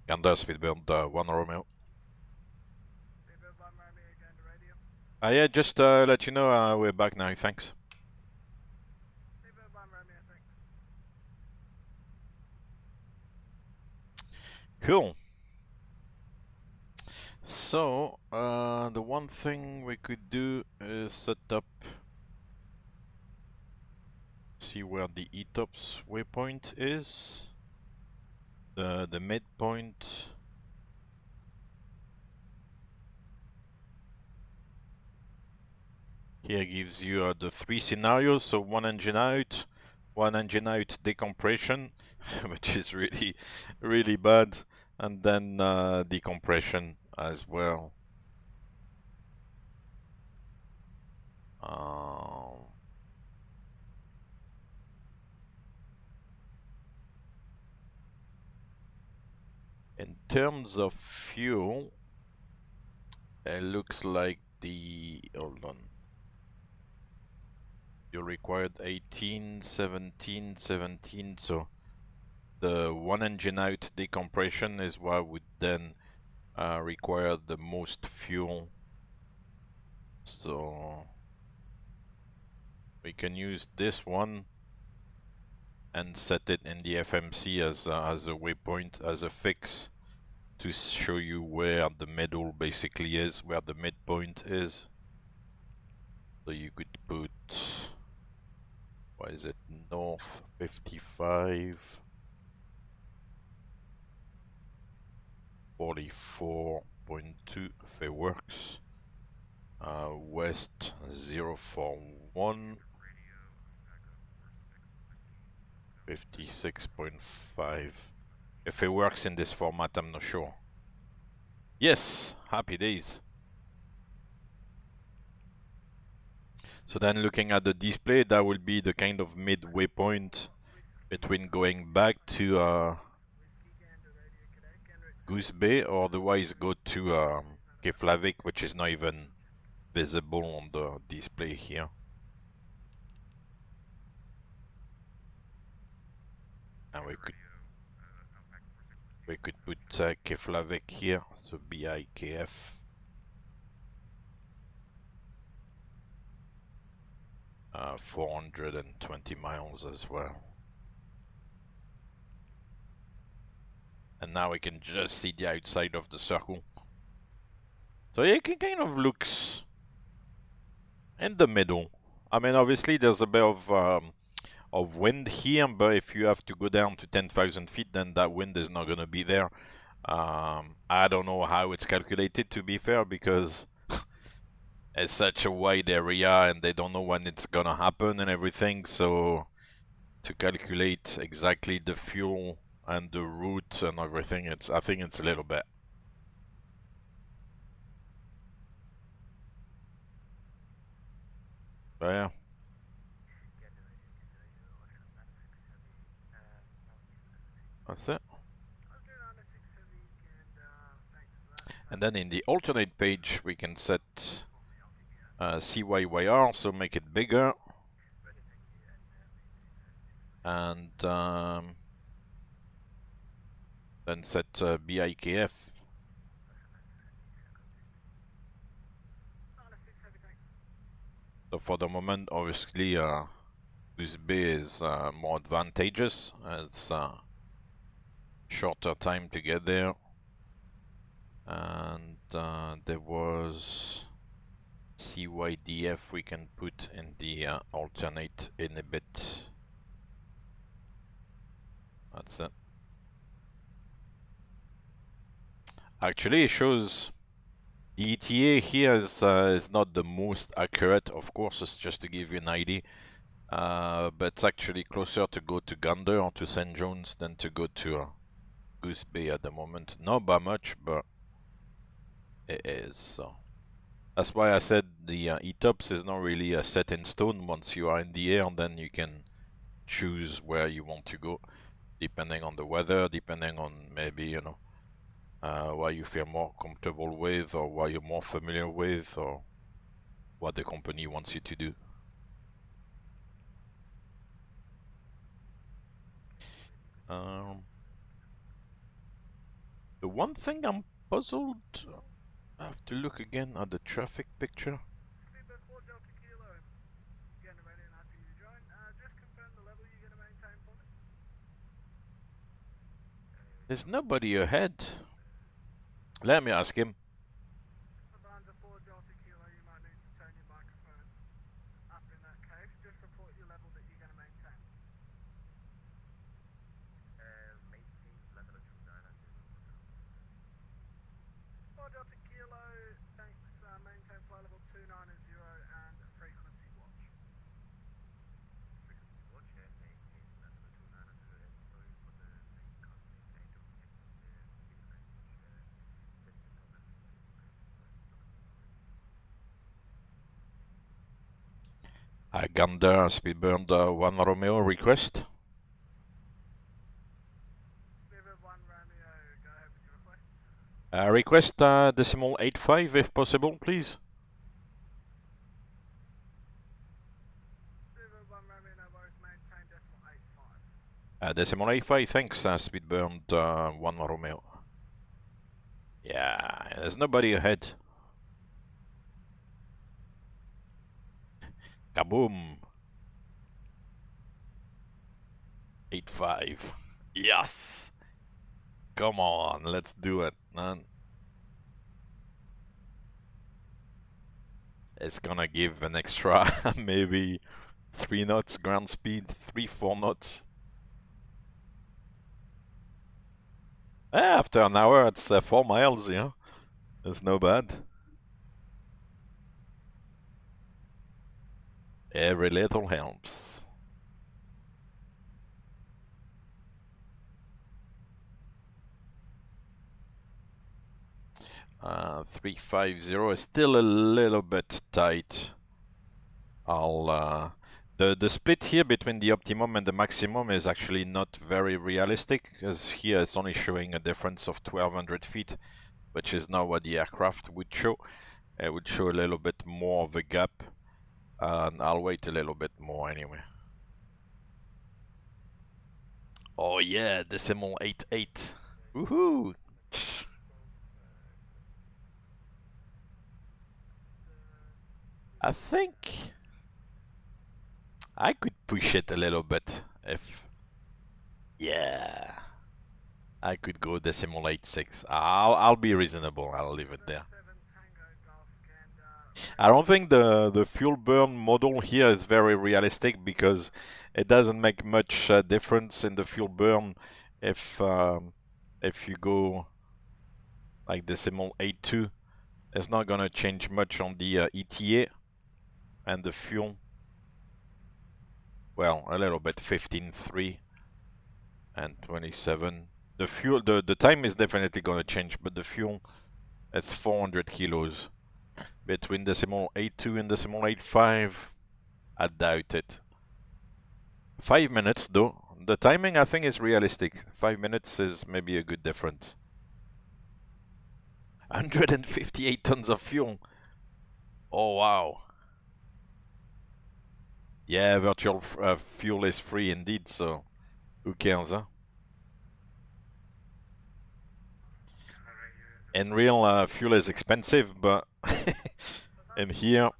Gander, Speedbird 1 Romeo. Speedbird 1 Romeo going to radio. Yeah, just let you know we're back now, thanks. Speedbird 1 Romeo, thanks. Cool. So, the one thing we could do is set up, see where the ETOPS waypoint is. The midpoint. Here gives you the 3 scenarios, so one engine out decompression, which is really bad, and then decompression as well. In terms of fuel, it looks like hold on. You required 18, 17, 17, so the one engine out decompression is what would then require the most fuel. So we can use this one and set it in the FMC as a waypoint, as a fix, to show you where the middle basically is, where the midpoint is. So you could put, what is it, north 55, 44.2 if it works, west 041, 56.5. If it works in this format, I'm not sure. Yes, happy days. So then looking at the display, that will be the kind of midway point between going back to Goose Bay, or otherwise go to Keflavik, which is not even visible on the display here. And we could put Keflavik here, so BIKF. 420 miles as well. And now we can just see the outside of the circle. So yeah, it kind of looks in the middle. I mean, obviously there's a bit of wind here, but if you have to go down to 10,000 feet, then that wind is not gonna be there. I don't know how it's calculated, to be fair, because it's such a wide area and they don't know when it's gonna happen and everything. So to calculate exactly the fuel and the route and everything, I think it's a little bit. But yeah. That's it. And then in the alternate page, we can set CYYR, so make it bigger. And then set BIKF. So for the moment, obviously, USB is more advantageous. It's shorter time to get there. And there was CYDF we can put in the alternate inhibit. That's it. Actually, it shows the ETA here is not the most accurate. Of course, it's just to give you an idea. But it's actually closer to go to Gander or to St. John's than to go to Goose Bay at the moment. Not by much, but it is. So that's why I said the ETOPS is not really set in stone. Once you are in the air, then you can choose where you want to go, depending on the weather, depending on maybe, you know, what you feel more comfortable with, or what you're more familiar with, or what the company wants you to do. The one thing I'm puzzled, I have to look again at the traffic picture. Speedbird 4 Delta Kilo. Again, ready and happy to join. Just confirm the level you're going to maintain for me. There's nobody ahead. Let me ask him. Avanza 4 Delta Kilo, you might need to turn your microphone up in that case. Just report your level that you're going to maintain. Maintain level of 290. 4 Delta Kilo, thanks. Maintain flight level 290 and frequency watch. Frequency watch, yeah, maintain level of 290 and sorry for the inconvenience. Hi, Gander, Speedbird 1 Romeo request. Speedbird 1 Romeo, go ahead with your request. Request decimal 85 if possible, please. Speedbird 1 Romeo, no worries, maintain decimal 85. Decimal 85, thanks, Speedbird 1 Romeo. Yeah, there's nobody ahead. Kaboom! 85. Yes! Come on, let's do it, man. It's gonna give an extra, maybe 3 knots ground speed, 3-4 knots. After an hour, it's 4 miles, yeah. It's no bad. Every little helps. Uh, 350 is still a little bit tight. The split here between the optimum and the maximum is actually not very realistic, because here it's only showing a difference of 1200 feet, which is not what the aircraft would show. It would show a little bit more of a gap, and I'll wait a little bit more anyway. Oh yeah, decimal 88. Woohoo! I think I could push it a little bit if... Yeah. I could go decimal 86. I'll be reasonable. I'll leave it there. I don't think the fuel burn model here is very realistic, because it doesn't make much difference in the fuel burn if you go like decimal 82. It's not gonna change much on the ETA and the fuel. Well, a little bit, 15.3 and 27. The fuel, the time is definitely gonna change, but the fuel, it's 400 kilos. Between decimal 82 and decimal 85, I doubt it. 5 minutes though. The timing I think is realistic. 5 minutes is maybe a good difference. 158 tons of fuel. Oh wow. Yeah, virtual fuel is free indeed, so who cares, huh? In real, fuel is expensive, but in here...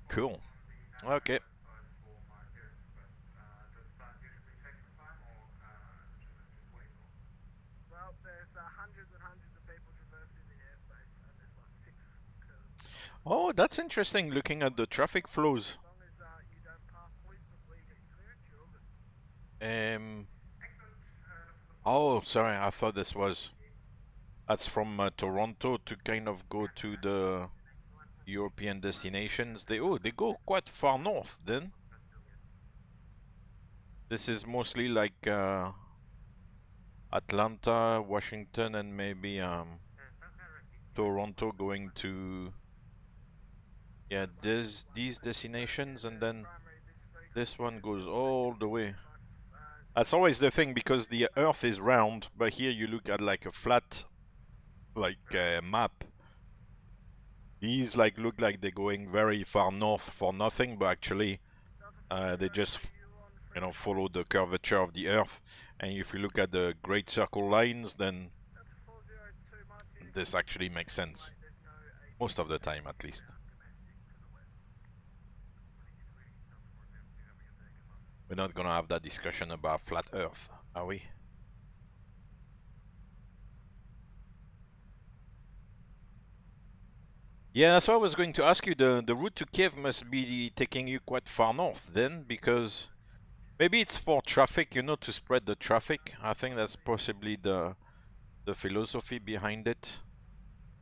Cool. Okay. Well, there's hundreds and hundreds of people traversing the airspace, and there's like 6 curves. Oh, that's interesting, looking at the traffic flows. As long as you don't pass police before you get your clearance, you're all good. Oh, sorry, I thought this was... That's from Toronto to kind of go to the European destinations. They go quite far north then. This is mostly like Atlanta, Washington, and maybe Toronto going to these destinations, and then this one goes all the way. That's always the thing, because the Earth is round, but here you look at like a flat, like map, These like look like they're going very far north for nothing, but actually they just follow the curvature of the Earth. And if you look at the Great Circle lines, then this actually makes sense most of the time, at least. We're not gonna have that discussion about flat Earth, are we? Yeah, that's what I was going to ask you. The route to Kiev must be taking you quite far north then, because maybe it's for traffic, to spread the traffic. I think that's possibly the philosophy behind it.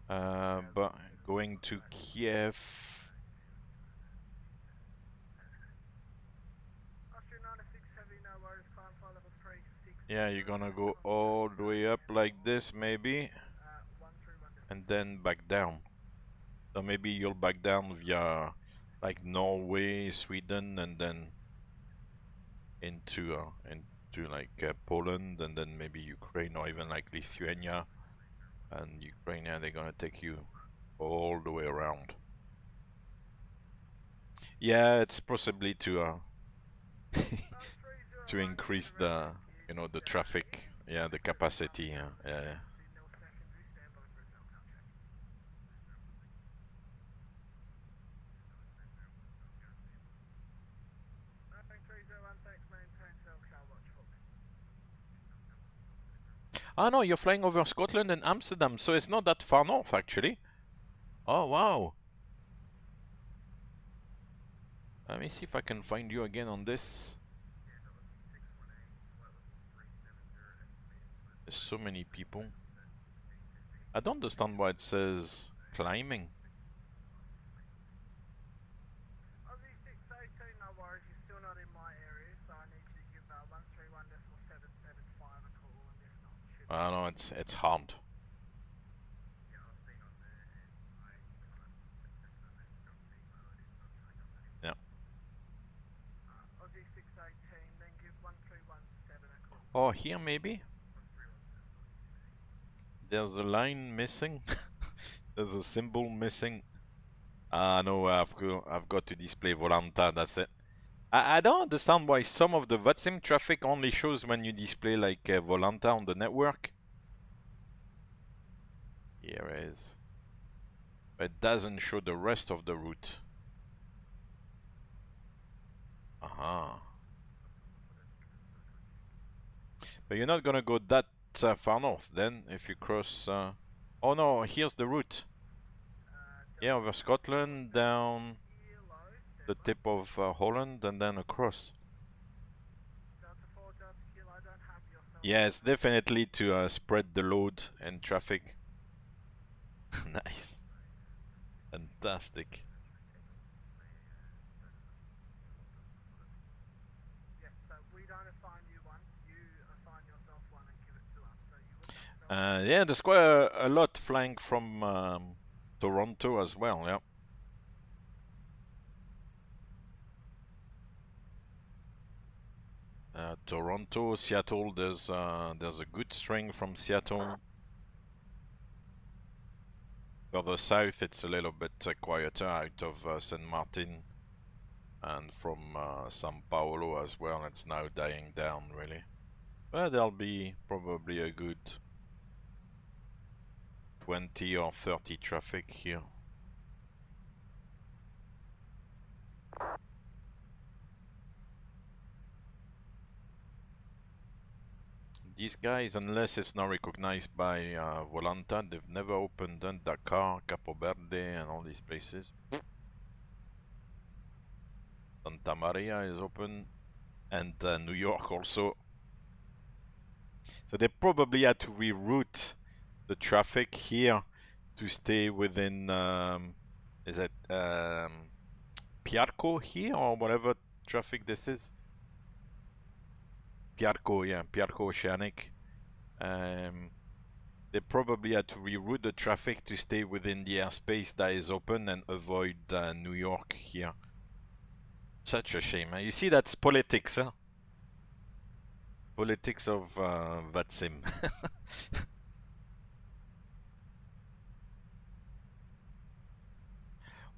But going to Kiev, yeah, you're gonna go all the way up like this, maybe, and then back down. So maybe you'll back down via like Norway, Sweden, and then into like Poland, and then maybe Ukraine, or even like Lithuania and Ukraine. They're gonna take you all the way around. Yeah, it's possibly to to increase the the traffic, yeah, the capacity. Yeah. Ah no, you're flying over Scotland and Amsterdam, so it's not that far north actually. Oh wow. Let me see if I can find you again on this. There's so many people. I don't understand why it says climbing. I know it's hard. Yeah. Oh, here maybe? There's a line missing. There's a symbol missing. Ah no, I've got to display Volanta, that's it. I don't understand why some of the VATSIM traffic only shows when you display like Volanta on the network. Here it is. But it doesn't show the rest of the route. Aha. But you're not gonna go that far north then if you cross. Oh no, here's the route. Yeah, over Scotland, down the tip of Holland, and then across. Yeah, it's definitely to spread the load and traffic. Nice. Fantastic. Yeah, there's quite a lot flying from Toronto as well, yeah. Toronto, Seattle, there's a good string from Seattle. Further south, it's a little bit quieter out of San Martin, and from Sao Paulo as well. It's now dying down, really. But there'll be probably a good 20 or 30 traffic here. These guys, unless it's now recognized by Volanta, they've never opened in Dakar, Capo Verde, and all these places. Santa Maria is open, and New York also. So they probably had to reroute the traffic here to stay within, is it Piarco here, or whatever traffic this is? Piarco, yeah, Piarco Oceanic. They probably had to reroute the traffic to stay within the airspace that is open and avoid New York here. Such a shame. You see, that's politics, huh? Politics of VATSIM.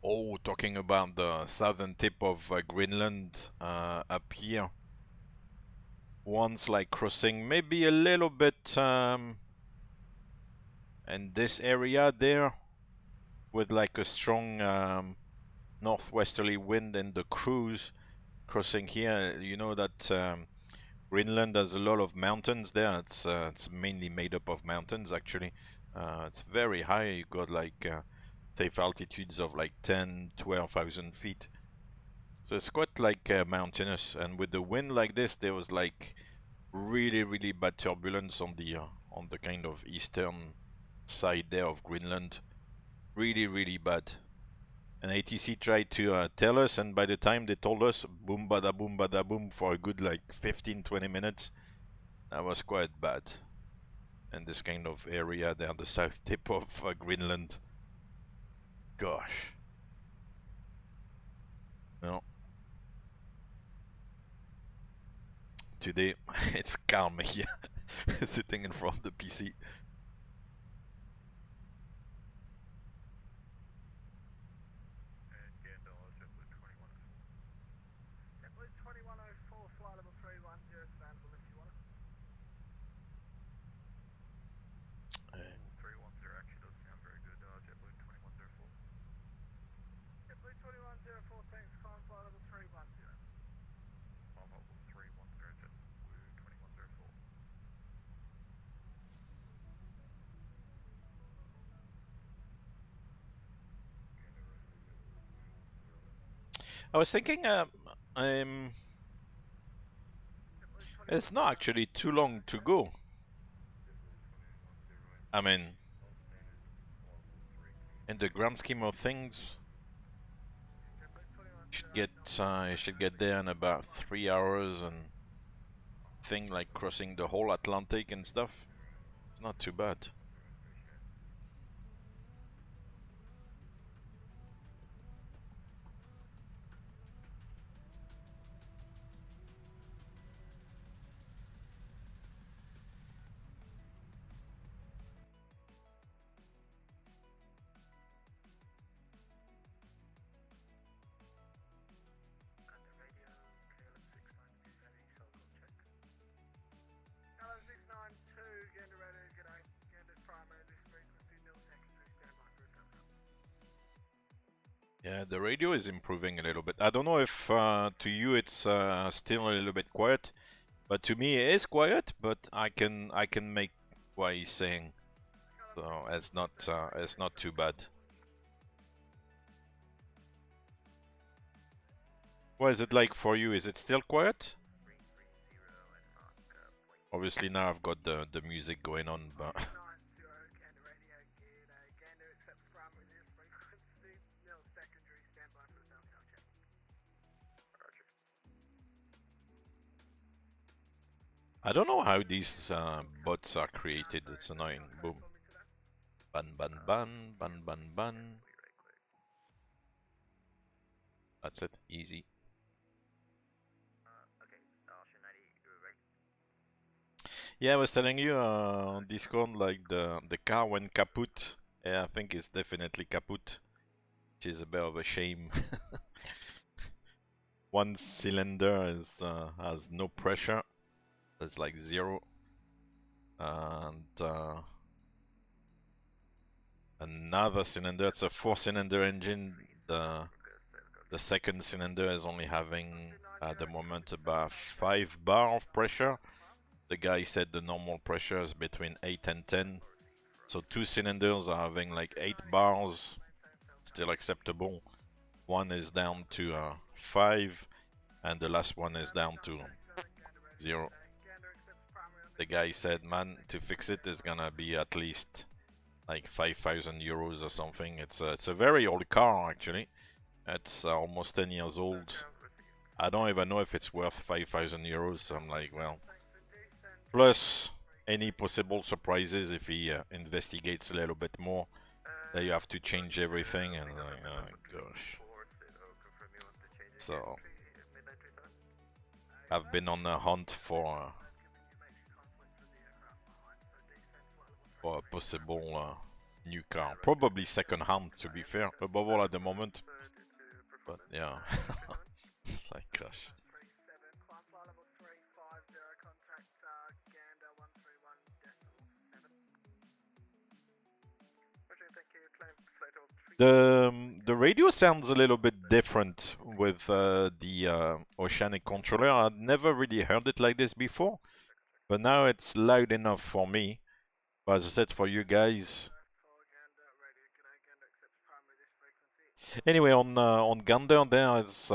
Oh, talking about the southern tip of Greenland up here. Once like crossing maybe a little bit in this area there with like a strong northwesterly wind and the cruise crossing here. You know that Greenland has a lot of mountains there. It's mainly made up of mountains actually. It's very high. You got like safe altitudes of like 10-12,000 feet. So it's quite like mountainous, and with the wind like this, there was like really bad turbulence on the kind of eastern side there of Greenland. Really bad. And ATC tried to tell us, and by the time they told us, boom bada boom for a good like 15-20 minutes, that was quite bad. And this kind of area there, the south tip of Greenland. Gosh. No. Today it's calm here, sitting in front of the PC. JetBlue 2104, flight level 310, available if you want it. 310 actually does sound very good, JetBlue 2104. JetBlue 2104, thanks, climb flight level 310. Flight level 310, JetBlue 2104. I was thinking, it's not actually too long to go. I mean, in the grand scheme of things, you should get there in about 3 hours, and thing like crossing the whole Atlantic and stuff. It's not too bad. Hello 692, Gander Radio, g'day. Gander's primary, this frequency, nil secondary, stand by for a thumbs up. Yeah, the radio is improving a little bit. I don't know if to you it's still a little bit quiet, but to me it is quiet. But I can make what he's saying, so it's not too bad. What is it like for you? Is it still quiet? Obviously now I've got the music going on, but 90, Gander Radio, g'day. Gander accepts primary, this frequency, nil secondary, stand by for a thumbs up check. Roger. I don't know how these bots are created. It's annoying. Boom, ban. That's it. Easy. Okay, Ocean 90, you're right. Yeah, I was telling you on Discord, like the car went kaput. Yeah, I think it's definitely kaput, which is a bit of a shame. One cylinder has no pressure. It's like 0, and another cylinder. It's a 4-cylinder engine. The second cylinder is only having at the moment about 5 bar of pressure. The guy said the normal pressure is between 8 and 10. So 2 cylinders are having like 8 bars, still acceptable. One is down to 5, and the last one is down to 0. The guy said, man, to fix it is gonna be at least like 5,000 euros or something. It's a very old car actually. It's almost 10 years old. I don't even know if it's worth 5,000 euros. So I'm like, well, plus any possible surprises if he investigates a little bit more. That you have to change everything, and like, oh gosh. So I've been on a hunt for a possible new car, probably second hand to be fair. Above all, at the moment, But yeah, it's like gosh. 37, climb flight level 350, contact Gander 131 decimal 7. Roger, thank you, claim flight level 3. The radio sounds a little bit different with the Oceanic controller. I'd never really heard it like this before, but now it's loud enough for me. But as I said, for you guys. Anyway, on Gander there's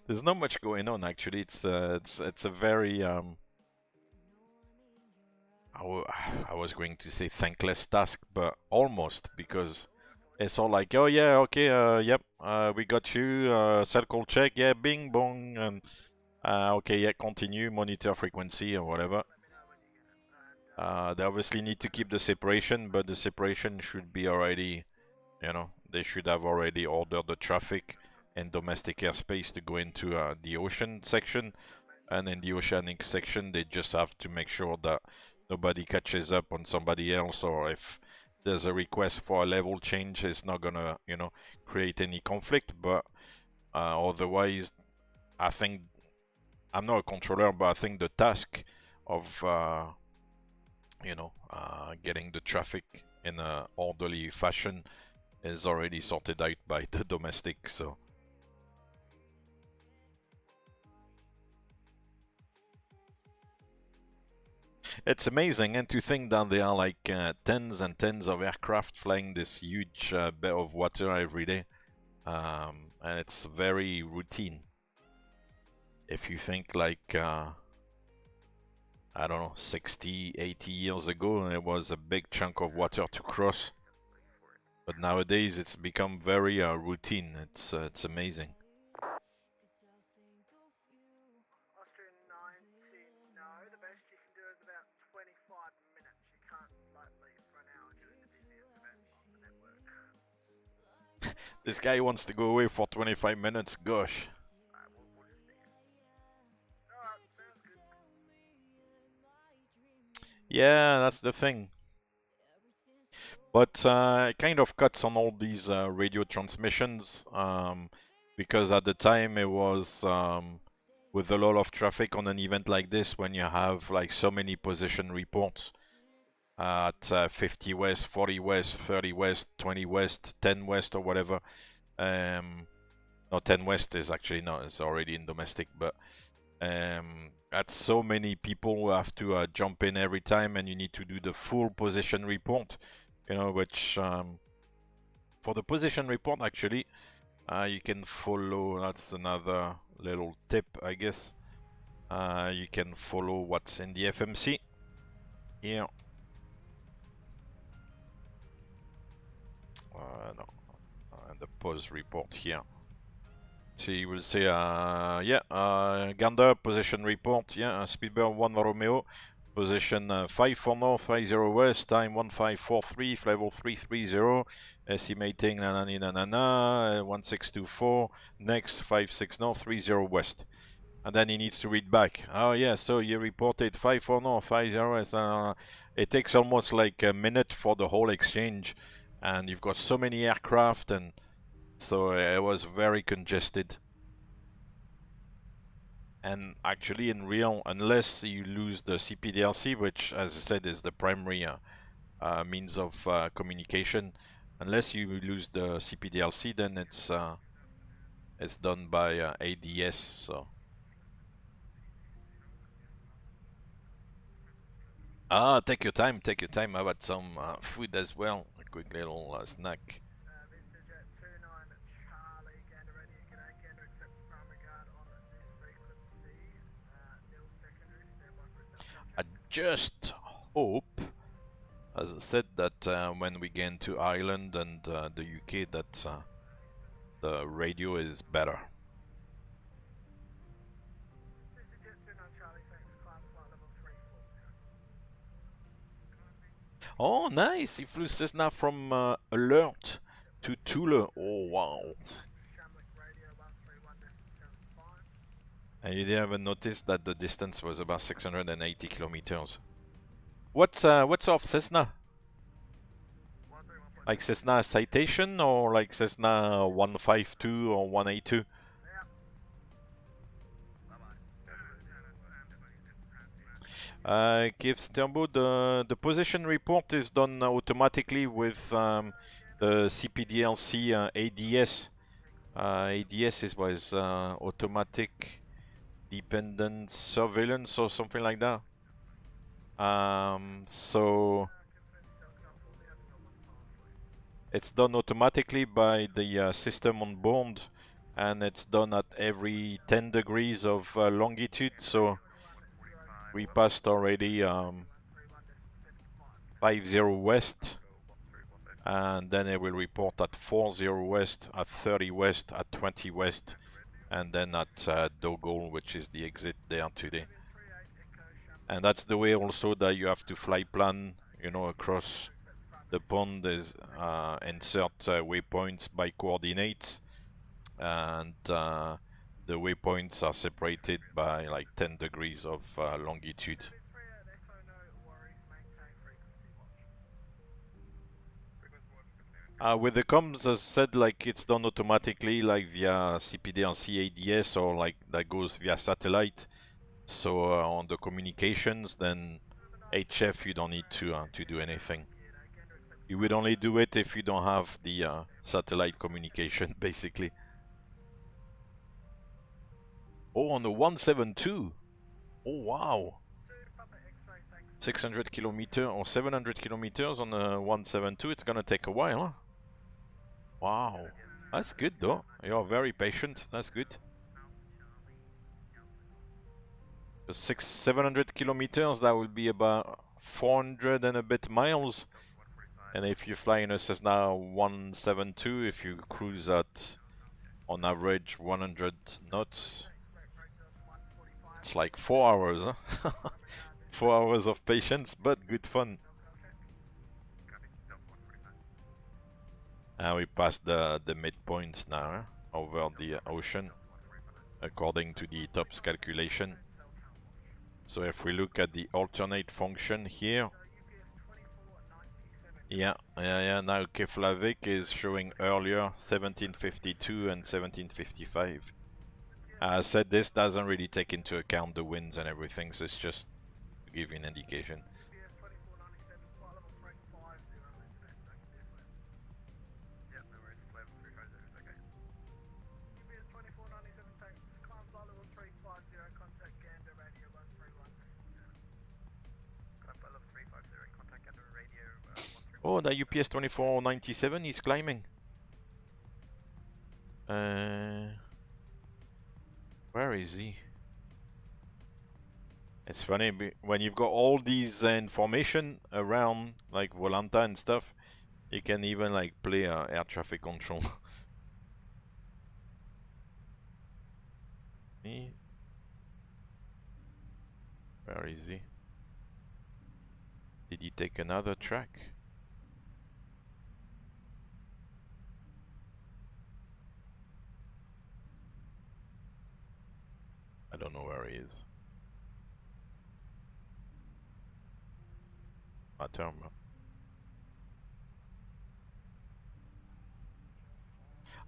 there's not much going on actually. It's a very I was going to say thankless task, but almost, because it's all like, oh yeah, okay, yep, we got you, cell call check, yeah, bing bong, and okay, yeah, continue, monitor frequency or whatever. They obviously need to keep the separation, but the separation should be already, you know, they should have already ordered the traffic and domestic airspace to go into the ocean section, and in the Oceanic section, they just have to make sure that nobody catches up on somebody else, or if there's a request for a level change, it's not gonna, you know, create any conflict. But otherwise, I think, I'm not a controller, but I think the task of you know, getting the traffic in a orderly fashion is already sorted out by the domestic. So it's amazing, and to think that there are like tens and tens of aircraft flying this huge bit of water every day, and it's very routine. If you think like, I don't know, 60, 80 years ago, it was a big chunk of water to cross. But nowadays it's become very routine. It's amazing. Austrian 90, no, the best you can do is about 25 minutes. You can't like leave for an hour during the busiest event on the network. This guy wants to go away for 25 minutes, gosh. Alright, sounds good. Yeah, that's the thing. But it kind of cuts on all these radio transmissions, because at the time it was with a lot of traffic on an event like this, when you have like so many position reports at 50 west, 40 west, 30 west, 20 west, 10 west, or whatever. No, 10 west is actually not, it's already in domestic, but at so many people who have to jump in every time, and you need to do the full position report, you know, which for the position report actually you can follow, that's another little tip, I guess. You can follow what's in the FMC here. No, and the pose report here. So you will say, yeah, Gander position report, yeah, Speedbird 1 Romeo, position 54 north, 50 west, time 1543, level 330, estimating 1624, next 56 north, 30 west. And then he needs to read back. Oh yeah, so you reported 54 north, 50 west. It takes almost like a minute for the whole exchange, and you've got so many aircraft, and so it was very congested. And actually, in real, unless you lose the CPDLC, which, as I said, is the primary means of communication, unless you lose the CPDLC, then it's done by ADS. So take your time, take your time. How about some food as well? A quick little snack. Vintage at 29 Charlie, Gander ready, g'day, Gander accept primary guard on this frequency, nil secondary, standby for reception. I just hope, as I said, that when we get into Ireland and the UK, that the radio is better. Vintage at 29 Charlie, thanks, climb flight level 34. Oh, nice! He flew Cessna from Alert to Tula. Oh, wow. Shamlick radio 131.75. And you didn't even notice that the distance was about 680 kilometers. What's off Cessna? Like Cessna Citation or like Cessna 152 or 182? Gives Turbo the position report is done automatically with the CPDLC ADS. ADS was automatic dependent surveillance or something like that. So it's done automatically by the system on board, and it's done at every 10 degrees of longitude. So we passed already 50 west, and then it will report at 40 west, at 30 west, at 20 west, and then at Dogol, which is the exit there today. And that's the way also that you have to fly plan, you know, across the pond is insert waypoints by coordinates, and the waypoints are separated by like 10 degrees of longitude. With the comms, as said, like it's done automatically, like via CPD and CADS, or like that goes via satellite. So on the communications, then HF, you don't need to do anything. You would only do it if you don't have the satellite communication, basically. Oh, on the 172. Oh, wow. 600 kilometers or 700 kilometers on the 172. It's gonna take a while, huh? Wow. That's good, though. You're very patient. That's good. 700 kilometers, that would be about 400 and a bit miles. And if you fly in a Cessna 172, if you cruise at, on average, 100 knots, it's like 4 hours, huh? 4 hours of patience, but good fun. And we passed the midpoints now, huh? Over the ocean, according to the ETOPS calculation. So if we look at the alternate function here, yeah, now Keflavik is showing earlier 1752 and 1755. I said this doesn't really take into account the winds and everything, so it's just to give you an indication. Oh, the UPS 2497 is climbing. Where is he? It's funny, when you've got all these information around, like Volanta and stuff, you can even like play air traffic control. Where is he? Did he take another track? I don't know where he is.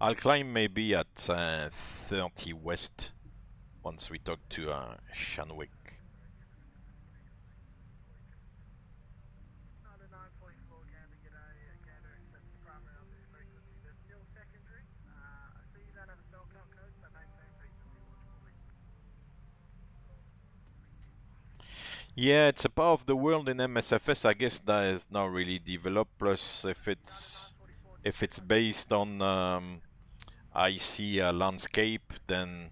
I'll climb maybe at 30 west once we talk to Shanwick. Yeah, it's a part of the world in MSFS, I guess, that is not really developed. Plus, if it's based on icy landscape, then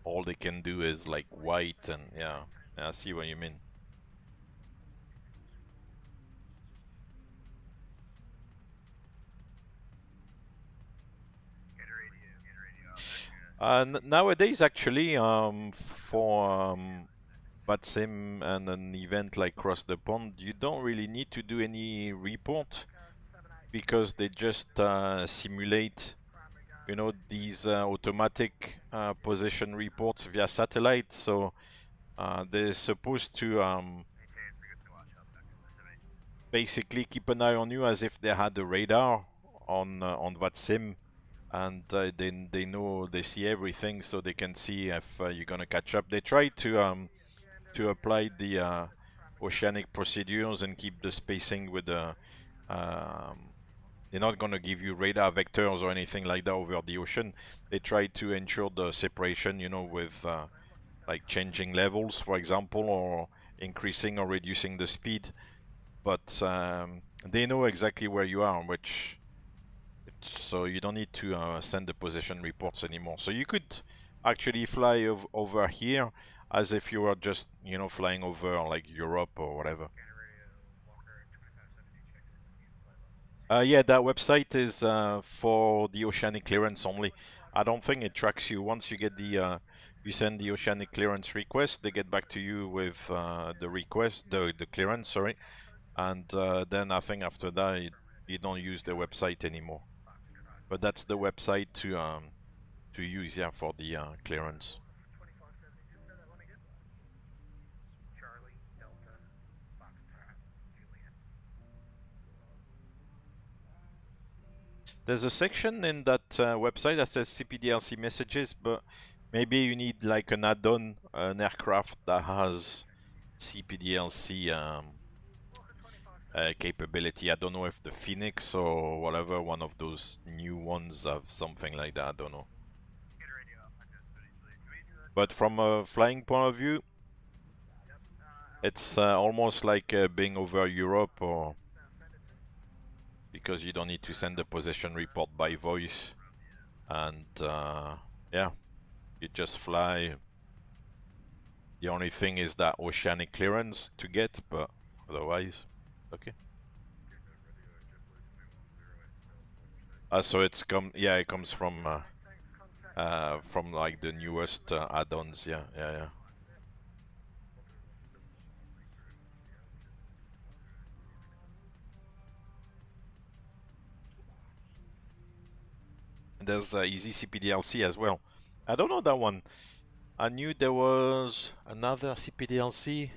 all they can do is like white, and yeah, I see what you mean. Nowadays, actually, for VATSIM and an event like Cross the Pond, you don't really need to do any report, because they just simulate, you know, these automatic position reports via satellite. So they're supposed to basically keep an eye on you as if they had a radar on VATSIM, and they know, they see everything, so they can see if you're gonna catch up. They try to apply the Oceanic procedures and keep the spacing with the. They're not gonna give you radar vectors or anything like that over the ocean. They try to ensure the separation, you know, with like changing levels, for example, or increasing or reducing the speed. But they know exactly where you are, so you don't need to send the position reports anymore. So you could actually fly over here as if you were just, you know, flying over like Europe or whatever. Yeah, that website is for the Oceanic clearance only. I don't think it tracks you. Once you get the you send the Oceanic clearance request, they get back to you with the request, the clearance, sorry, and then I think after that you don't use the website anymore. But that's the website to use, yeah, for the clearance. 2570, just say that one again. Charlie, Delta, Foxtrot, Juliet. There's a section in that website that says CPDLC messages, but maybe you need like an add-on, an aircraft that has CPDLC capability. I don't know if the Phoenix or whatever, one of those new ones have something like that. I don't know. But from a flying point of view, it's almost like being over Europe, or because you don't need to send the position report by voice, and yeah, you just fly. The only thing is that Oceanic clearance to get, but otherwise, okay. So it's yeah, it comes from like the newest add-ons, yeah, yeah, yeah. And there's easy CPDLC as well. I don't know that one. I knew there was another CPDLC.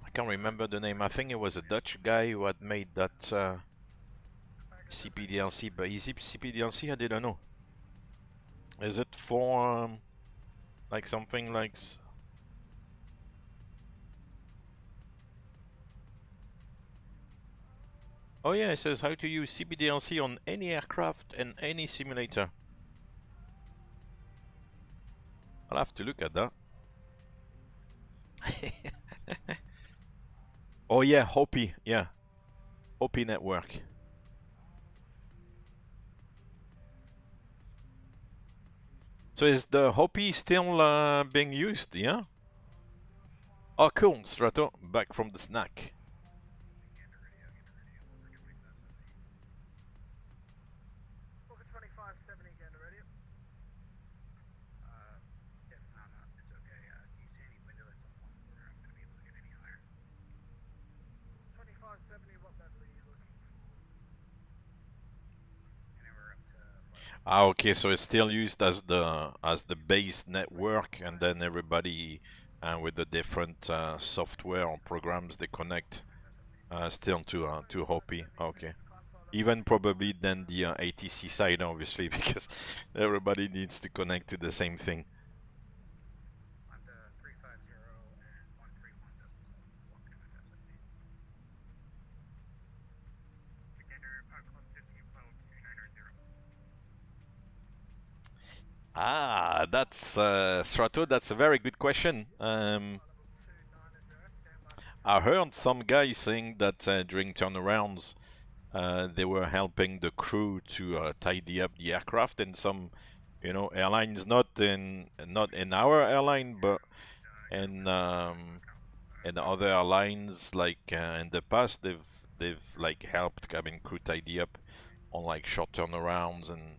I can't remember the name. I think it was a Dutch guy who had made that CPDLC, but easy CPDLC, I didn't know. Is it for like something like? Oh yeah, it says how to use CPDLC on any aircraft and any simulator. I'll have to look at that. Oh yeah, Hopi, yeah. Hopi network. So is the Hopi still being used, yeah? Oh cool, Strato, back from the snack. Book a 2570 again, ready? If not, it's okay. Do you see any windowless on one where I'm going to be able to get any higher? 2570, what level are you looking for? Anywhere up to. Ah, okay, so it's still used as the base network, and then everybody with the different software or programs they connect still to Hopi. Okay, even probably then the ATC side, obviously, because everybody needs to connect to the same thing. On the 350 and 131 walking with SFD. Beginner, contingency flow 290. Ah, that's Strato. That's a very good question. I heard some guys saying that during turnarounds, they were helping the crew to tidy up the aircraft in some, you know, airlines, not in our airline, but in other airlines. Like in the past, they've like helped cabin crew tidy up on like short turnarounds, and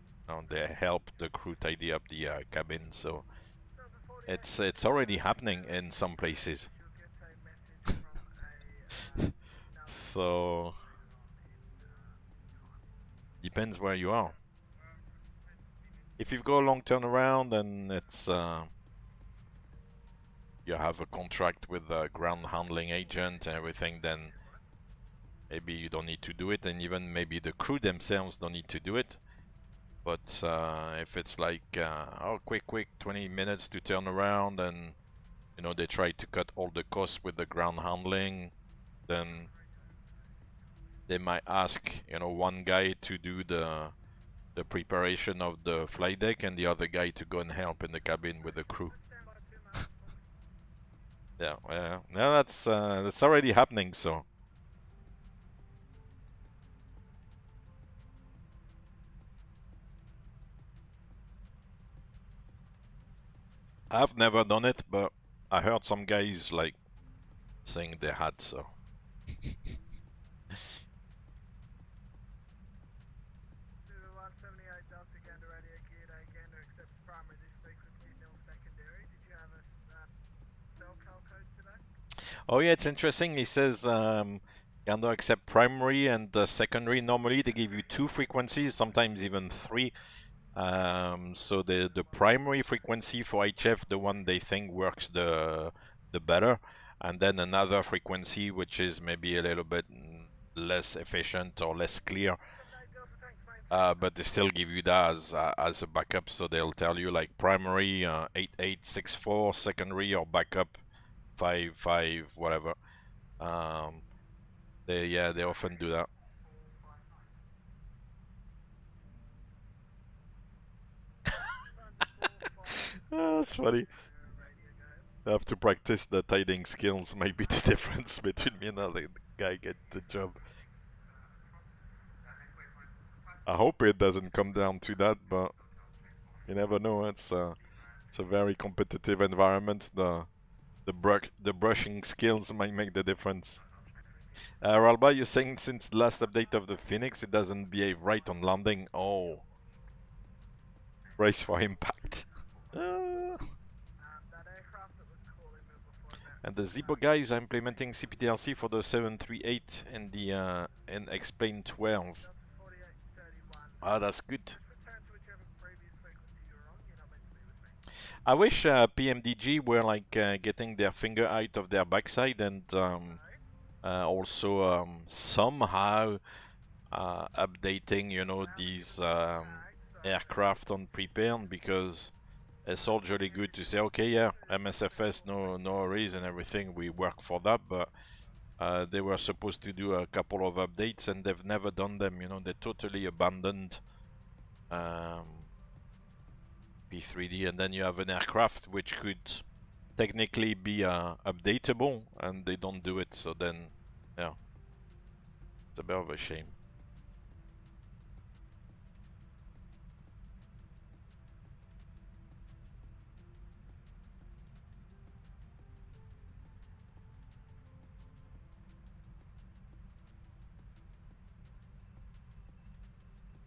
they help the crew tidy up the cabin. So it's already happening in some places. So depends where you are. If you've got a long turnaround and it's you have a contract with a ground handling agent and everything, then maybe you don't need to do it, and even maybe the crew themselves don't need to do it. But if it's like, oh, quick, 20 minutes to turn around, and you know they try to cut all the costs with the ground handling, then they might ask, you know, one guy to do the preparation of the flight deck and the other guy to go and help in the cabin with the crew. Yeah, no, that's already happening. So I've never done it, but I heard some guys like saying they had. So oh yeah, it's interesting. He says Gander accept primary and secondary. Normally they give you 2 frequencies, sometimes even 3. So the primary frequency for HF, the one they think works the better, and then another frequency which is maybe a little bit less efficient or less clear. But they still give you that as a backup. So they'll tell you like primary 8864, secondary or backup 55, whatever. They often do that. Oh, that's funny. I have to practice the tiding skills. Maybe the difference between me and the guy get the job. I hope it doesn't come down to that, but you never know. It's a very competitive environment. The brushing skills might make the difference. Ralba, you're saying since the last update of the Phoenix, it doesn't behave right on landing. Oh, brace for impact. And the Zibo guys are implementing CPTLC for the 738 and the and Explain 12. Ah, that's good. I wish PMDG were like getting their finger out of their backside and also somehow updating, you know, these aircraft on prepared, because it's all jolly good to say, okay, yeah, MSFS, no worries and everything, we work for that, but they were supposed to do a couple of updates and they've never done them, you know, they totally abandoned P3D, and then you have an aircraft which could technically be updatable and they don't do it, so then, yeah, it's a bit of a shame.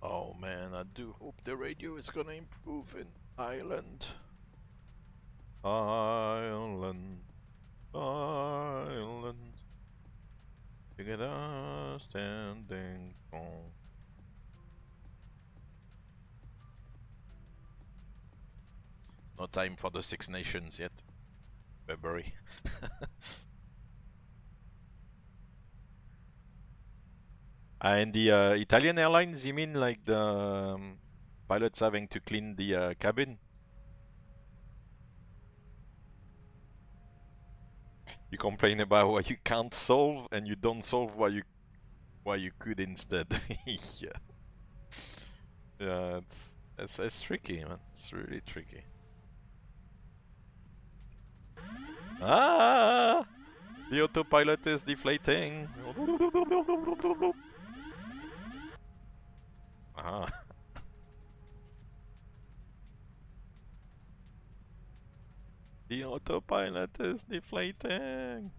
Oh man, I do hope the radio is gonna improve in Ireland. Ireland. Together standing tall. No time for the Six Nations yet. February. And the Italian Airlines, you mean like the pilots having to clean the cabin? You complain about what you can't solve, and you don't solve what you could instead. Yeah. Yeah, it's tricky, man. It's really tricky. Ah! The autopilot is deflating. Ah. The autopilot is deflating.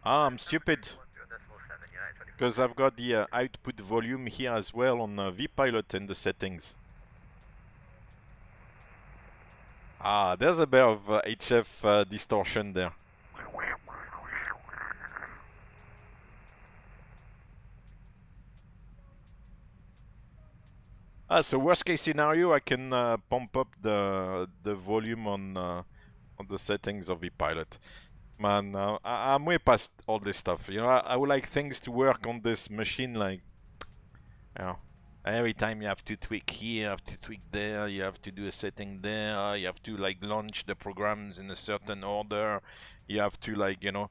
Ah, I'm stupid. Because I've got the output volume here as well on VPilot in the settings. Ah, there's a bit of HF distortion there. So worst case scenario, I can pump up the volume on the settings of the pilot. Man, I'm way past all this stuff. You know, I would like things to work on this machine like, you know, every time you have to tweak here, you have to tweak there, you have to do a setting there, you have to like launch the programs in a certain order, you have to like, you know,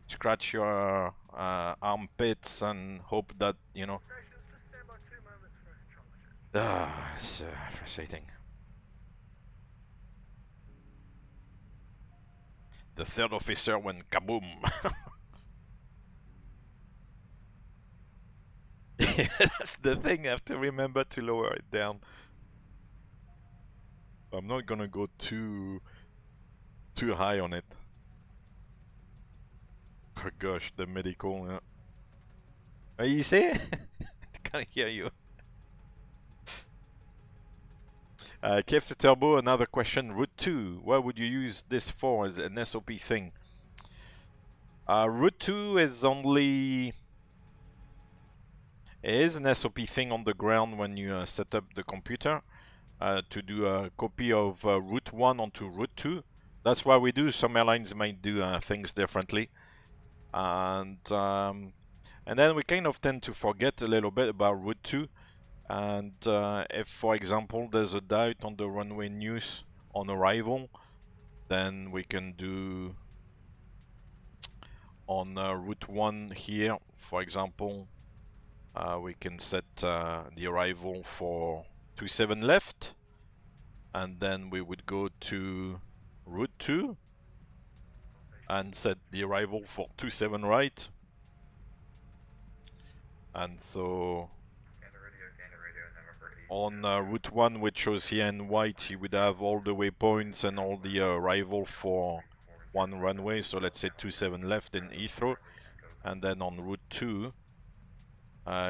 scratch your armpits and hope that, you know. Stations, just stand by 2 moments for a control check. It's frustrating. The third officer went kaboom. That's the thing, I have to remember to lower it down. I'm not gonna go too high on it. Oh gosh, the medical. Yeah. Are you say? Can't hear you. KFC Turbo, another question. Route 2, what would you use this for as an SOP thing? Route 2 is only... It is an SOP thing on the ground when you set up the computer to do a copy of Route 1 onto Route 2. That's why we do. Some airlines might do things differently. And then we kind of tend to forget a little bit about Route 2. And if, for example, there's a doubt on the runway news on arrival, then we can do on Route 1 here, for example, we can set the arrival for 27 left, and then we would go to Route 2 and set the arrival for 27 right. And so on Route 1, which shows here in white, you would have all the waypoints and all the arrival for one runway. So let's say 27 left in Heathrow. And then on Route 2,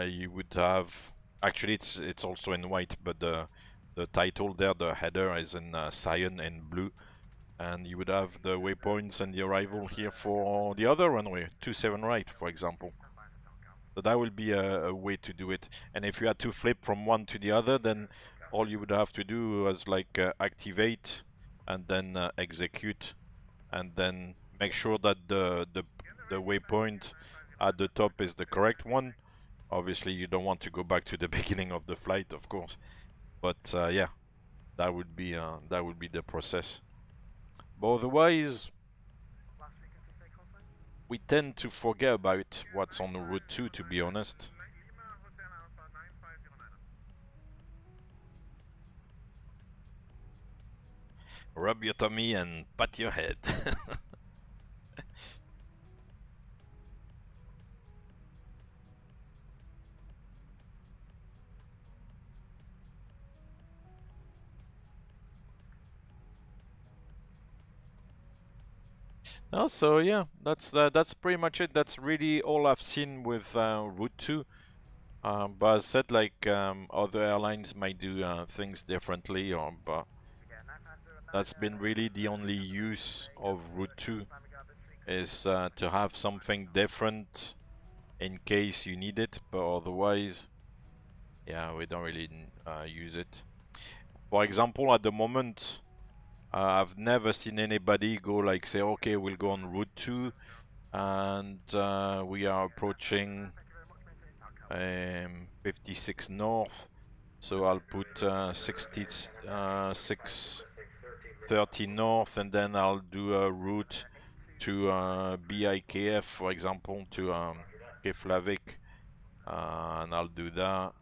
you would have... Actually, it's also in white, but the title there, the header, is in cyan and blue. And you would have the waypoints and the arrival here for the other runway, 27 right, for example. So that will be a way to do it. And if you had to flip from one to the other, then all you would have to do was like activate and then execute, and then make sure that the waypoint at the top is the correct one. Obviously, you don't want to go back to the beginning of the flight, of course. But yeah, that would be the process. But otherwise, we tend to forget about what's on Route 2, to be honest. Rub your tummy and pat your head. No, so yeah, that's pretty much it. That's really all I've seen with Route 2. But as I said, like other airlines might do things differently, but that's been really the only use of Route 2, is to have something different in case you need it, but otherwise, yeah, we don't really use it. For example, at the moment, I've never seen anybody go like say, okay, we'll go on Route 2 and we are approaching 56 north, so I'll put 630 north, and then I'll do a route to BIKF, for example, to Keflavik, and I'll do that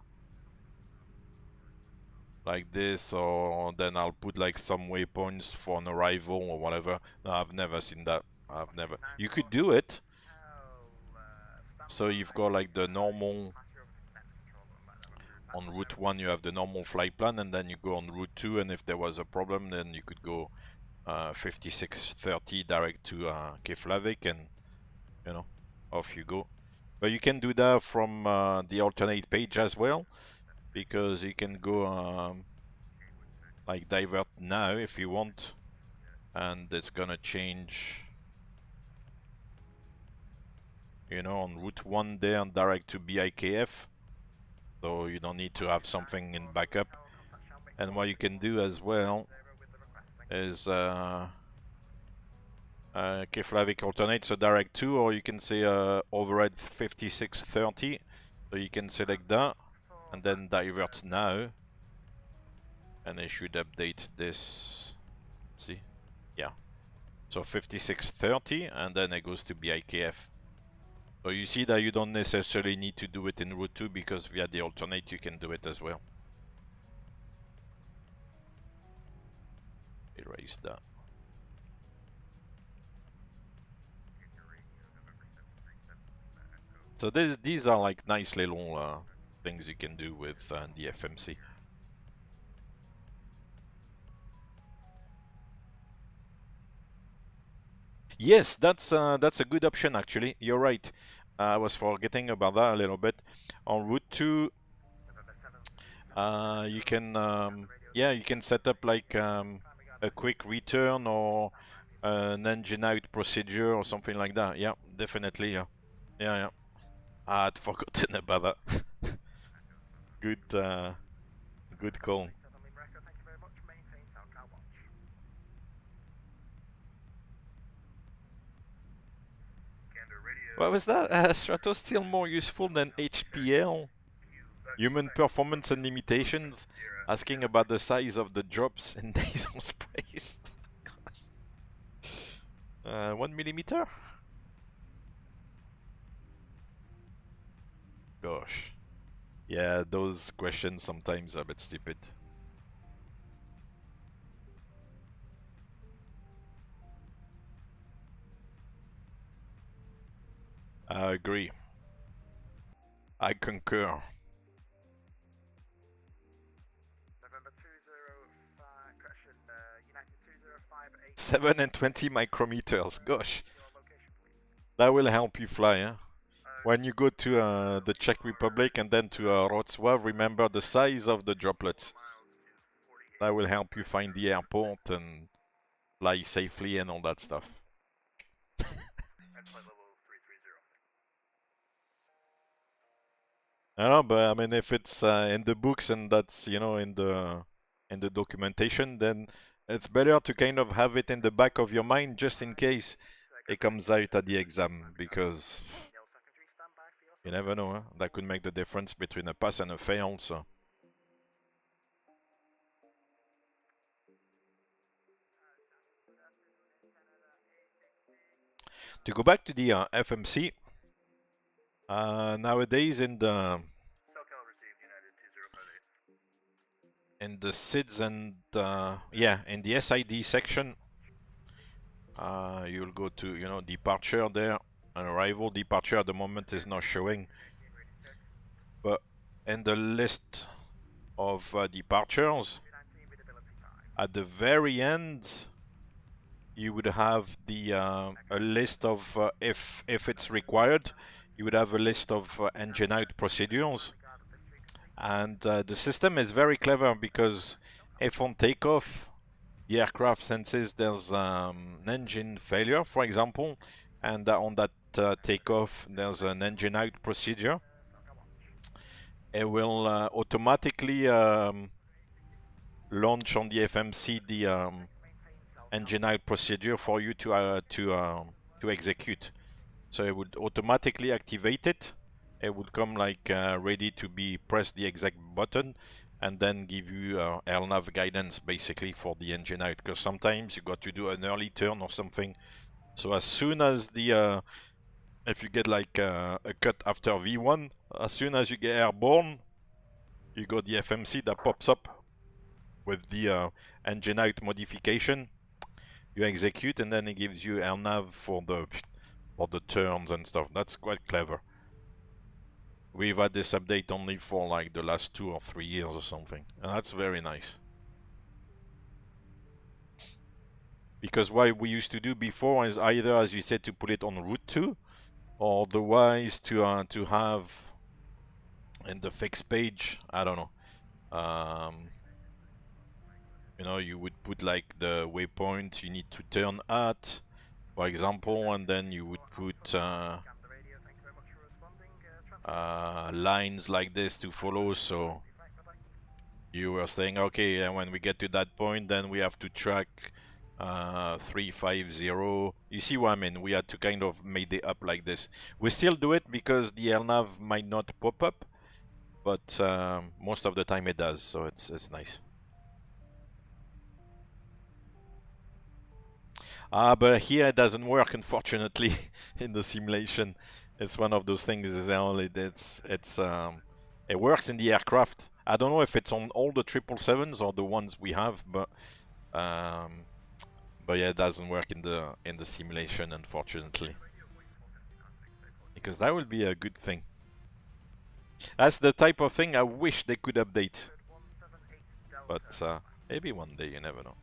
like this, or then I'll put like some waypoints for an arrival or whatever. No, I've never seen that. I've never. You could do it. So you've got like the normal, on Route 1 you have the normal flight plan, and then you go on Route 2, and if there was a problem, then you could go 5630 direct to Keflavik, and you know, off you go. But you can do that from the alternate page as well, because you can go like divert now if you want, and it's gonna change, you know, on route 1 there and direct to BIKF, so you don't need to have something in backup. And what you can do as well is Keflavik alternate, so direct 2, or you can say override 5630, so you can select that and then divert now, and it should update this. See, yeah, so 5630, and then it goes to BIKF. So you see that you don't necessarily need to do it in route 2, because via the alternate you can do it as well. Erase that. So these are like nice little things you can do with the FMC. Yes, that's a good option actually. You're right. I was forgetting about that a little bit. On route 2, you can yeah, you can set up like a quick return or an engine out procedure or something like that. Yeah, definitely. Yeah, yeah. I'd forgotten about that. Good, good call. What was that? Strato still more useful than HPL? Human performance and limitations? Asking about the size of the drops in days of space. 1 millimeter? Gosh. Yeah, those questions sometimes are a bit stupid. I agree. I concur. November 205, correction, United 2058. 7 and 20 micrometers. Gosh. That will help you fly, huh? When you go to the Czech Republic and then to Wrocław, remember the size of the droplets. That will help you find the airport and fly safely and all that stuff. I know, but I mean, if it's in the books and that's, you know, in the documentation, then it's better to kind of have it in the back of your mind just in case it comes out at the exam, because you never know, huh? That could make the difference between a pass and a fail. So to go back to the FMC, nowadays in the SIDS and yeah, in the SID section, you'll go to, you know, departure there, and arrival. Departure at the moment is not showing, but in the list of departures, at the very end, you would have the a list of if it's required, you would have a list of engine out procedures. And the system is very clever, because if on takeoff the aircraft senses there's an engine failure, for example, and on that takeoff there's an engine out procedure, it will automatically launch on the FMC the engine out procedure for you to execute. So it would automatically activate it. It would come like ready to be press the exact button, and then give you LNAV guidance basically for the engine out, because sometimes you got to do an early turn or something. So as soon as the if you get like a cut after V1, as soon as you get airborne, you got the FMC that pops up with the engine out modification. You execute, and then it gives you LNAV for the turns and stuff. That's quite clever. We've had this update only for like the last 2 or 3 years or something, and that's very nice. Because what we used to do before is either, as you said, to put it on route 2, or otherwise to have in the fixed page, I don't know, You know, you would put like the waypoint you need to turn at, for example, and then you would put lines like this to follow. So you were saying, okay, and when we get to that point, then we have to track 350. You see what I mean? We had to kind of made it up like this. We still do it because the LNAV might not pop up, but most of the time it does, so it's nice. But here it doesn't work, unfortunately, in the simulation. It's one of those things. Is only it works in the aircraft. I don't know if it's on all the 777s or the ones we have, but yeah, it doesn't work in the simulation, unfortunately. Because that would be a good thing. That's the type of thing I wish they could update. But maybe one day, you never know.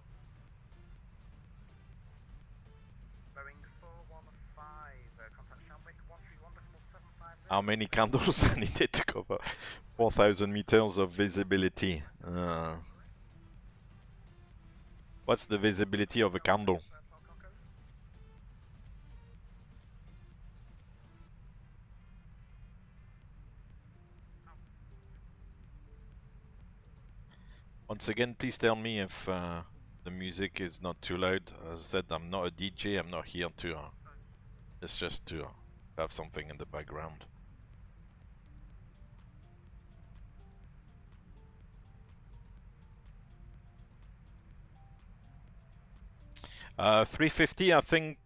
How many candles are needed to cover 4,000 meters of visibility? What's the visibility of a candle? Once again, please tell me if the music is not too loud. As I said, I'm not a DJ, I'm not here to... it's just to have something in the background. $350, I think,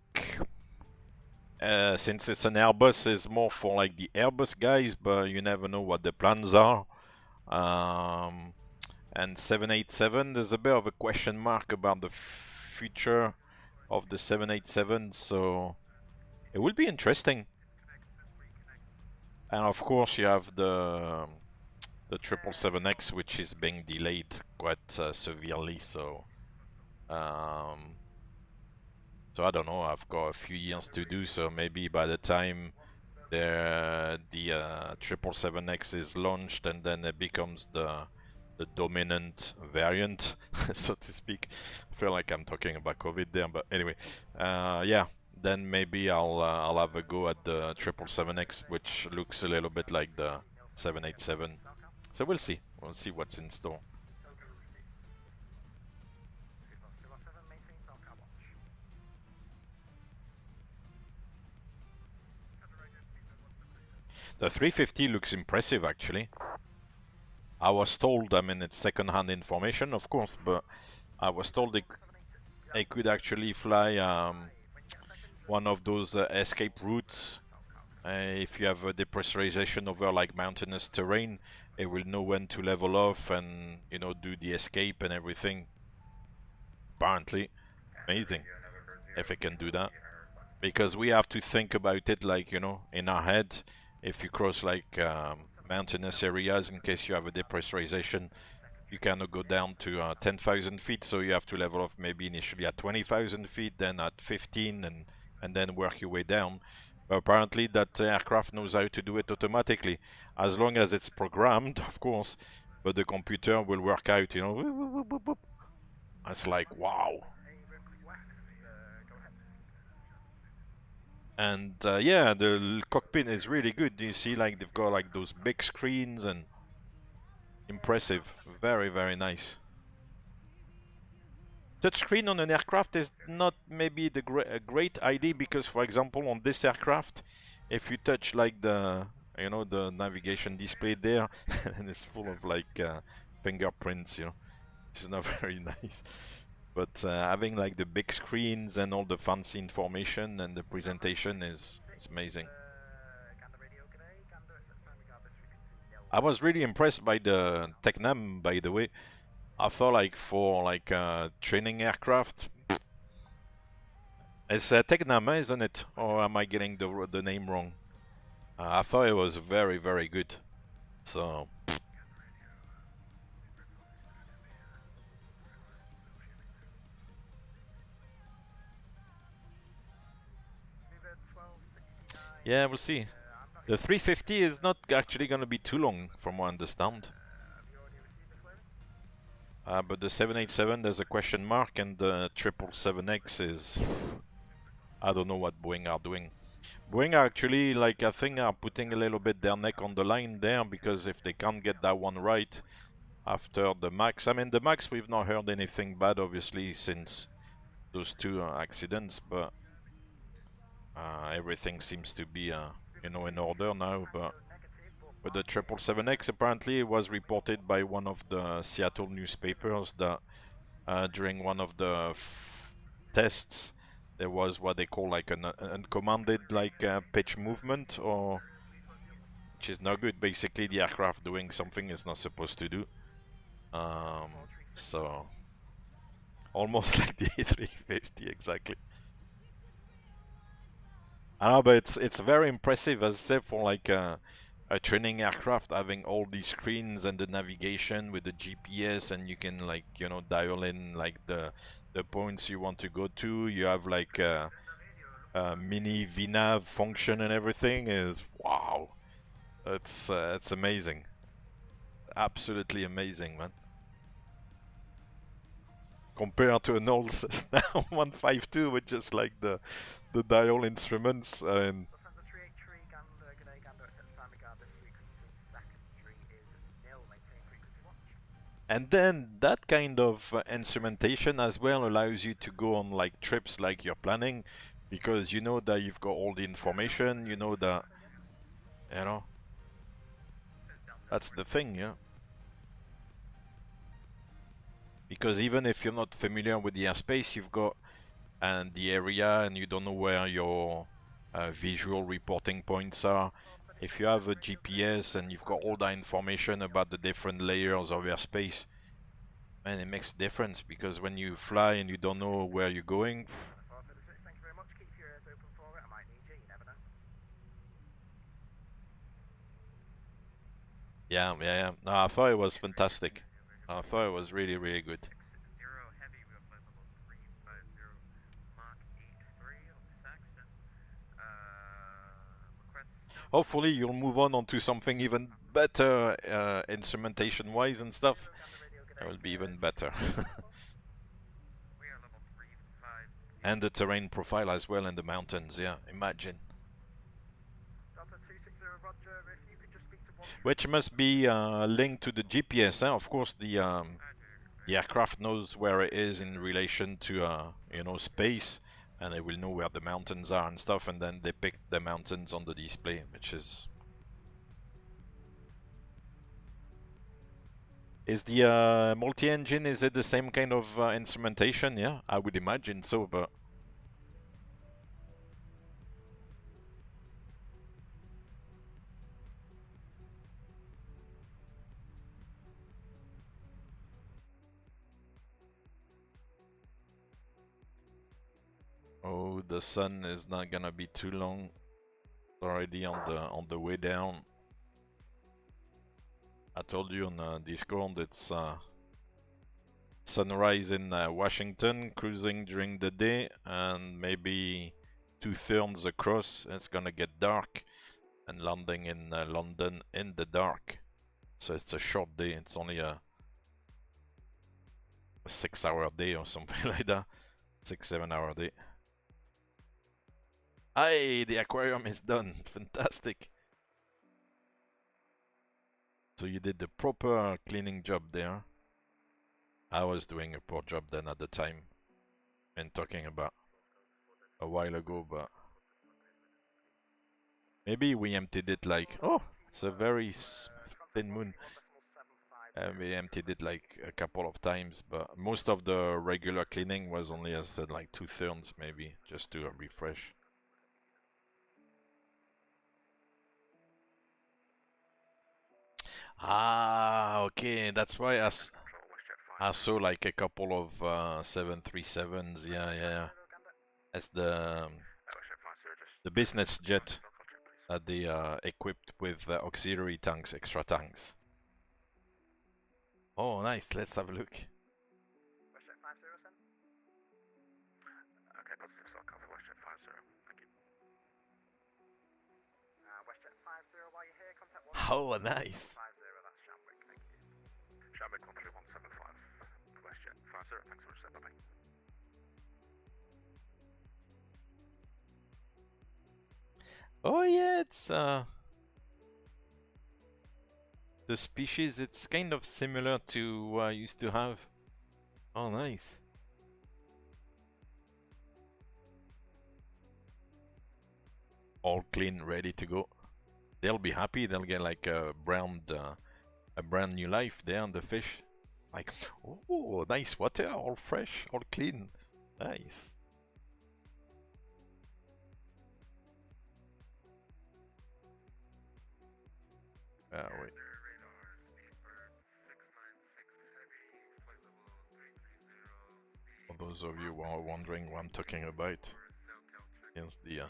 since it's an Airbus, is more for like the Airbus guys, but you never know what the plans are. And 787, there's a bit of a question mark about the future of the 787, so it will be interesting. And of course, you have the 777X, which is being delayed quite severely. So I don't know. I've got a few years to do. So maybe by the time the 777X is launched, and then it becomes the dominant variant, so to speak. I feel like I'm talking about COVID there, but anyway, yeah. Then maybe I'll have a go at the 777X, which looks a little bit like the 787. So we'll see. We'll see what's in store. The 350 looks impressive, actually. I was told, I mean, it's second-hand information, of course, but I was told they could actually fly one of those escape routes. If you have a depressurization over like mountainous terrain, it will know when to level off and, you know, do the escape and everything. Apparently, amazing if it can do that. Because we have to think about it like, you know, in our head, if you cross like mountainous areas, in case you have a depressurization, you cannot go down to 10,000 feet, so you have to level off maybe initially at 20,000 feet, then at 15, and then work your way down. But apparently that aircraft knows how to do it automatically, as long as it's programmed, of course, but the computer will work out, you know. It's like, wow. And yeah, the cockpit is really good. You see, like, they've got like those big screens and impressive. Very, very nice. Touchscreen on an aircraft is not maybe the great idea, because, for example, on this aircraft, if you touch like the, you know, the navigation display there, and it's full of like fingerprints, you know, which is not very nice. But having like the big screens and all the fancy information and the presentation is amazing. I was really impressed by the Tecnam, by the way. I thought like for like training aircraft, it's Tecnam, isn't it? Or am I getting the name wrong? I thought it was very, very good. So yeah, we'll see. The 350 is not actually going to be too long, from what I understand. But the 787, there's a question mark, and the 777X is... I don't know what Boeing are doing. Boeing are actually, like, I think are putting a little bit their neck on the line there, because if they can't get that one right after the MAX... I mean, the MAX, we've not heard anything bad, obviously, since those two accidents, but everything seems to be, you know, in order now. But with the 777X, apparently it was reported by one of the Seattle newspapers that during one of the tests, there was what they call like an uncommanded like pitch movement, or which is not good. Basically, the aircraft doing something it's not supposed to do. So almost like the A350 exactly. I know, but it's very impressive, as I said, for like a training aircraft having all these screens and the navigation with the GPS, and you can like, you know, dial in like the points you want to go to. You have like a mini VNav function and everything. Is wow, it's amazing, absolutely amazing, man. Compared to an old Cessna 152 with just like the dial instruments and. Defender 383 Gander, g'day Gander, accept time regard, this frequency secondary is nil, maintain frequency watch. And then that kind of instrumentation as well allows you to go on like trips like you're planning, because you know that you've got all the information, you know that, you know, that's the thing, yeah. Because even if you're not familiar with the airspace, you've got and the area, and you don't know where your visual reporting points are. If you have a GPS and you've got all that information about the different layers of airspace, man, it makes a difference, because when you fly and you don't know where you're going. 436, thank you very much, keep your ears open for it, I might need you, you never know. Yeah. No, I thought it was fantastic. I thought it was really, really good. 60 heavy, we have flight level 350, Mach 83 of Saxon. Request Hopefully you'll move on onto something even better instrumentation-wise and stuff. It will be even better. we are level 35. And the terrain profile as well in the mountains, yeah, imagine. Delta 260, roger, if you could just speak to one... Which must be linked to the GPS, eh? Of course, the aircraft knows where it is in relation to, you know, space, and they will know where the mountains are and stuff, and then they pick the mountains on the display, which is... Is the multi-engine, is it the same kind of instrumentation? Yeah, I would imagine so, but... Oh, the sun is not gonna be too long. It's already on the way down. I told you on Discord, it's sunrise in Washington, cruising during the day, and maybe 2/3 across. It's gonna get dark, and landing in London in the dark. So it's a short day. It's only a 6-hour day or something like that. 6-7 hour day. Aye, the aquarium is done. Fantastic. So you did the proper cleaning job there. I was doing a poor job then at the time, and talking about a while ago, but maybe we emptied it like, oh, it's a very thin moon. We emptied it like a couple of times, but most of the regular cleaning was only, as I said, like 2/3 maybe, just to refresh. Ah, okay, that's why I saw like a couple of 737s. Yeah. That's the business jet that they equipped with auxiliary tanks, extra tanks. Oh, nice. Let's have a look. WestJet 50, send. Okay, positive stock cover, WestJet 50. Thank you. WestJet 50, while you're here, contact one... Oh, nice. 50, that's Shamwick, thank you. Shamwick 13175. sir. Thanks for your bye-bye. Oh yeah, it's the species. It's kind of similar to what I used to have. Oh, nice. All clean, ready to go. They'll be happy. They'll get like a brand new life there on the fish. Like, oh, nice water, all fresh, all clean. Nice. Wait. For those of you who are wondering what I'm talking about, here's the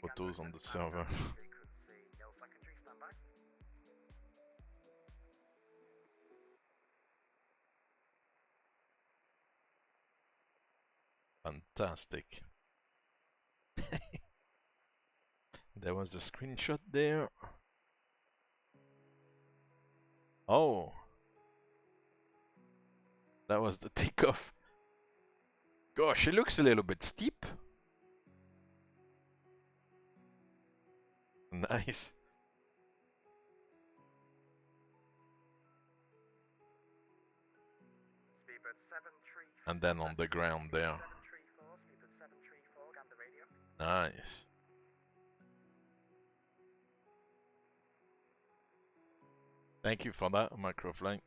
photos on the server. Fantastic. There was a screenshot there. Oh. That was the takeoff. Gosh, it looks a little bit steep. Nice. And then on the ground there. Nice. Thank you for that, Microflight.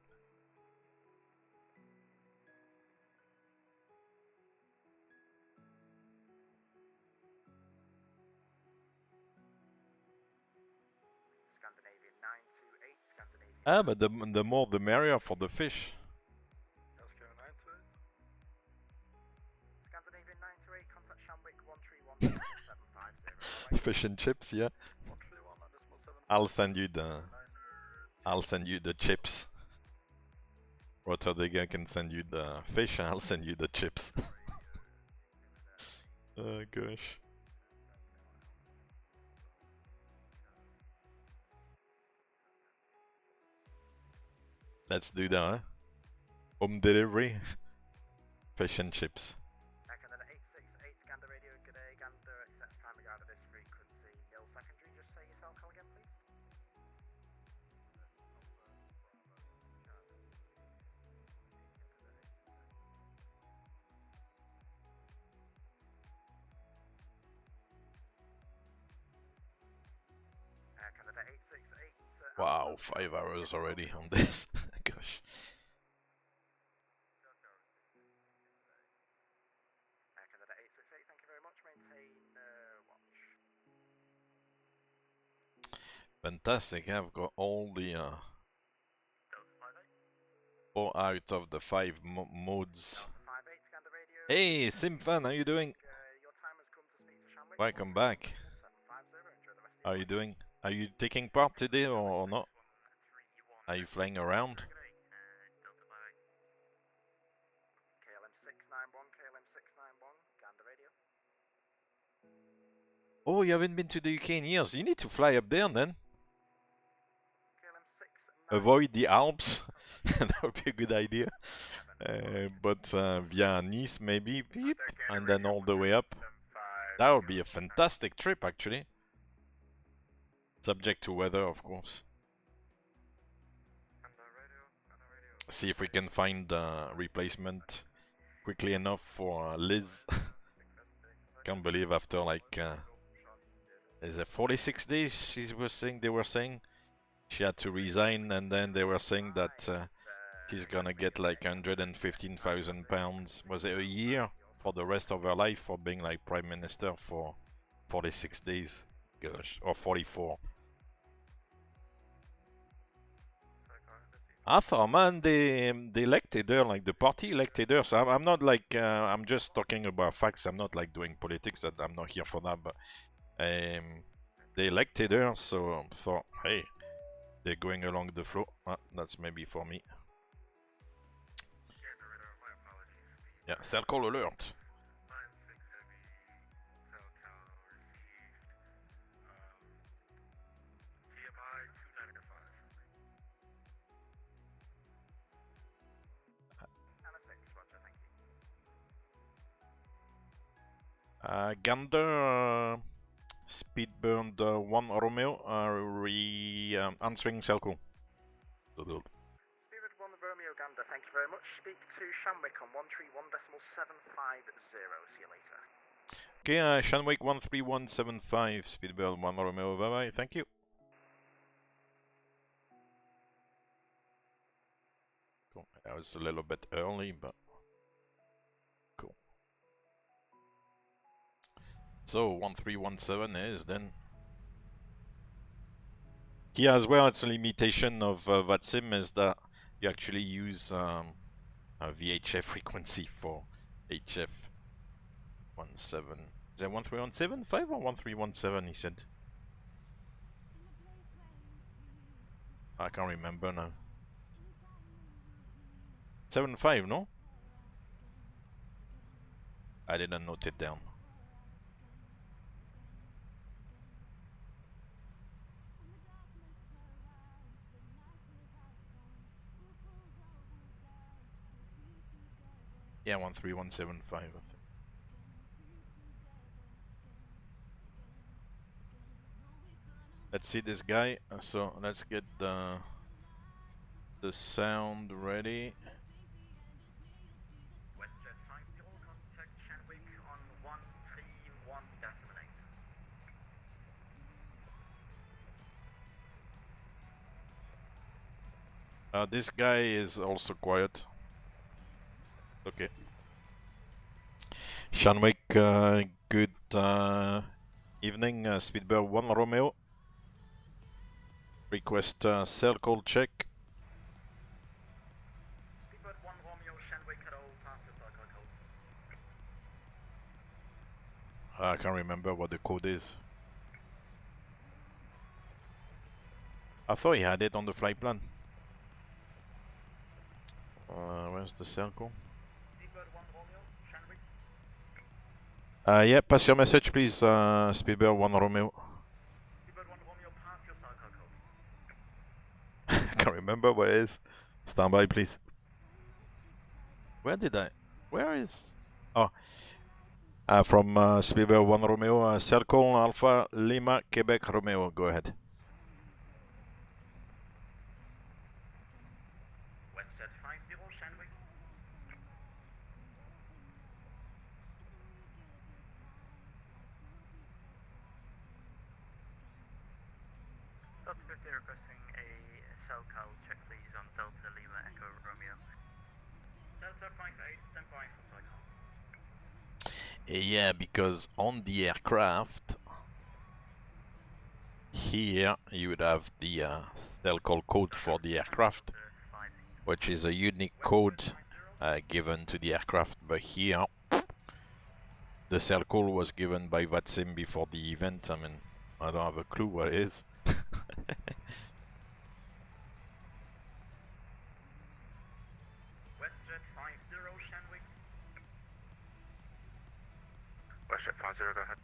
Ah, but the more the merrier for the fish. Fish and chips, yeah. I'll send you the chips. Rotterdigger can send you the fish and I'll send you the chips. Oh gosh. Let's do that, huh? Home delivery. Fish and chips. Wow, 5 hours already on this. Gosh. Fantastic, I've got all the 4 out of the 5 modes. Hey, Simfan, how you doing? Welcome back. How are you doing? Are you taking part today or not? Are you flying around? Oh, you haven't been to the UK in years. You need to fly up there then. Avoid the Alps. That would be a good idea. But via Nice maybe, beep, and then all the way up. That would be a fantastic trip actually. Subject to weather, of course. See if we can find a replacement quickly enough for Liz. Can't believe after like is it 46 days they were saying she had to resign, and then they were saying that she's gonna get like £115,000. Was it a year for the rest of her life for being like prime minister for 46 days? Gosh, or 44. I thought, man, they elected her, like the party elected her. So I'm not like I'm just talking about facts. I'm not like doing politics. That I'm not here for that. But they elected her, so I thought, hey, they're going along the flow. That's maybe for me. Yeah, cell call alert. Gander, Speedbird 1 Romeo, answering cell call. Spirit 1 Romeo Gander, thank you very much. Speak to Shamwick on 131.750. See you later. Okay, Shanwick 13175, Speedbird 1 Romeo, bye bye, thank you. Cool. That was a little bit early, but cool. So 1317 is then. Here as well, it's a limitation of VATSIM is that you actually use a VHF frequency for HF 17. Is that 13175 or 1317? He said. I can't remember now. 75, no? I didn't note it down. Yeah, 13175, I think. Let's see this guy. So let's get the sound ready. WestJet 50, contact Shanwick on 131.8. This guy is also quiet. Okay. Shanwick, good evening. Speedbird 1 Romeo. Request cell call check. Speedbird 1 Romeo, Shanwick, hello, pass your circle code. I can't remember what the code is. I thought he had it on the flight plan. Where's the cell call? Speedbird 1 Romeo, Shanwick. Yeah, pass your message, please, Speedbird 1 Romeo. Speedbird 1 Romeo, pass your circle code. I can't remember what it is. Stand by, please. Where is... Oh. From Speedbird 1 Romeo, cell call Alpha Lima Quebec Romeo. Go ahead. WestJet 50, Shanwick. Delta 50 requesting a cell call check please on Delta Lima Echo Romeo. Delta 58, stand by for cycle. Yeah, because on the aircraft, here you would have the cell call code for the aircraft, which is a unique code given to the aircraft. But here, the cell call was given by VATSIM before the event. I mean, I don't have a clue what it is. WestJet 50, Shanwick. WestJet 50, go ahead.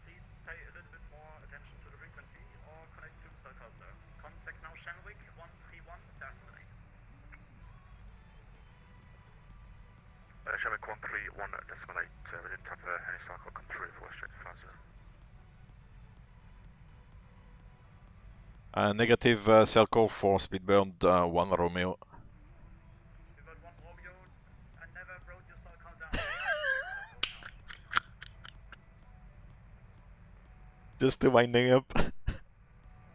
Please pay a little bit more attention to the frequency or connect to circle sir. Contact now Shanwick 131.8. Shamwick 131.8. We didn't have any cycle come through for WestJet 50. Negative cell call for Speedbird 1 Romeo. Speedbird 1 Romeo, I never wrote your circle down. Just to winding up.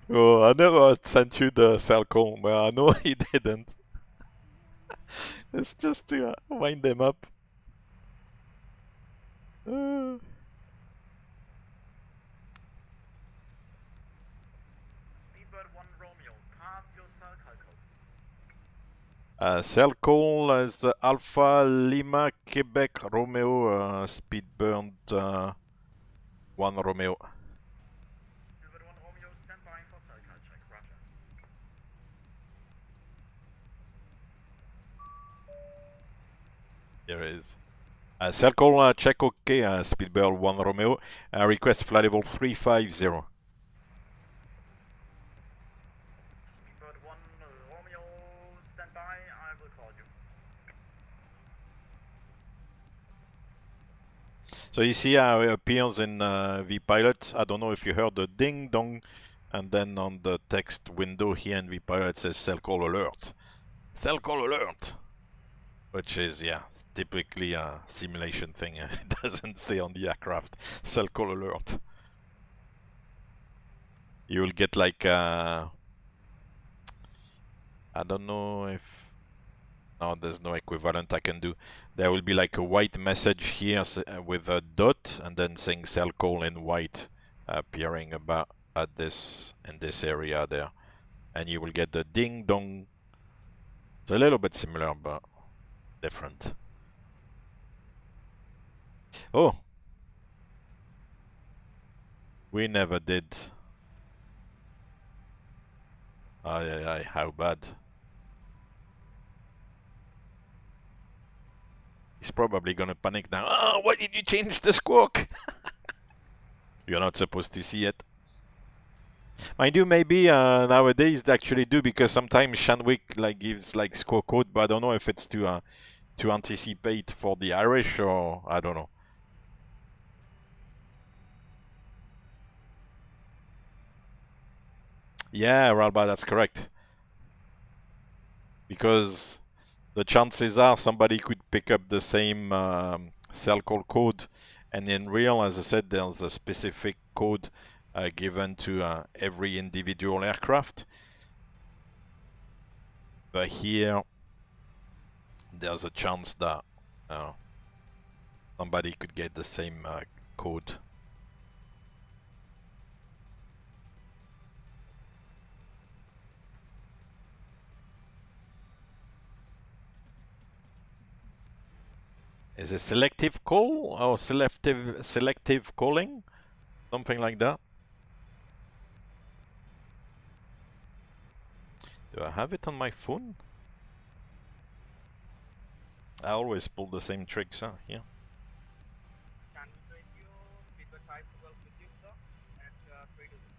Oh, I never sent you the cell call, but I know he didn't. It's just to wind them up. Speedbird 1 Romeo, pass your circle code. Cell call is Alpha Lima Quebec Romeo, Speedbird 1 Romeo. Speedbird 1 Romeo, stand by for circle check, roger. There it is. Cell call check OK, Speedbird 1 Romeo. Request flight level 350. Speedbird 1 Romeo, stand by, I will call you. So you see how it appears in VPilot. I don't know if you heard the ding dong, and then on the text window here in VPilot it says cell call alert. Cell call alert! Which is, yeah, typically a simulation thing. It doesn't say on the aircraft cell call alert. You will get like, I don't know if, no, there's no equivalent I can do. There will be like a white message here with a dot and then saying cell call in white appearing about at this, in this area there. And you will get the ding dong. It's a little bit similar, but different. Oh! We never did. Ay, how bad. He's probably gonna panic now. Oh, why did you change the squawk? You're not supposed to see it. Mind you, maybe nowadays they actually do, because sometimes Shanwick like gives like squawk code, but I don't know if it's to anticipate for the Irish or I don't know. Yeah, Ralba, that's correct. Because the chances are somebody could pick up the same cell call code, and in real, as I said, there's a specific code given to every individual aircraft. But here, there's a chance that somebody could get the same code. Is it selective call or selective calling? Something like that. Do I have it on my phone? I always pull the same tricks, huh? Yeah. Channel radio, speedbird 512 with you, sir, at 3 to 6.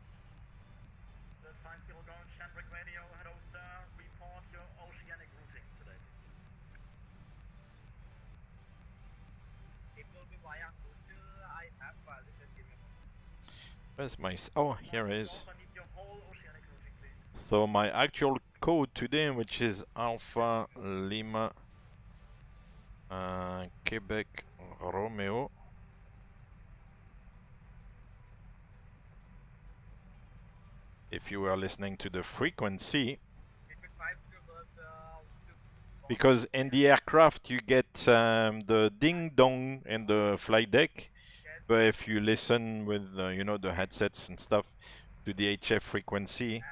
The 5 kilogram Shandrick radio, hello sir, report your Oceanic routing today. It will be via Google, I have file, just give me a moment. Where's my... oh, here it is. Also need your whole Oceanic routing, please. So my actual code today, which is Alpha Lima Quebec Romeo. If you are listening to the frequency, because in the aircraft you get the ding dong in the flight deck, but if you listen with you know, the headsets and stuff to the HF frequency,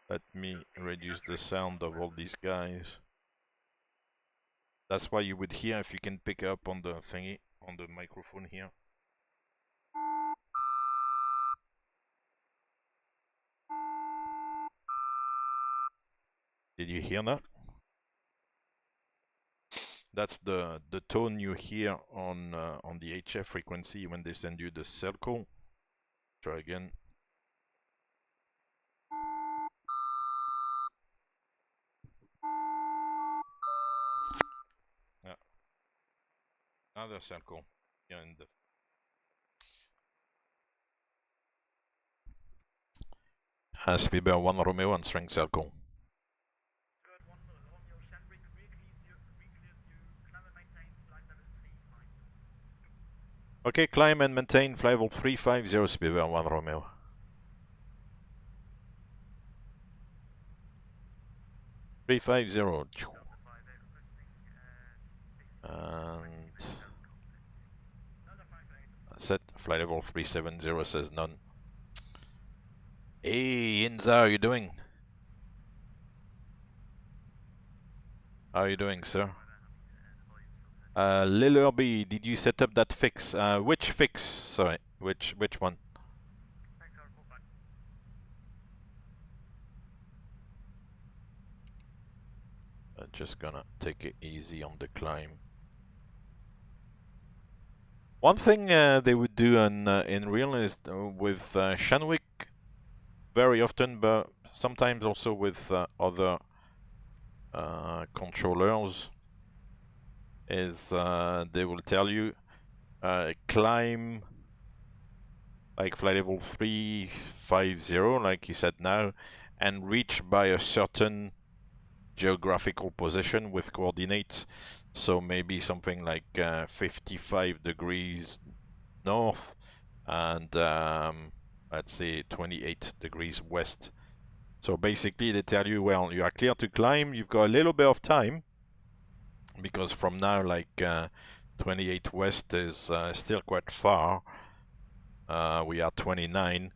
let me reduce the sound of all these guys. That's why you would hear, if you can pick up on the thingy, on the microphone here. Did you hear that? That's the tone you hear on the HF frequency when they send you the cell call. Try again. Yeah. Another cell call. Yeah, in the Speedbird 1 Romeo answering cell call. Okay, climb and maintain flight level 350, Speedbird 1 Romeo. And set flight level 370 says none. Hey Inza, how are you doing? How are you doing, sir? Lillerby, did you set up that fix? Which fix? Sorry, which one? I'm just gonna take it easy on the climb. One thing they would do in real is with Shanwick very often, but sometimes also with other controllers, is they will tell you climb like flight level 350, like he said now, and reach by a certain geographical position with coordinates. So maybe something like 55 degrees north and let's say 28 degrees west. So basically they tell you, well, you are clear to climb, you've got a little bit of time, because from now, like 28 west is still quite far. We are 29,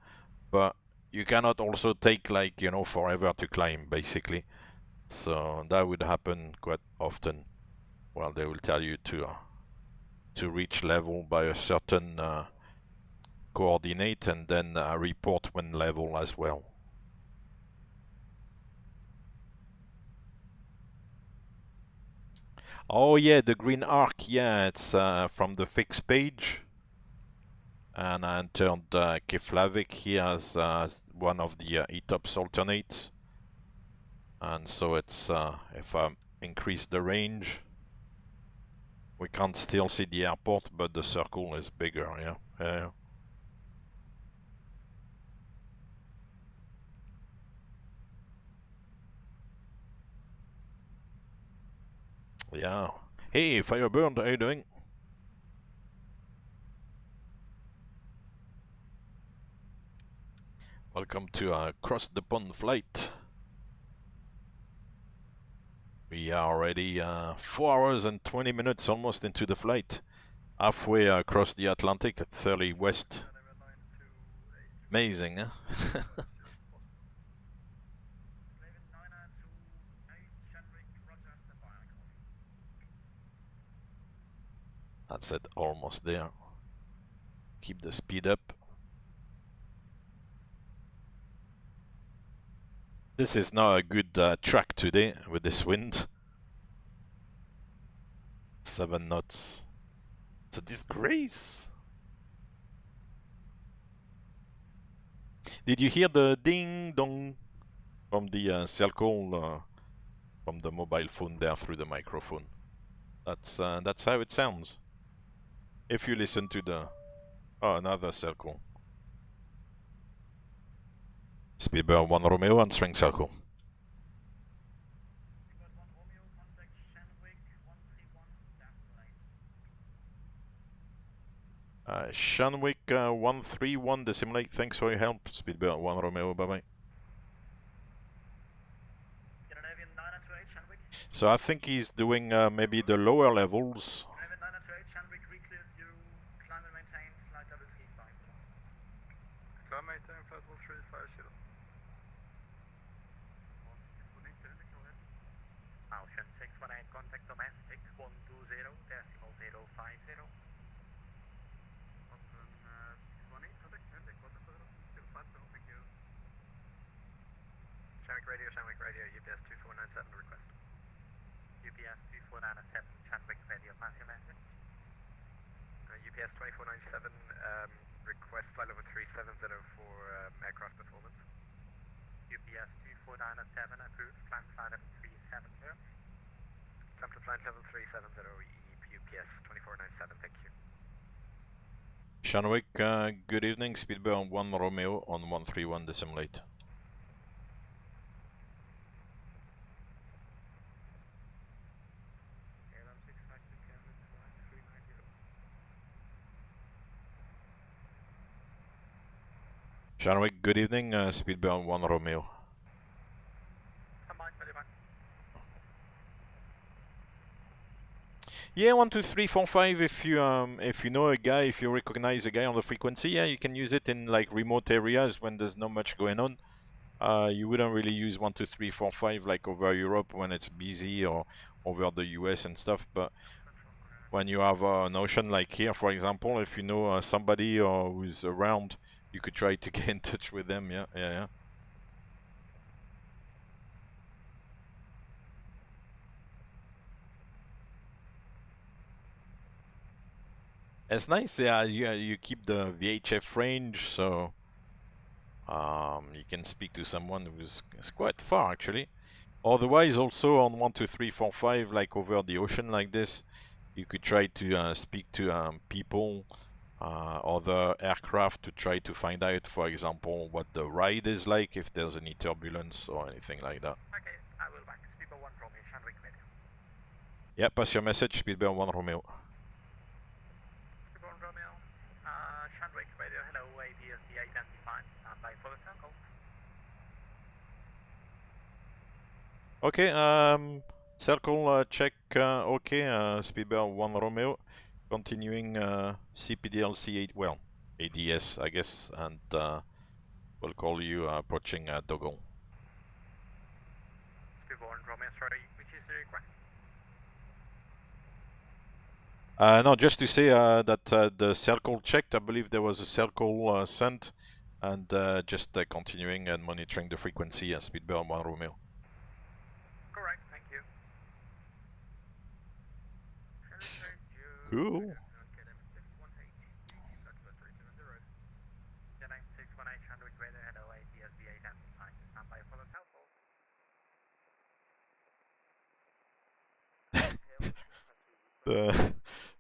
but you cannot also take, like, you know, forever to climb, basically. So that would happen quite often. Well, they will tell you to reach level by a certain coordinate, and then report when level as well. Oh yeah, the green arc, yeah, it's from the fixed page. And I entered Keflavik here as one of the ETOPS alternates. And so it's, if I increase the range, we can't still see the airport, but the circle is bigger, yeah. Yeah. Hey, Firebird, how you doing? Welcome to a Cross the Pond flight. We are already 4 hours and 20 minutes almost into the flight. Halfway across the Atlantic at 30 west. Amazing, huh? That's it, almost there. Keep the speed up. This is not a good track today with this wind. 7 knots. It's a disgrace. Did you hear the ding dong from the cell call from the mobile phone there through the microphone? That's how it sounds. If you listen to the... Oh, another cell call. Speedbird 1 Romeo answering cell call. Shanwick 131 Decimate, thanks for your help. Speedbird 1 Romeo, bye-bye. So I think he's doing maybe the lower levels. Ocean 618, contact domestic 120.050. Oceanic radio, UPS 2497 request. UPS 2497, Oceanic radio, pass your message. UPS 2497, request flight level 370 for aircraft performance. UPS 2497, approved, climb flight level 370. Climb to flight level 370, UPS 2497, thank you. Shanwick, good evening. Speedbird 1 Romeo on 131 Decimate. Shanwick, good evening. Speedbird 1 Romeo. Yeah, 1, 2, 3, 4, 5. If you know a guy, if you recognize a guy on the frequency, yeah, you can use it in like remote areas when there's not much going on. You wouldn't really use 1, 2, 3, 4, 5 like over Europe when it's busy, or over the US and stuff. But when you have an ocean like here, for example, if you know somebody who's around, you could try to get in touch with them. Yeah. It's nice, yeah. You keep the VHF range, so You can speak to someone who's quite far actually. Otherwise, also on 12345, like over the ocean like this, you could try to speak to people, other aircraft, to try to find out, for example, what the ride is like, if there's any turbulence or anything like that. Okay, I will back. Speedbird 1 Romeo, Shandwick Radio. Yeah, pass your message, Speedbird 1 Romeo. Speedbird 1 Romeo, Shandwick Radio, hello, ADSB identified, stand by for the circle. Okay, circle check, okay, Speedbird 1 Romeo, continuing CPDLC 8, well, ADS, I guess, and we'll call you approaching Dogon. Speedbird 1 Romeo, sorry, which is the request? No, just to say that the circle checked, I believe there was a circle sent, and just continuing and monitoring the frequency, Speedbird 1 Romeo. Correct, thank you. Cool.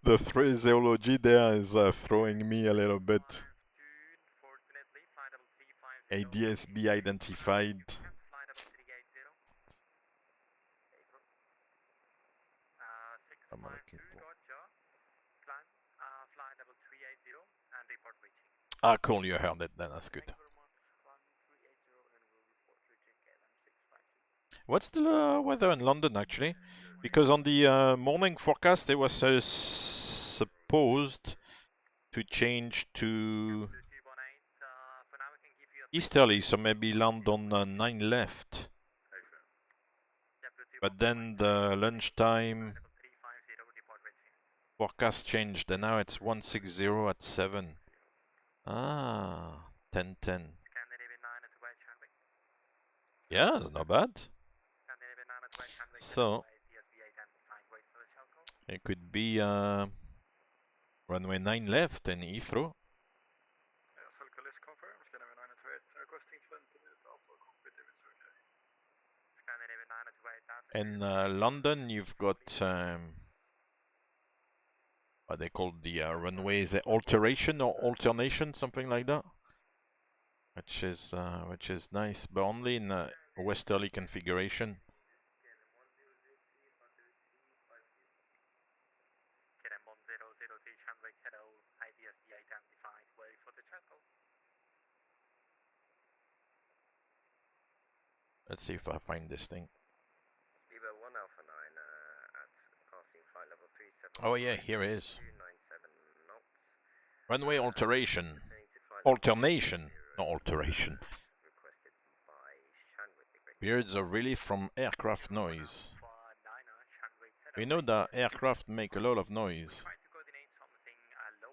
The phraseology there is throwing me a little bit. ADSB identified. I'm looking for. Ah, cool, you heard it then, that's good. What's the weather in London actually? Because on the morning forecast it was supposed to change to easterly, so maybe land on 9 left. But then the lunchtime forecast changed and now it's 160 at 7. Ah, 10:10. Yeah, it's not bad. So it could be runway 9 left in Heathrow. Circle is confirmed. Scandinavia 928, requesting 20 minutes after cockpit if it's okay. In London, you've got what they call the runways alteration or alternation, something like that, which is nice, but only in westerly configuration. Let's see if I find this thing. Oh yeah, here it is. Runway alteration. Alternation, not alteration. Periods of relief from aircraft noise. We know that aircraft make a lot of noise.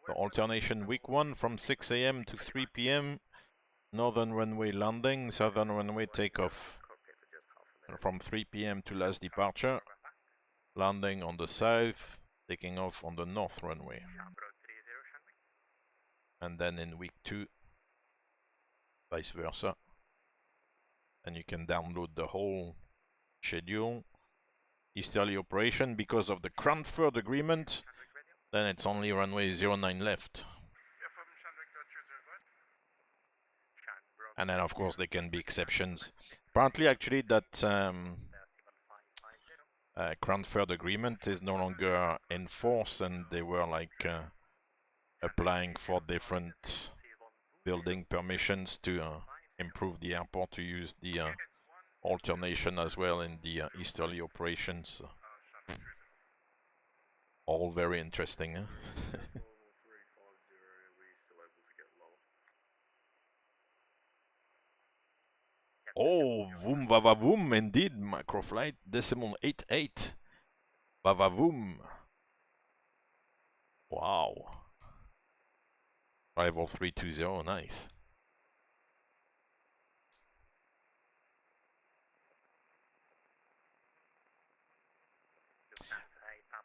The alternation week 1 from 6 AM to 3 PM. Northern runway landing, southern runway takeoff. And from 3 PM to last departure. Landing on the south, taking off on the north runway. And then in week 2, vice versa. And you can download the whole schedule. Easterly operation, because of the Cranford agreement, then it's only runway 09 left. And then of course there can be exceptions. Apparently actually that Cranford agreement is no longer in force, and they were like applying for different building permissions to improve the airport to use the alternation as well in the easterly operations. All very interesting, huh? Oh, voom vava voom, indeed, macroflight decimal 88. Vava voom. Wow. Arrival 320, nice.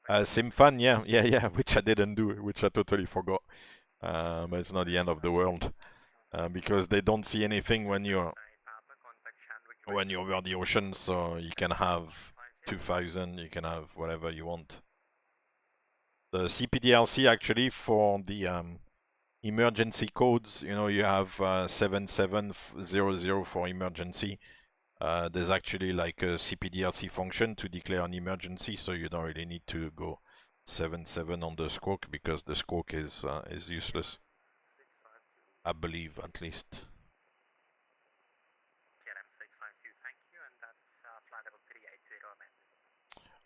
Simfan, yeah, which I didn't do, which I totally forgot. But it's not the end of the world. because they don't see anything when you're over the ocean, so you can have 2000, you can have whatever you want. The CPDLC actually for the emergency codes, you know, you have 7700 for emergency. There's actually like a CPDLC function to declare an emergency, so you don't really need to go 77 on the squawk because the squawk is useless, I believe, at least.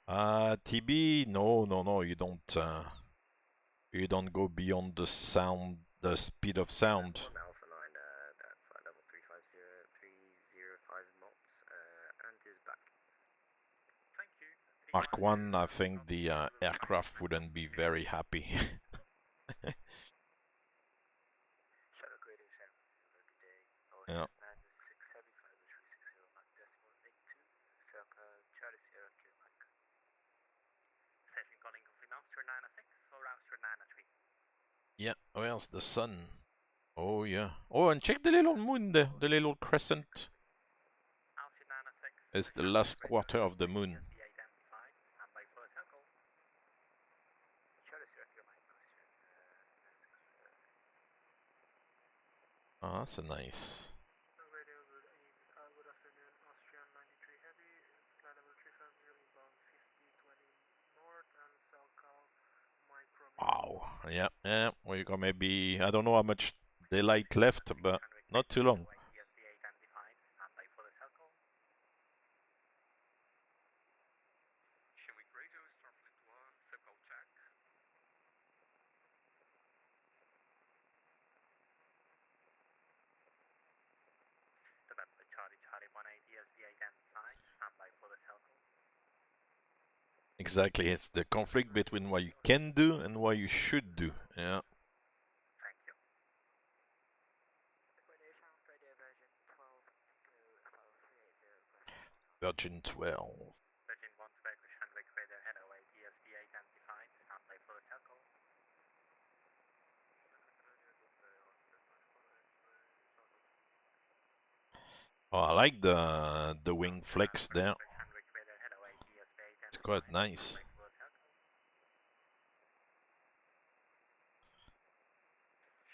TB, no, you don't go beyond the sound, the speed of sound. Alpha 9, that flight level 305 knots, and is back. Thank you. Mark 1, I think the aircraft wouldn't be very happy. Shadow grading Sam, have a good day. Yeah. Oceanic 6 heavy flight level 360 Mach decimal 82, circa Charlie Sierra Kilo Mach. Station calling complete Auster 906 or Auster 903. Yeah, where's the sun? Oh yeah. Oh, and check the little moon there, the little crescent. Auster 906. It's the last quarter of the moon. Be identified. Stand by for a circle. Charlie Sierra Kilo Mach, Oh, that's a nice. Radio, good afternoon, Austrian 93 Heavy, flight level 350, inbound 5020 north, and SoCal micro. Wow. Yeah. We got maybe, I don't know how much daylight left, but not too long. Be identified. Stand by for the circle. Chinook radio, Starfleet 1, circle check. November Charlie 180 be identified. Stand by for the circle. Exactly, it's the conflict between what you can do and what you should do. Yeah. Thank you. Liquidation, radio version 12, Echo Virgin 12. Virgin 1 to Oceanic radio, hello, ATS be identified. Stand by for the circle. Oh, I like the wing flex there. It's quite nice.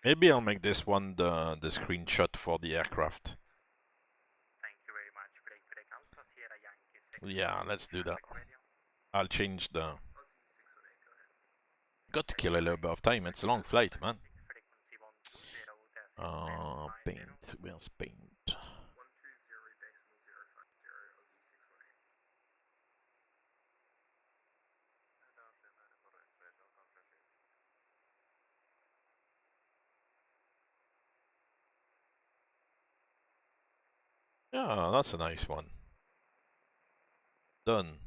Maybe I'll make this one the screenshot for the aircraft. Thank you very much. Break Alpha Sierra Yankee 6. Yeah, let's do that. I'll change the... Got to kill a little bit of time. It's a long flight, man. Paint. Where's paint? Yeah, that's a nice one. Done.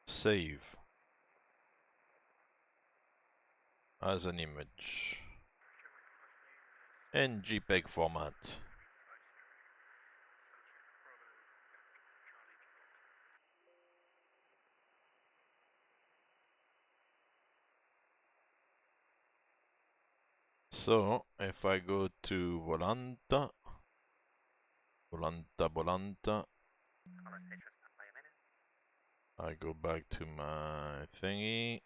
Save. As an image. In JPEG format. So, if I go to Volanta, I go back to my thingy,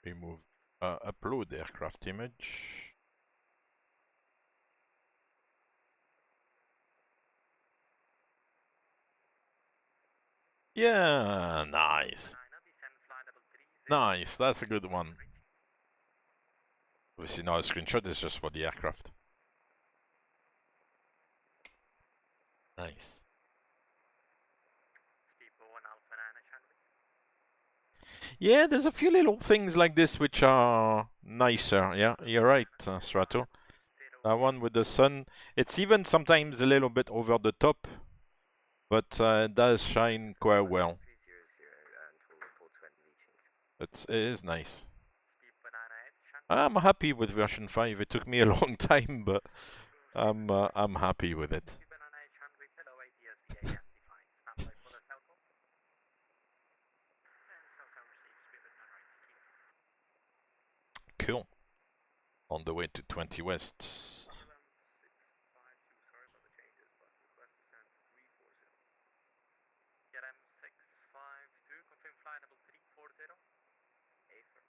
remove, upload aircraft image. Yeah, nice. Nice, that's a good one. Obviously, now a screenshot is just for the aircraft. Nice. Yeah, there's a few little things like this which are nicer. Yeah, you're right, Strato. That one with the sun, it's even sometimes a little bit over the top, but it does shine quite well. It is nice. I'm happy with version 5. It took me a long time, but I'm happy with it. on the way to 20 West. Sorry about the changes, but request to send 340. Get M652, confirm flight level 340. Affirm.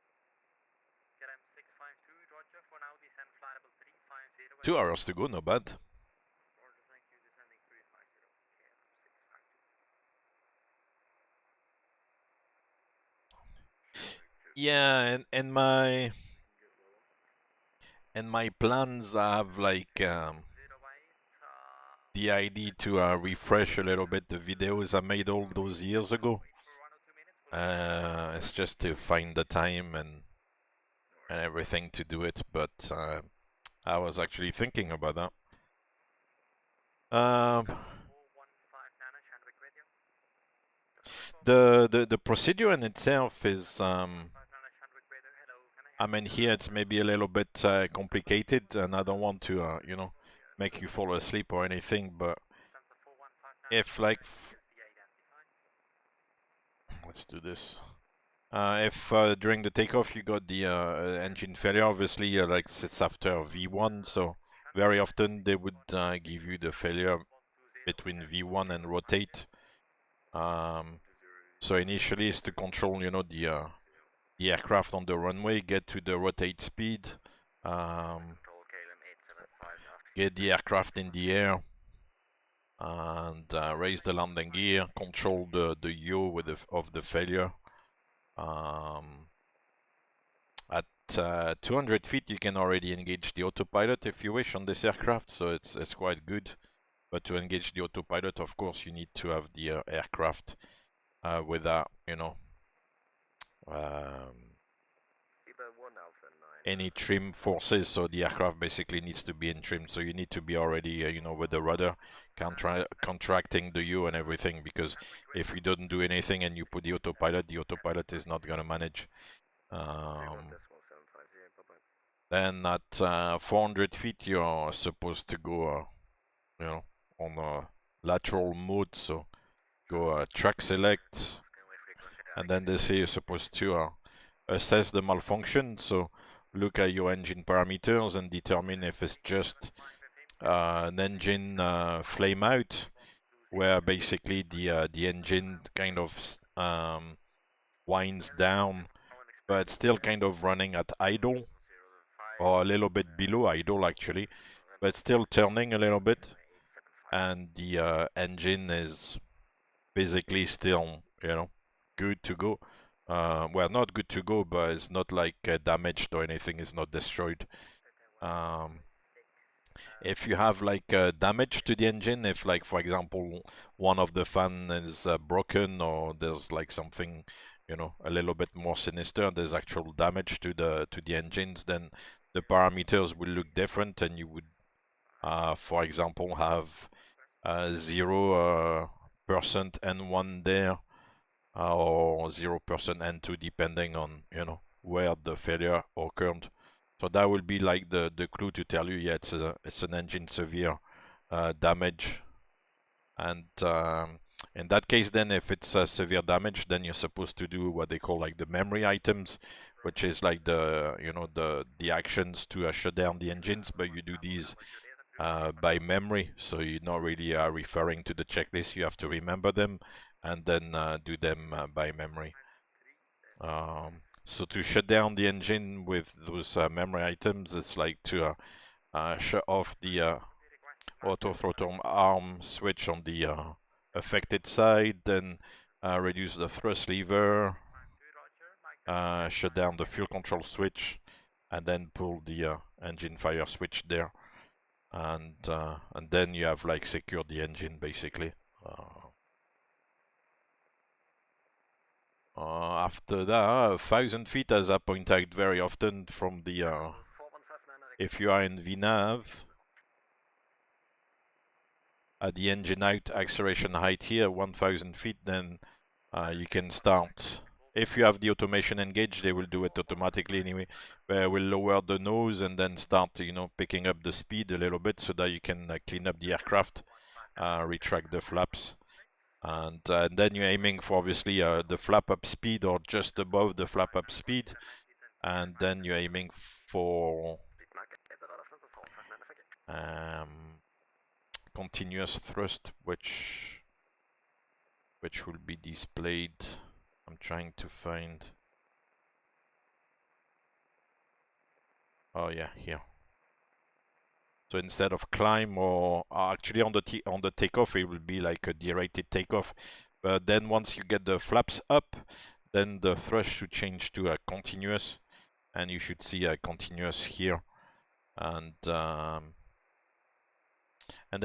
Get M652, roger. For now, descend flight level 350. 2 hours to go, no bad. Roger, thank you. Descending 350. KLM 652. Yeah, and my plans have like the idea to refresh a little bit the videos I made all those years ago. It's just to find the time and everything to do it, but I was actually thinking about that. The procedure in itself is I mean, here it's maybe a little bit complicated, and I don't want to you know, make you fall asleep or anything, but if like let's do this. If during the takeoff you got the engine failure, obviously like it's after V1, so very often they would give you the failure between V1 and rotate. So initially it's to control, you know, the aircraft on the runway, get to the rotate speed, get the aircraft in the air, and raise the landing gear, control the yaw with of the failure. At 200 feet, you can already engage the autopilot if you wish on this aircraft, so it's quite good. But to engage the autopilot, of course, you need to have the aircraft without, you know, any trim forces. So the aircraft basically needs to be in trim. So you need to be already, you know, with the rudder contracting the yaw and everything. Because if you don't do anything and you put the autopilot is not gonna manage. Then at 400 feet, you're supposed to go, you know, on a lateral mode. So go track select, and then they say you're supposed to assess the malfunction. So look at your engine parameters and determine if it's just an engine flame out, where basically the engine kind of winds down, but still kind of running at idle, or a little bit below idle actually, but still turning a little bit, and the engine is basically still, you know, good to go. Well, not good to go, but it's not like damaged or anything, is not destroyed. If you have like damage to the engine, if like for example one of the fan is broken, or there's like something, you know, a little bit more sinister, there's actual damage to the engines, then the parameters will look different, and you would for example have 0% N1 there, or 0% N2, depending on, you know, where the failure occurred. So that will be like the clue to tell you, yeah, it's an engine severe damage. And in that case, then if it's severe damage, then you're supposed to do what they call like the memory items, which is like the, you know, the actions to shut down the engines, but you do these by memory, so you're not really referring to the checklist. You have to remember them and then do them by memory. So to shut down the engine with those memory items, it's like to shut off the auto throttle arm switch on the affected side, then reduce the thrust lever, shut down the fuel control switch, and then pull the engine fire switch there. And then you have like secured the engine basically. After that, 1,000 feet, as I point out very often from the if you are in VNAV, at the engine out acceleration height here, 1,000 feet, then you can start. If you have the automation engaged, they will do it automatically anyway. But we'll lower the nose and then start, you know, picking up the speed a little bit so that you can clean up the aircraft, retract the flaps. And then you're aiming for obviously the flap up speed, or just above the flap up speed. And then you're aiming for continuous thrust, which will be displayed. I'm trying to find. Oh yeah, here. So instead of climb or actually on the takeoff, it will be like a derated takeoff. But then once you get the flaps up, then the thrust should change to a continuous, and you should see a continuous here. And then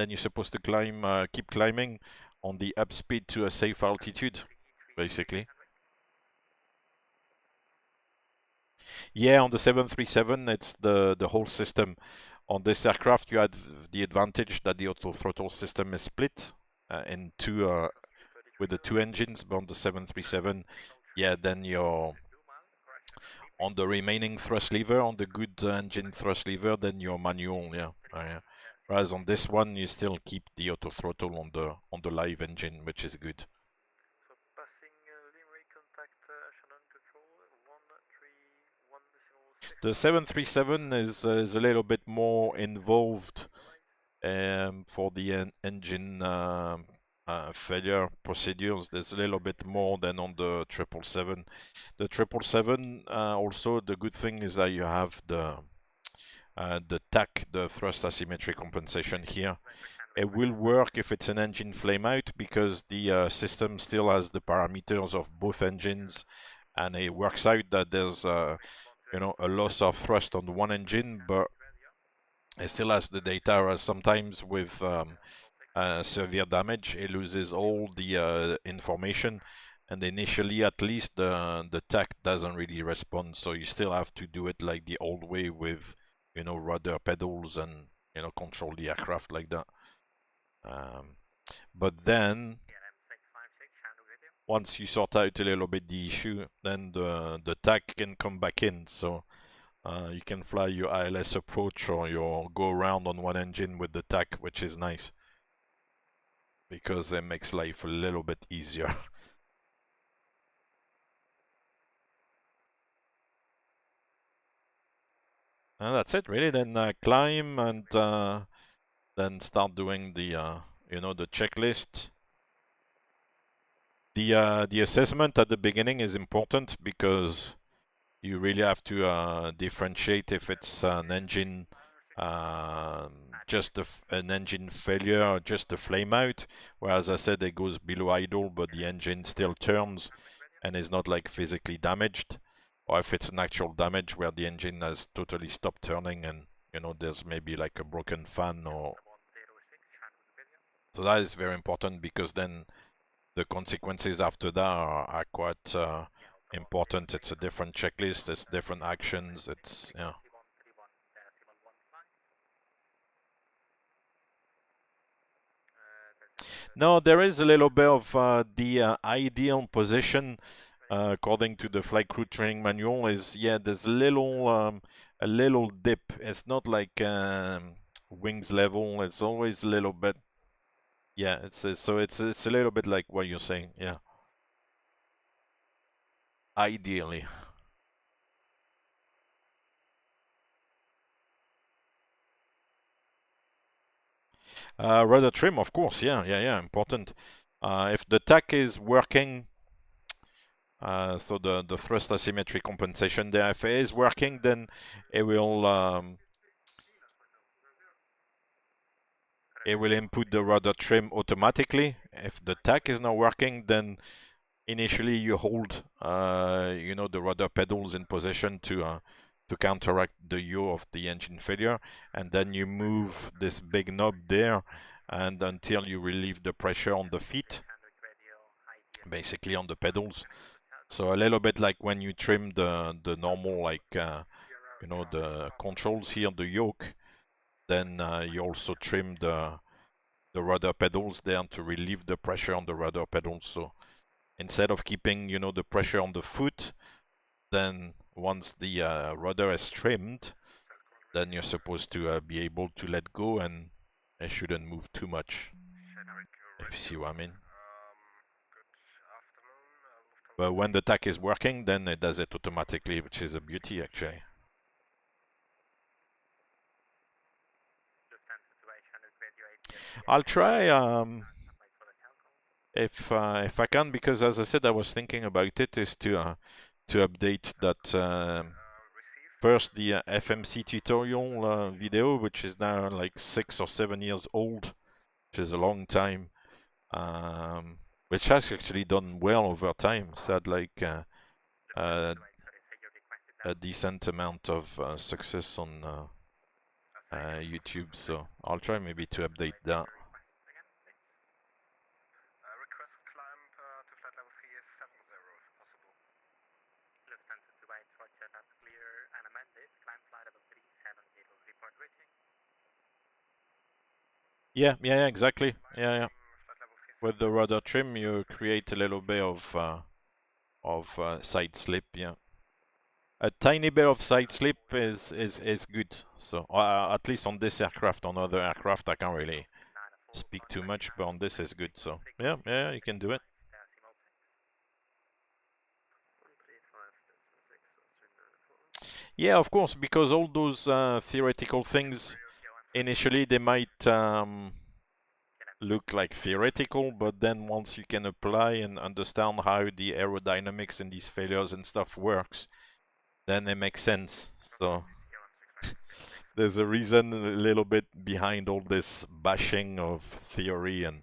you're supposed to climb, keep climbing on the up speed to a safe altitude, basically. Yeah, on the 737, it's the whole system. On this aircraft, you had the advantage that the auto throttle system is split in two with the two engines. But on the 737, yeah, then you're on the remaining thrust lever, on the good engine thrust lever, then you're manual. Yeah. Whereas on this one, you still keep the auto throttle on the live engine, which is good. So passing Limerick contact Shannon control 131.6. The 737 is a little bit more involved for the engine failure procedures. There's a little bit more than on the 777. The 777 also, the good thing is that you have the TAC, the thrust asymmetry compensation here. It will work if it's an engine flameout because the system still has the parameters of both engines, and it works out that there's you know, a loss of thrust on one engine, but it still has the data. Sometimes with severe damage, it loses all the information, and initially at least the TAC doesn't really respond, so you still have to do it like the old way with, you know, rudder pedals and, you know, control the aircraft like that. But then once you sort out a little bit the issue, then the TAC can come back in, so you can fly your ILS approach or your go around on one engine with the TAC, which is nice because it makes life a little bit easier. And that's it, really. Then climb and then start doing the you know, the checklist. The assessment at the beginning is important because you really have to differentiate if it's an engine, just an engine failure or just a flame out, where, as I said, it goes below idle, but the engine still turns and is not like physically damaged, or if it's an actual damage where the engine has totally stopped turning and, you know, there's maybe like a broken fan or. So that is very important because then the consequences after that are quite important. It's a different checklist, it's different actions, it's, yeah. No, there is a little bit of the ideal position according to the flight crew training manual is, yeah, there's a little dip. It's not like wings level, it's always a little bit, yeah, so it's a little bit like what you're saying, yeah. Ideally. Rudder trim, of course, yeah, important. If the TAC is working, so the thrust asymmetry compensation there, if it is working, then it will input the rudder trim automatically. If the TAC is not working, then initially you hold you know, the rudder pedals in position to counteract the yaw of the engine failure, and then you move this big knob there and until you relieve the pressure on the feet, basically on the pedals. So a little bit like when you trim the normal, like you know, the controls here, the yoke, then you also trim the rudder pedals there to relieve the pressure on the rudder pedals. So instead of keeping, you know, the pressure on the foot, then once the rudder is trimmed, then you're supposed to be able to let go and it shouldn't move too much, if you see what I mean. But when the TAC is working, then it does it automatically, which is a beauty, actually. I'll try if I can, because as I said, I was thinking about it, is to update that first the FMC tutorial video, which is now like 6 or 7 years old, which is a long time, which has actually done well over time. So had like a decent amount of success on YouTube. So I'll try maybe to update that. Request climb to flight level 370 if possible. Lufthansa to White Roger, that's clear and amended. Climb flight level 370, report reaching. Yeah, exactly. Yeah. With the rudder trim, you create a little bit of side slip. Yeah, a tiny bit of side slip is good. So at least on this aircraft. On other aircraft, I can't really speak too much, but on this is good. So yeah, you can do it. Yeah, of course, because all those theoretical things, initially they might look like theoretical, but then once you can apply and understand how the aerodynamics and these failures and stuff works, then it makes sense. So there's a reason a little bit behind all this bashing of theory, and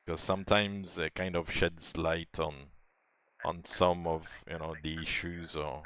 because sometimes it kind of sheds light on some of the issues or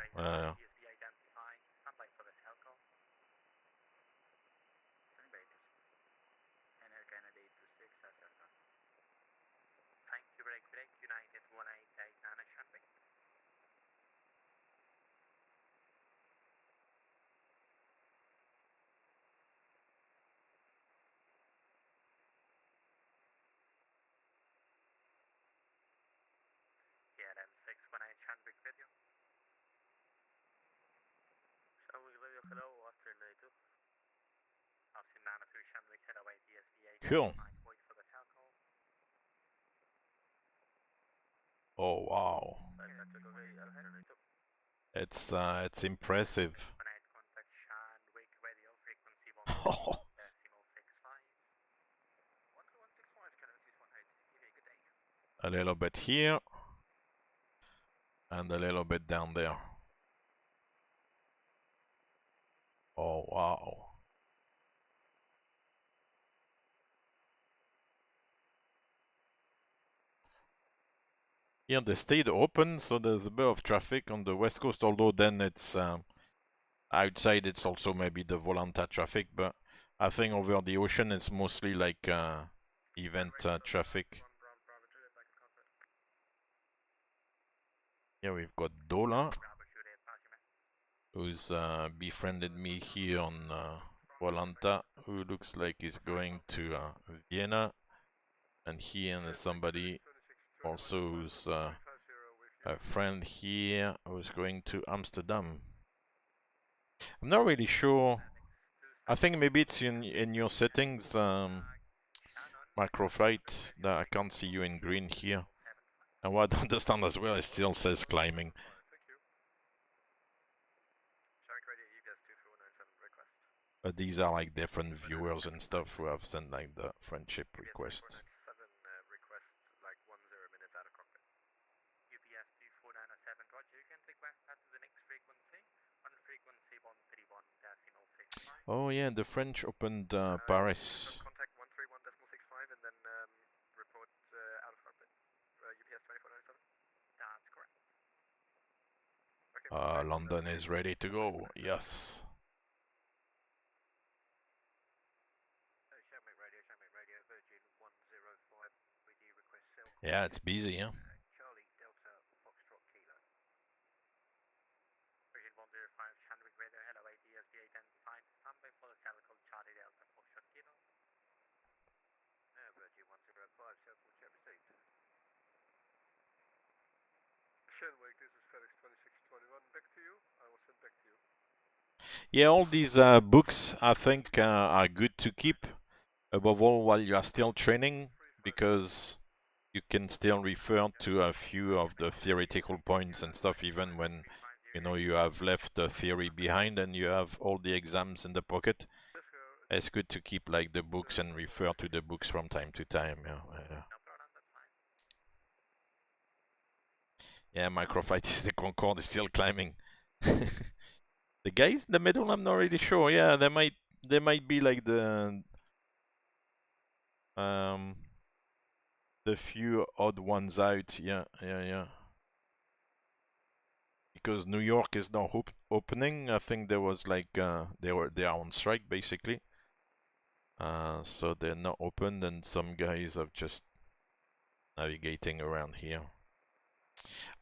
cool. Oh wow, it's impressive. A little bit here and a little bit down there. Oh wow. Yeah, they stayed open, so there's a bit of traffic on the west coast, although then it's outside it's also maybe the Volanta traffic, but I think over the ocean it's mostly like event traffic. Yeah, we've got Dola, who's befriended me here on Volanta, who looks like he's going to Vienna, and here there's somebody also who's a friend here who's going to Amsterdam. I'm not really sure. I think maybe it's in your settings, microflight, that I can't see you in green here. And what I don't understand as well, it still says climbing. But these are like different viewers and stuff who have sent like the friendship request. Oh yeah, the French opened Paris. Contact 131.65 and then report out of cockpit. UPS 2497. That's correct. Okay, London is ready to go. Yes. Yeah, it's busy, huh? Charlie Delta Foxtrot Kilo. Virgin 105 Chandwick Radio, hello, ADSB identified. Standby for the Calico Charlie Delta Foxtrot Kilo. Virgin 105, circle check received. Shenwick, this is FedEx 2621. Back to you. I will send back to you. Yeah, all these books I think are good to keep, above all while you are still training, because you can still refer to a few of the theoretical points and stuff, even when you have left the theory behind and you have all the exams in the pocket. It's good to keep like the books and refer to the books from time to time. Yeah, yeah. No problem, that's fine. Yeah, microflight is the Concorde is still climbing. The guys in the middle, I'm not really sure. Yeah, they might be like the few odd ones out. Yeah, yeah, yeah. Because New York is now opening. I think there was like they are on strike basically. So they're not open, and some guys are just navigating around here.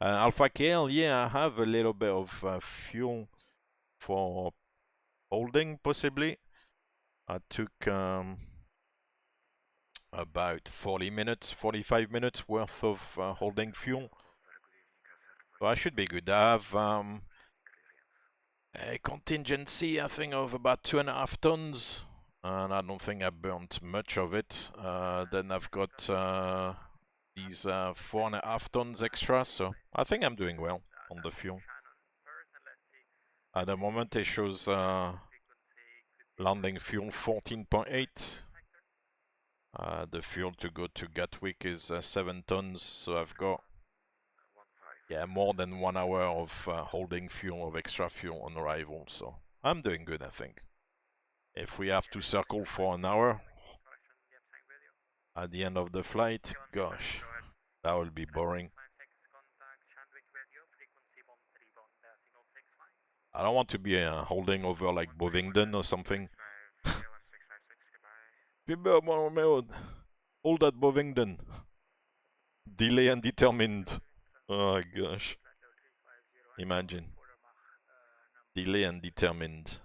Alpha KL, yeah, I have a little bit of fuel for holding, possibly. I took about 45 minutes worth of holding fuel. So I should be good. I have a contingency, I think, of about 2.5 tons. And I don't think I burnt much of it. Then I've got these 4.5 tons extra, so I think I'm doing well on the fuel. At the moment it shows landing fuel 14.8. The fuel to go to Gatwick is 7 tons, so I've got more than 1 hour of holding fuel, of extra fuel on arrival, so I'm doing good, I think. If we have to circle for an hour at the end of the flight, gosh, that will be boring. I don't want to be holding over like Bovingdon or something. Hold at Bovingdon. Delay undetermined. Oh gosh. Imagine. Delay undetermined.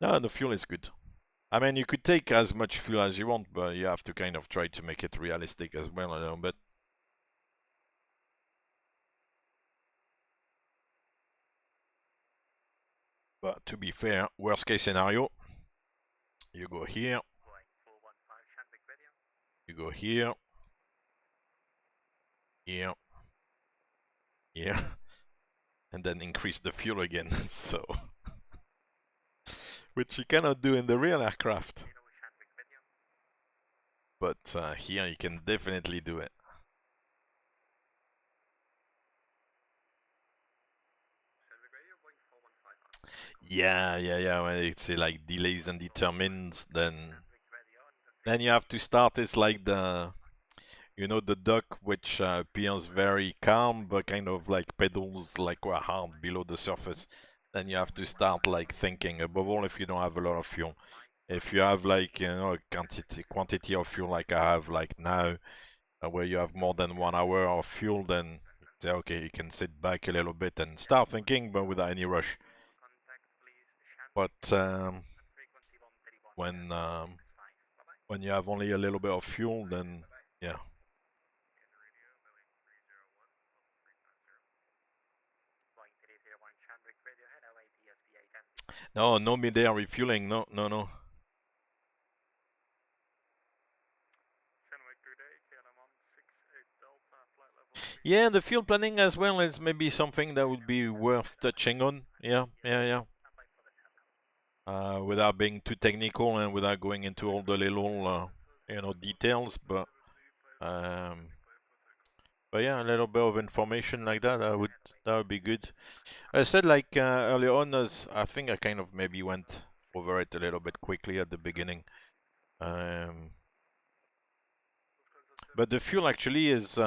No, the fuel is good. I mean, you could take as much fuel as you want, but you have to kind of try to make it realistic as well a little bit. But to be fair, worst case scenario, you go here, you go here, here, here, and then increase the fuel again, so... Which you cannot do in the real aircraft. But here you can definitely do it. Yeah. When it's like delays undetermined, then you have to start. It's like the, the duck, which appears very calm, but kind of like pedals like hard below the surface. Then you have to start like thinking. Above all, if you don't have a lot of fuel. If you have like a quantity of fuel like I have like now, where you have more than 1 hour of fuel, then say okay, you can sit back a little bit and start thinking, but without any rush. But when you have only a little bit of fuel, then yeah. No mid-air refueling. No. Yeah, the fuel planning as well is maybe something that would be worth touching on. Yeah. Without being too technical and without going into all the little, details, but yeah, a little bit of information like that, that would be good. I said like earlier on, I think I kind of maybe went over it a little bit quickly at the beginning. But the fuel actually is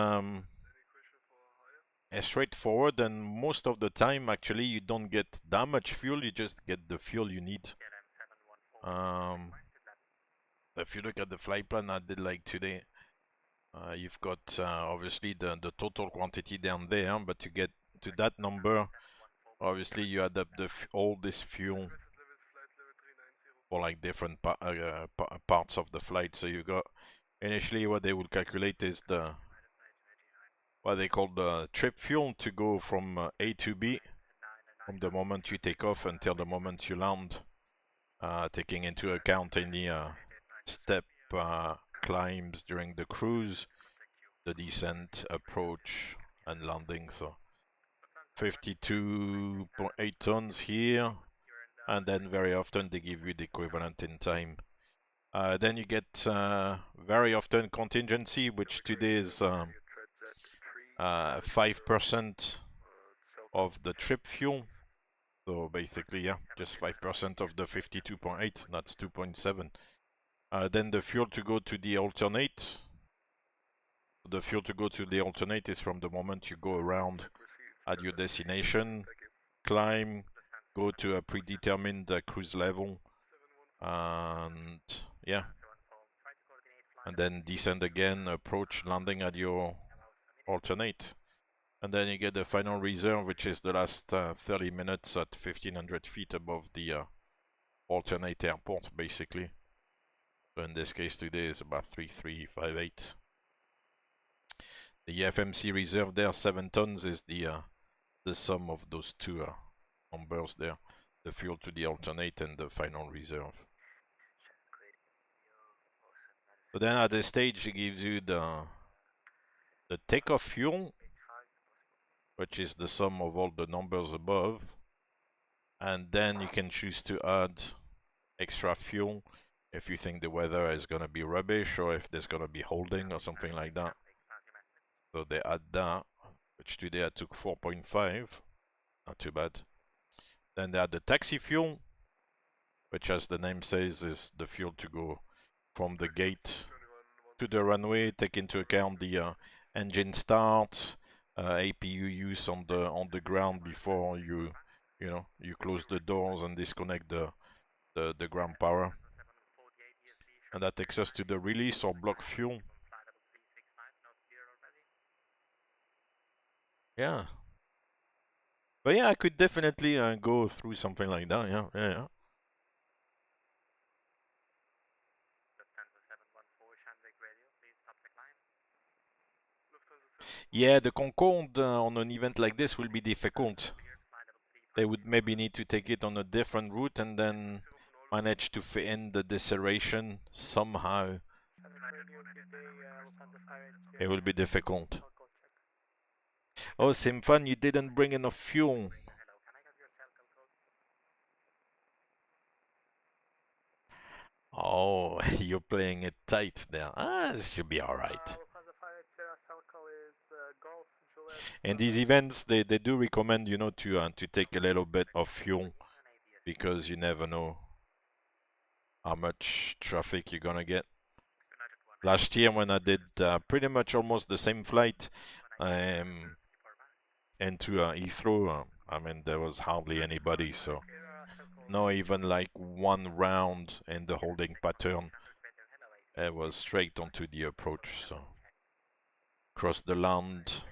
straightforward, and most of the time actually you don't get that much fuel, you just get the fuel you need. If you look at the flight plan I did like today, you've got obviously the total quantity down there, but to get to that number, obviously you add up all this fuel for like different parts of the flight. So you got initially what they will calculate is what they call the trip fuel to go from A to B, from the moment you take off until the moment you land, taking into account any step climbs during the cruise, the descent, approach, and landing. So 52.8 tons here, and then very often they give you the equivalent in time. Then you get very often contingency, which today is 5% of the trip fuel. So basically, yeah, just 5% of the 52.8, that's 2.7. Then the fuel to go to the alternate. The fuel to go to the alternate is from the moment you go around at your destination, climb, go to a predetermined cruise level, and yeah, and then descend again, approach, landing at your alternate. And then you get the final reserve, which is the last 30 minutes at 1500 feet above the alternate airport, basically. So in this case today is about 3358. The FMC reserve there, 7 tons, is the sum of those two numbers there, the fuel to the alternate and the final reserve. So then at this stage it gives you the takeoff fuel, which is the sum of all the numbers above, and then you can choose to add extra fuel if you think the weather is going to be rubbish or if there's going to be holding or something like that. So they add that, which today I took 4.5, not too bad. Then they add the taxi fuel, which as the name says is the fuel to go from the gate to the runway, take into account the engine start, APU use on the ground before you close the doors and disconnect the ground power. And that takes us to the release or block fuel. Yeah. But yeah, I could definitely go through something like that, yeah. Yeah, the Concorde on an event like this will be difficult. They would maybe need to take it on a different route and then manage to fit in the deceleration somehow. It will be difficult. Oh, Simfan, you didn't bring enough fuel. Oh, you're playing it tight there. This should be alright. In these events, they do recommend, to take a little bit of fuel because you never know how much traffic you're gonna get. Last year when I did pretty much almost the same flight into Heathrow, I mean, there was hardly anybody, so not even like one round in the holding pattern. It was straight onto the approach, so cross the land.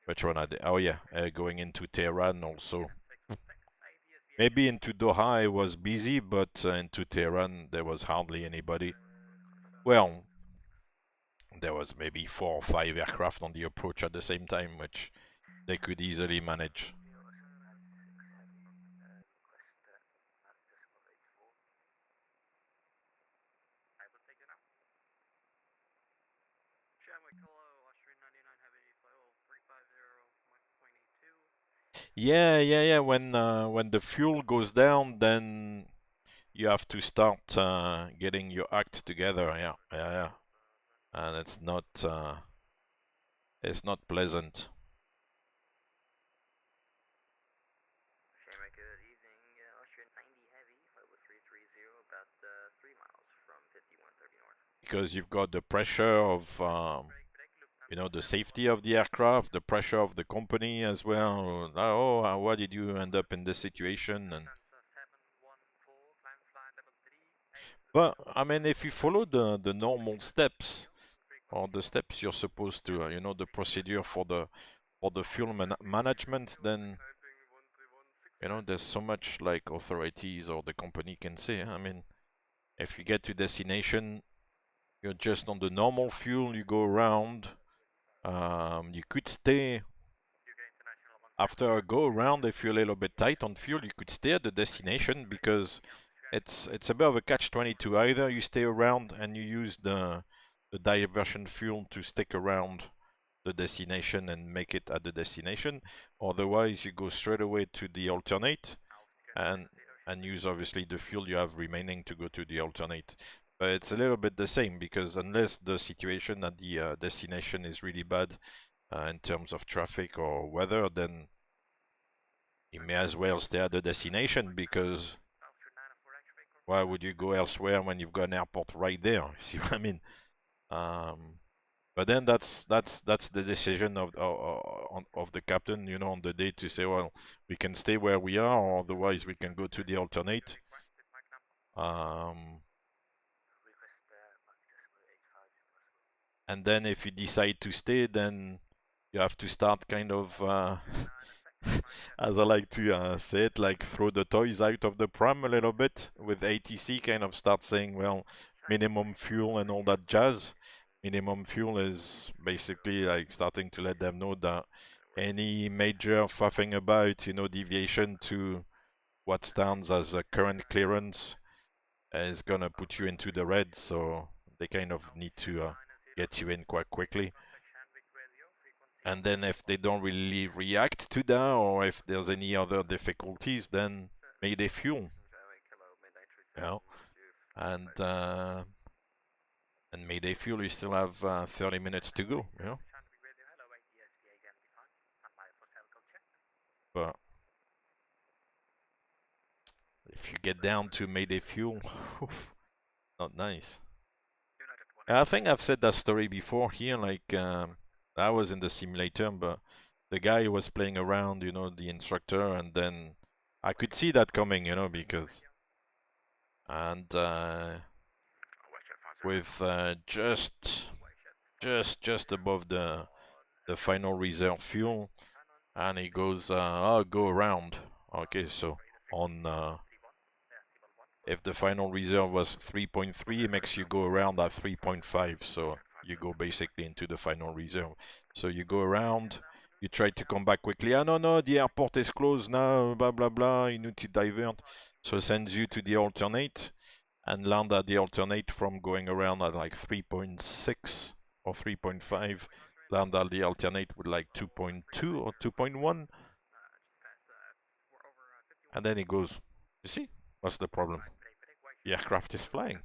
Which one I did? Oh yeah, going into Tehran also. Maybe into Doha it was busy, but into Tehran there was hardly anybody. Well, there was maybe 4 or 5 aircraft on the approach at the same time, which they could easily manage. Yeah. When the fuel goes down, then you have to start getting your act together. Yeah. And it's not pleasant. Good evening, Austrian 90 Heavy, flight 330, about 3 miles from 5130 north. Because you've got the pressure of the safety of the aircraft, the pressure of the company as well. Oh, why did you end up in this situation? And but I mean, if you follow the normal steps or the steps you're supposed to, the procedure for the fuel management, then there's so much like authorities or the company can say. I mean, if you get to destination, you're just on the normal fuel, you go around. You could stay after a go around if you're a little bit tight on fuel. You could stay at the destination because it's a bit of a catch-22. Either you stay around and you use the diversion fuel to stick around the destination and make it at the destination. Otherwise, you go straight away to the alternate and use obviously the fuel you have remaining to go to the alternate. But it's a little bit the same because unless the situation at the destination is really bad in terms of traffic or weather, then you may as well stay at the destination because why would you go elsewhere when you've got an airport right there? See what I mean? But then that's the decision of the captain, you know, on the day to say, well, we can stay where we are, or otherwise we can go to the alternate. And then if you decide to stay, then you have to start kind of, as I like to say it, like throw the toys out of the pram a little bit with ATC, kind of start saying, well, minimum fuel and all that jazz. Minimum fuel is basically like starting to let them know that any major faffing about, you know, deviation to what stands as a current clearance is gonna put you into the red, so they kind of need to get you in quite quickly. And then if they don't really react to that, or if there's any other difficulties, then mayday fuel. Yeah. And mayday fuel, you still have 30 minutes to go, you know? But if you get down to mayday fuel, not nice. I think I've said that story before here, like, I was in the simulator, but the guy who was playing around, you know, the instructor, and then I could see that coming, you know, because... And with just above the final reserve fuel, and he goes, "Oh, go around." Okay, so on if the final reserve was 3.3, it makes you go around at 3.5, so you go basically into the final reserve. So you go around, you try to come back quickly. Ah, no, the airport is closed now, blah, blah, blah, you need to divert. So it sends you to the alternate, and land at the alternate from going around at like 3.6 or 3.5, land at the alternate with like 2.2 or 2.1. And then it goes, you see, what's the problem? The aircraft is flying.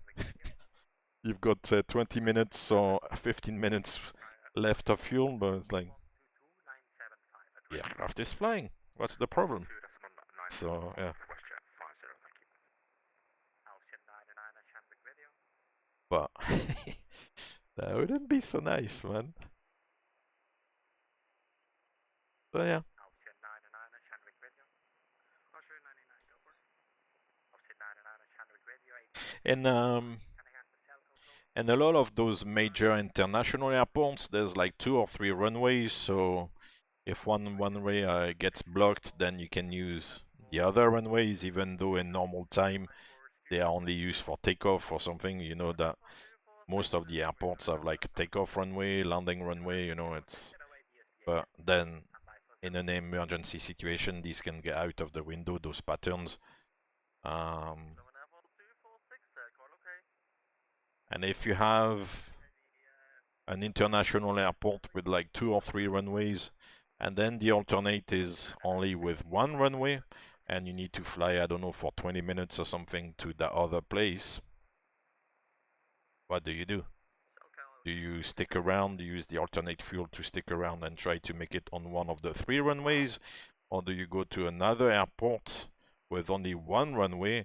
You've got 20 minutes or 15 minutes left of fuel, but it's like, the aircraft is flying. What's the problem? So, yeah. But that wouldn't be so nice, man. So, yeah. And a lot of those major international airports, there's like 2 or 3 runways, so if one runway gets blocked, then you can use the other runways, even though in normal time they are only used for takeoff or something. You know that most of the airports have like takeoff runway, landing runway, you know, it's... But then in an emergency situation, these can get out of the window, those patterns. And if you have an international airport with like 2 or 3 runways, and then the alternate is only with 1 runway, and you need to fly, I don't know, for 20 minutes or something to the other place, what do you do? Do you stick around, use the alternate fuel to stick around and try to make it on one of the 3 runways? Or do you go to another airport with only 1 runway,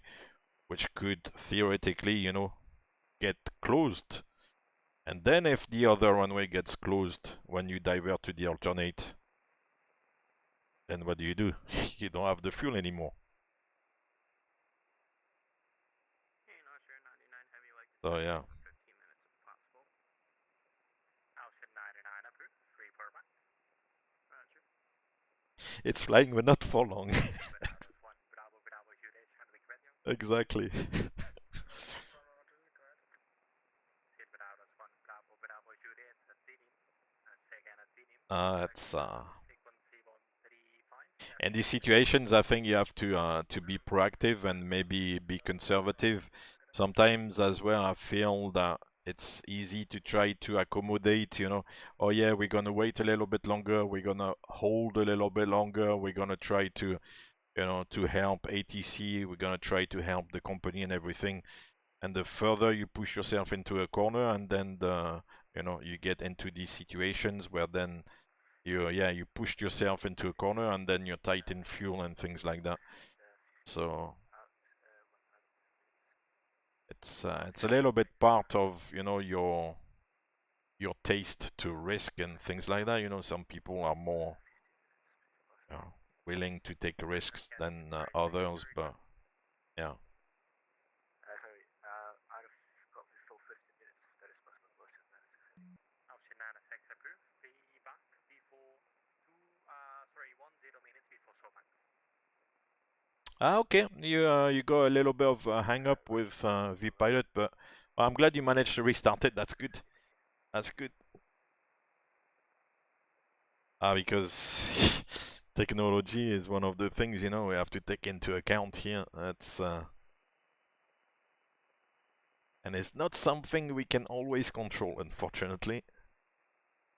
which could theoretically, you know, get closed? And then if the other runway gets closed when you divert to the alternate, then what do? You don't have the fuel anymore. So yeah. It's flying, but not for long. Exactly. It's in these situations, I think you have to be proactive and maybe be conservative. Sometimes as well, I feel that it's easy to try to accommodate, you know, oh yeah, we're gonna wait a little bit longer, we're gonna hold a little bit longer, we're gonna try to, you know, to help ATC, we're gonna try to help the company and everything. And the further you push yourself into a corner, and then you know, you get into these situations where then you pushed yourself into a corner, and then you're tight in fuel and things like that. So it's a little bit part of, you know, your taste to risk and things like that. You know, some people are more willing to take risks than others, but yeah. Sorry, I've got the full 50 minutes of the responsible version. Option 96 approved. Be back before 10 minutes before Somax. Okay, you got a little bit of a hang up with VPilot, but I'm glad you managed to restart it. That's good. That's good. Because technology is one of the things, you know, we have to take into account here. That's and it's not something we can always control, unfortunately.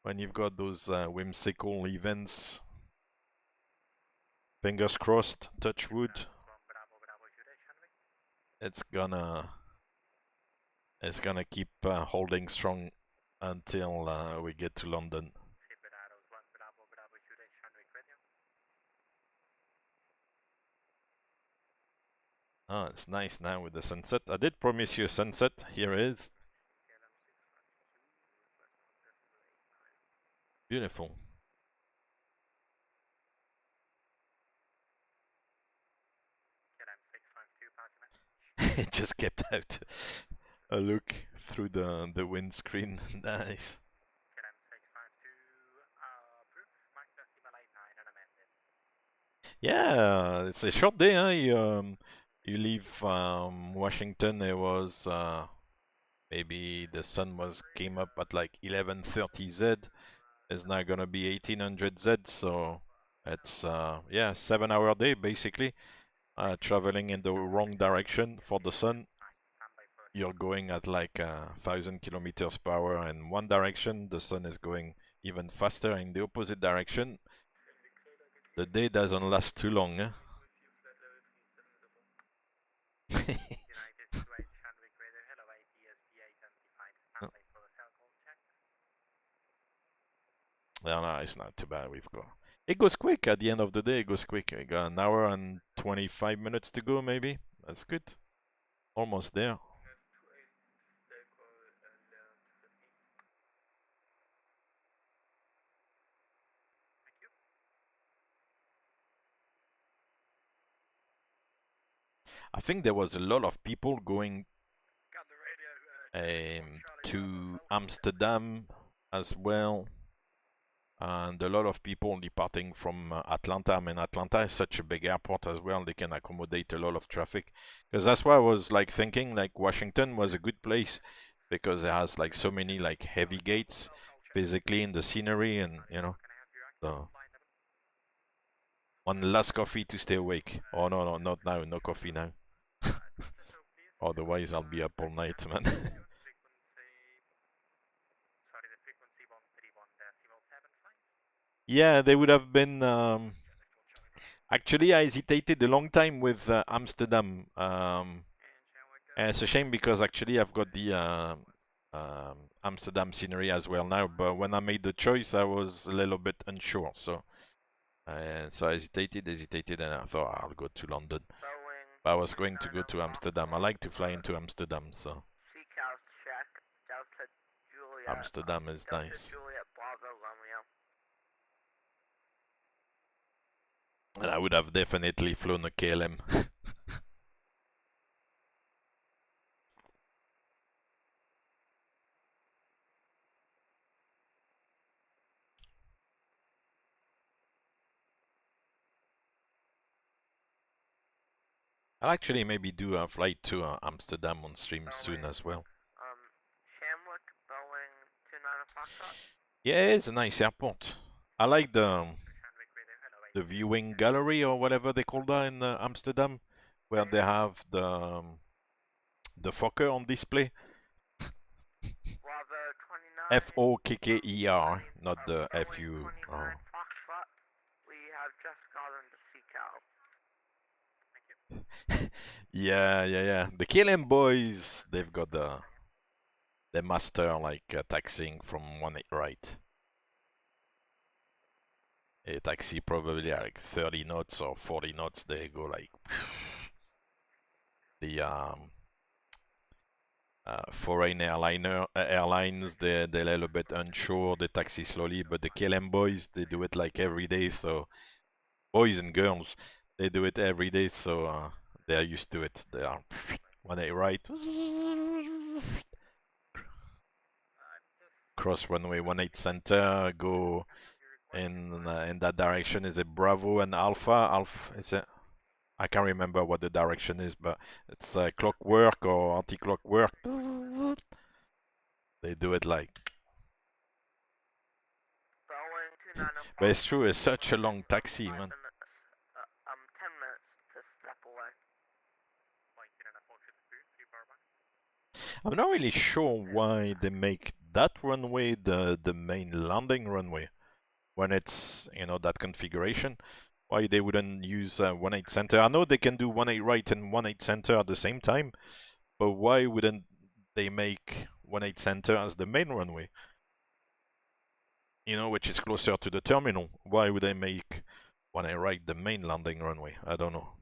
When you've got those whimsical events, fingers crossed, touch wood, it's gonna keep holding strong until we get to London. Oh, it's nice now with the sunset. I did promise you a sunset. Here it is. Beautiful. It just kept out a look through the windscreen. Nice. Yeah, it's a short day, huh? You leave Washington. It was maybe the sun came up at like 11:30 Z. It's now gonna be 1800 Z, so it's yeah, 7-hour day basically. Traveling in the wrong direction for the sun. You're going at like 1,000 kilometers per hour in one direction. The sun is going even faster in the opposite direction. The day doesn't last too long, eh? No, it's not too bad. It goes quick at the end of the day. It goes quick. I got an hour and 25 minutes to go, maybe. That's good. Almost there. I think there was a lot of people going to Amsterdam as well, and a lot of people departing from Atlanta. I mean, Atlanta is such a big airport as well. They can accommodate a lot of traffic. Because that's why I was like thinking like Washington was a good place, because it has like so many like heavy gates physically in the scenery, and you know, so one last coffee to stay awake. Oh no, not now, no coffee now. Otherwise I'll be up all night, man. Yeah, they would have been. Actually, I hesitated a long time with Amsterdam. And it's a shame because actually I've got the Amsterdam scenery as well now. But when I made the choice, I was a little bit unsure. So I hesitated, and I thought I'll go to London. But I was going to go to Amsterdam. I like to fly into Amsterdam, so Amsterdam is nice. And I would have definitely flown a KLM. I'll actually maybe do a flight to Amsterdam on stream soon as well. Shamrock, Boeing 29 Yeah, it's a nice airport. I like the viewing gallery or whatever they call that in Amsterdam, where they have the Fokker on display. F-O-K-K-E-R, not the F-U. Oh. Foxtrot, we have just gotten the sea cow. Yeah. The KLM boys, they've got the master like taxiing from 18 right. A taxi probably at like 30 knots or 40 knots. They go like the foreign airlines. They're a little bit unsure. They taxi slowly, but the KLM boys, they do it like every day. So boys and girls, they do it every day. So they are used to it. They are 18 right. Cross runway 18 center, go in that direction. Is it Bravo and Alpha? Alpha is it? I can't remember what the direction is, but it's clockwork or anti-clockwork. They do it like. But it's true, it's such a long taxi, man. 10 minutes to step away. I'm not really sure why they make that runway the main landing runway when it's, you know, that configuration. Why they wouldn't use 18 center? I know they can do 18 right and 18 center at the same time, but why wouldn't they make 18 center as the main runway? You know, which is closer to the terminal. Why would they make 18 right the main landing runway? I don't know.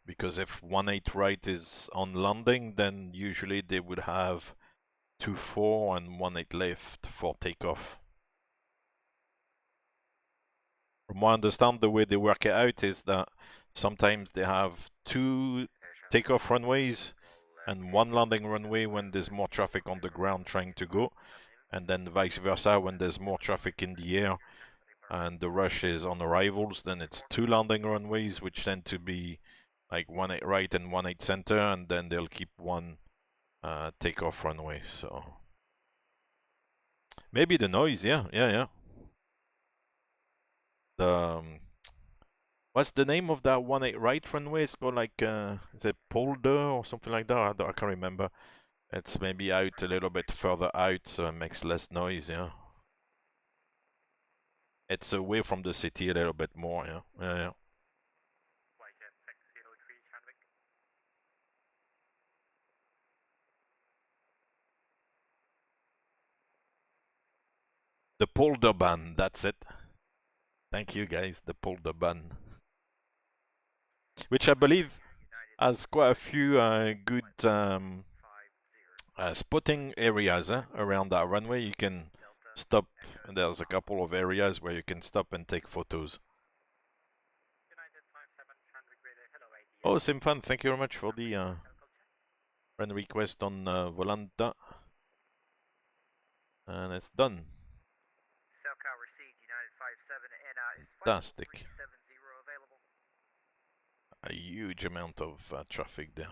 Because if 18 right is on landing, then usually they would have 24 and 18 left for takeoff. From what I understand, the way they work it out is that sometimes they have 2 takeoff runways and 1 landing runway when there's more traffic on the ground trying to go, and then vice versa when there's more traffic in the air and the rush is on arrivals, then it's 2 landing runways, which tend to be like 18 right and 18 center, and then they'll keep 1 takeoff runway. So maybe the noise, yeah. The what's the name of that 18 right runway? It's called like is it Polder or something like that? I can't remember. It's maybe out a little bit further out, so it makes less noise. Yeah. It's away from the city a little bit more. Yeah. The polder ban, that's it. Thank you guys, the polder ban. Which I believe has quite a few good spotting areas around that runway. You can stop, and there's a couple of areas where you can stop and take photos. Oh, Simfan, thank you very much for the friend request on Volanta. And it's done. Fantastic. A huge amount of traffic there.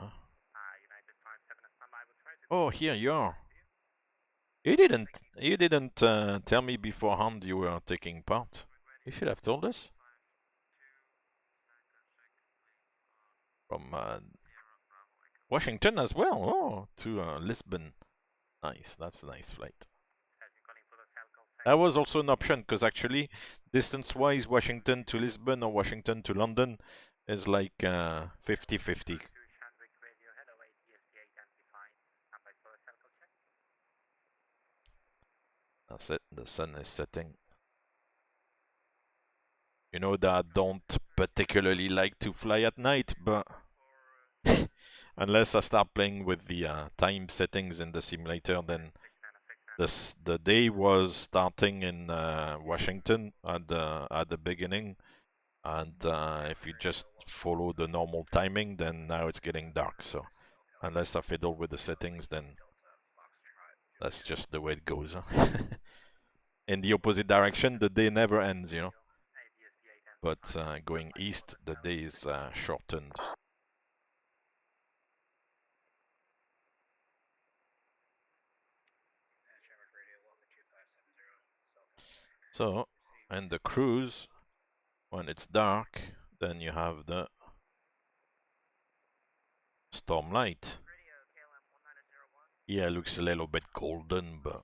Oh, here you are. You didn't tell me beforehand you were taking part. You should have told us. From Washington as well. Oh, to Lisbon. Nice. That's a nice flight. That was also an option because actually, distance-wise, Washington to Lisbon or Washington to London is like 50-50. That's it. The sun is setting. You know that I don't particularly like to fly at night, but unless I start playing with the time settings in the simulator, then the day was starting in Washington at the beginning, and if you just follow the normal timing, then now it's getting dark. So unless I fiddle with the settings, then that's just the way it goes. Huh? In the opposite direction, the day never ends, you know. But going east, the day is shortened. So, and the cruise, when it's dark, then you have the Stormlight. Radio KLM 1901. Yeah, looks a little bit golden, but...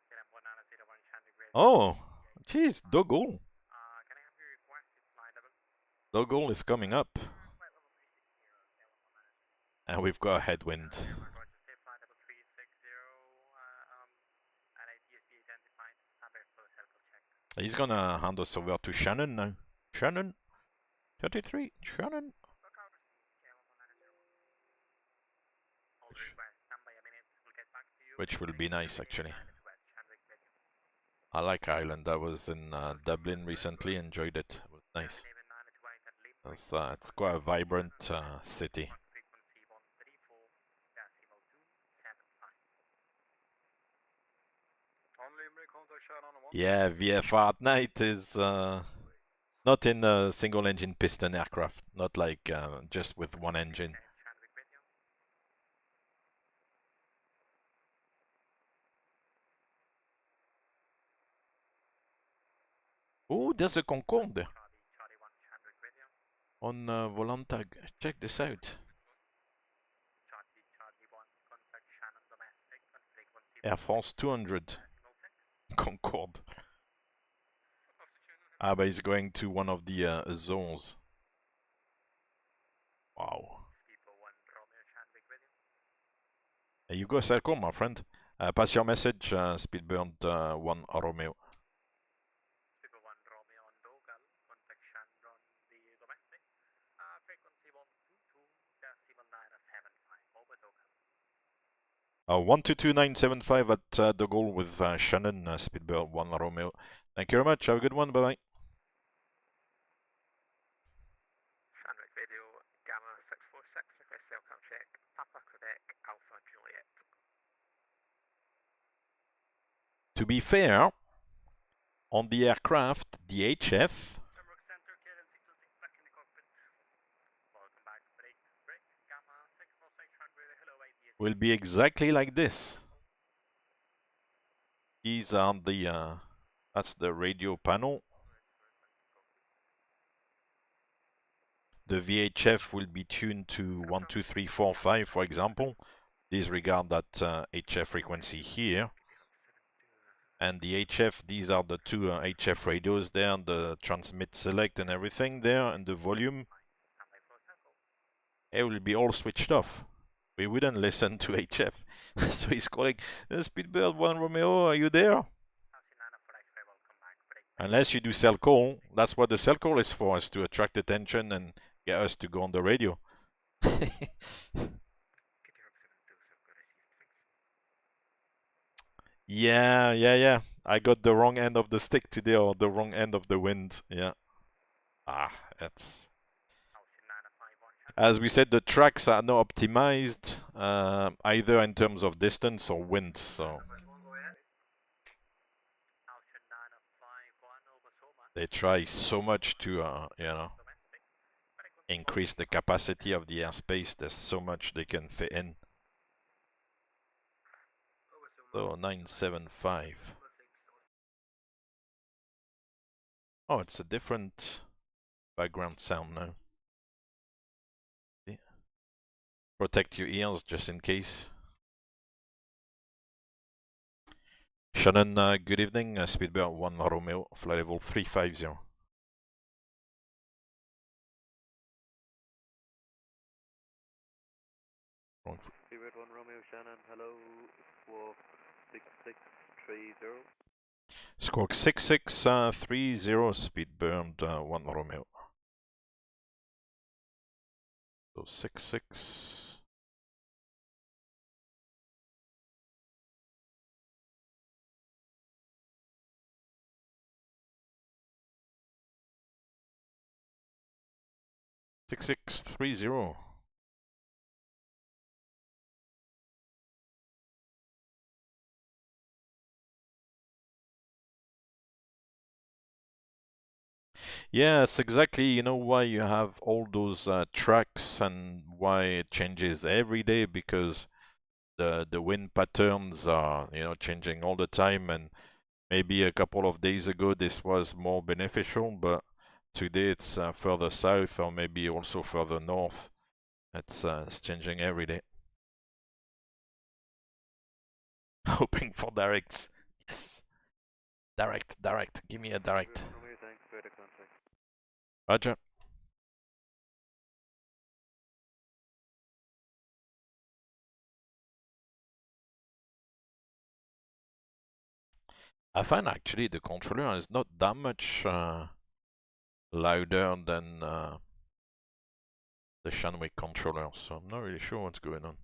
KLM 1901 Shandong Radio. Oh! Jeez, Doggle. Can I have your requested flight level? Doggle is coming up. Flight level 360, KLM 1901. And we've got a headwind. We're going to say flight level 360, and ATSB identified. Stand by for the circle check. He's gonna hand us over to Shannon now. Shannon? 33, Shannon? Look out, KLM 1901. Hold request, stand by a minute. We'll get back to you. Which will be nice, actually. West Shandong Radio. I like Ireland. I was in Dublin recently, enjoyed it. It was nice. It's quite a vibrant city. Frequency 134.75. On Limerick, contact Shannon on 1. Yeah, VFR at night is not in a single engine piston aircraft, not like just with one engine. Oh, there's a Concorde on Volantag. Check this out. Air France 200 Concorde. Ah, but he's going to one of the zones. Wow. You go, Selco, my friend. Pass your message, Speedbird 1 Romeo. Frequency 122.975 at the goal with Shannon, Speedbird 1 Romeo. Thank you very much. Have a good one. Bye bye. Shandong Radio, Gamma 646, request SAILCOM check, Papa Quebec, Alpha Juliet. To be fair, on the aircraft, the HF Pembroke Center, KLM 626, back in the cockpit. Welcome back, break, Gamma 646, Shandong Radio, hello, ATSB. will be exactly like this. These are the, that's the radio panel. The VHF will be tuned to 12345, for example. Disregard that HF frequency here. And the HF, these are the two HF radios there, the transmit select and everything there, and the volume. It will be all switched off. We wouldn't listen to HF. So he's calling, Speedbird 1 Romeo, are you there? Unless you do cell call, that's what the cell call is for, is to attract attention and get us to go on the radio. Yeah. I got the wrong end of the stick today, or the wrong end of the wind. Yeah. That's... As we said, the tracks are not optimized, either in terms of distance or wind, so... They try so much to, you know, increase the capacity of the airspace. There's so much they can fit in. So 975. Oh, it's a different background sound now. See? Protect your ears just in case. Shannon, good evening. Speedbird 1 Romeo, flight level 350. Speedbird 1 Romeo, Shannon, hello, squawk 6630. Squawk 6630, Speedbird 1 Romeo. So 66. Six 6630. Yeah, it's exactly, you know, why you have all those tracks and why it changes every day, because the wind patterns are, you know, changing all the time, and maybe a couple of days ago this was more beneficial, but today it's further south or maybe also further north. It's changing every day. Hoping for directs. Yes. Direct. Give me a direct. Romeo, thanks for the contact. Roger. I find actually the controller is not that much louder than the Shanway controller, so I'm not really sure what's going on.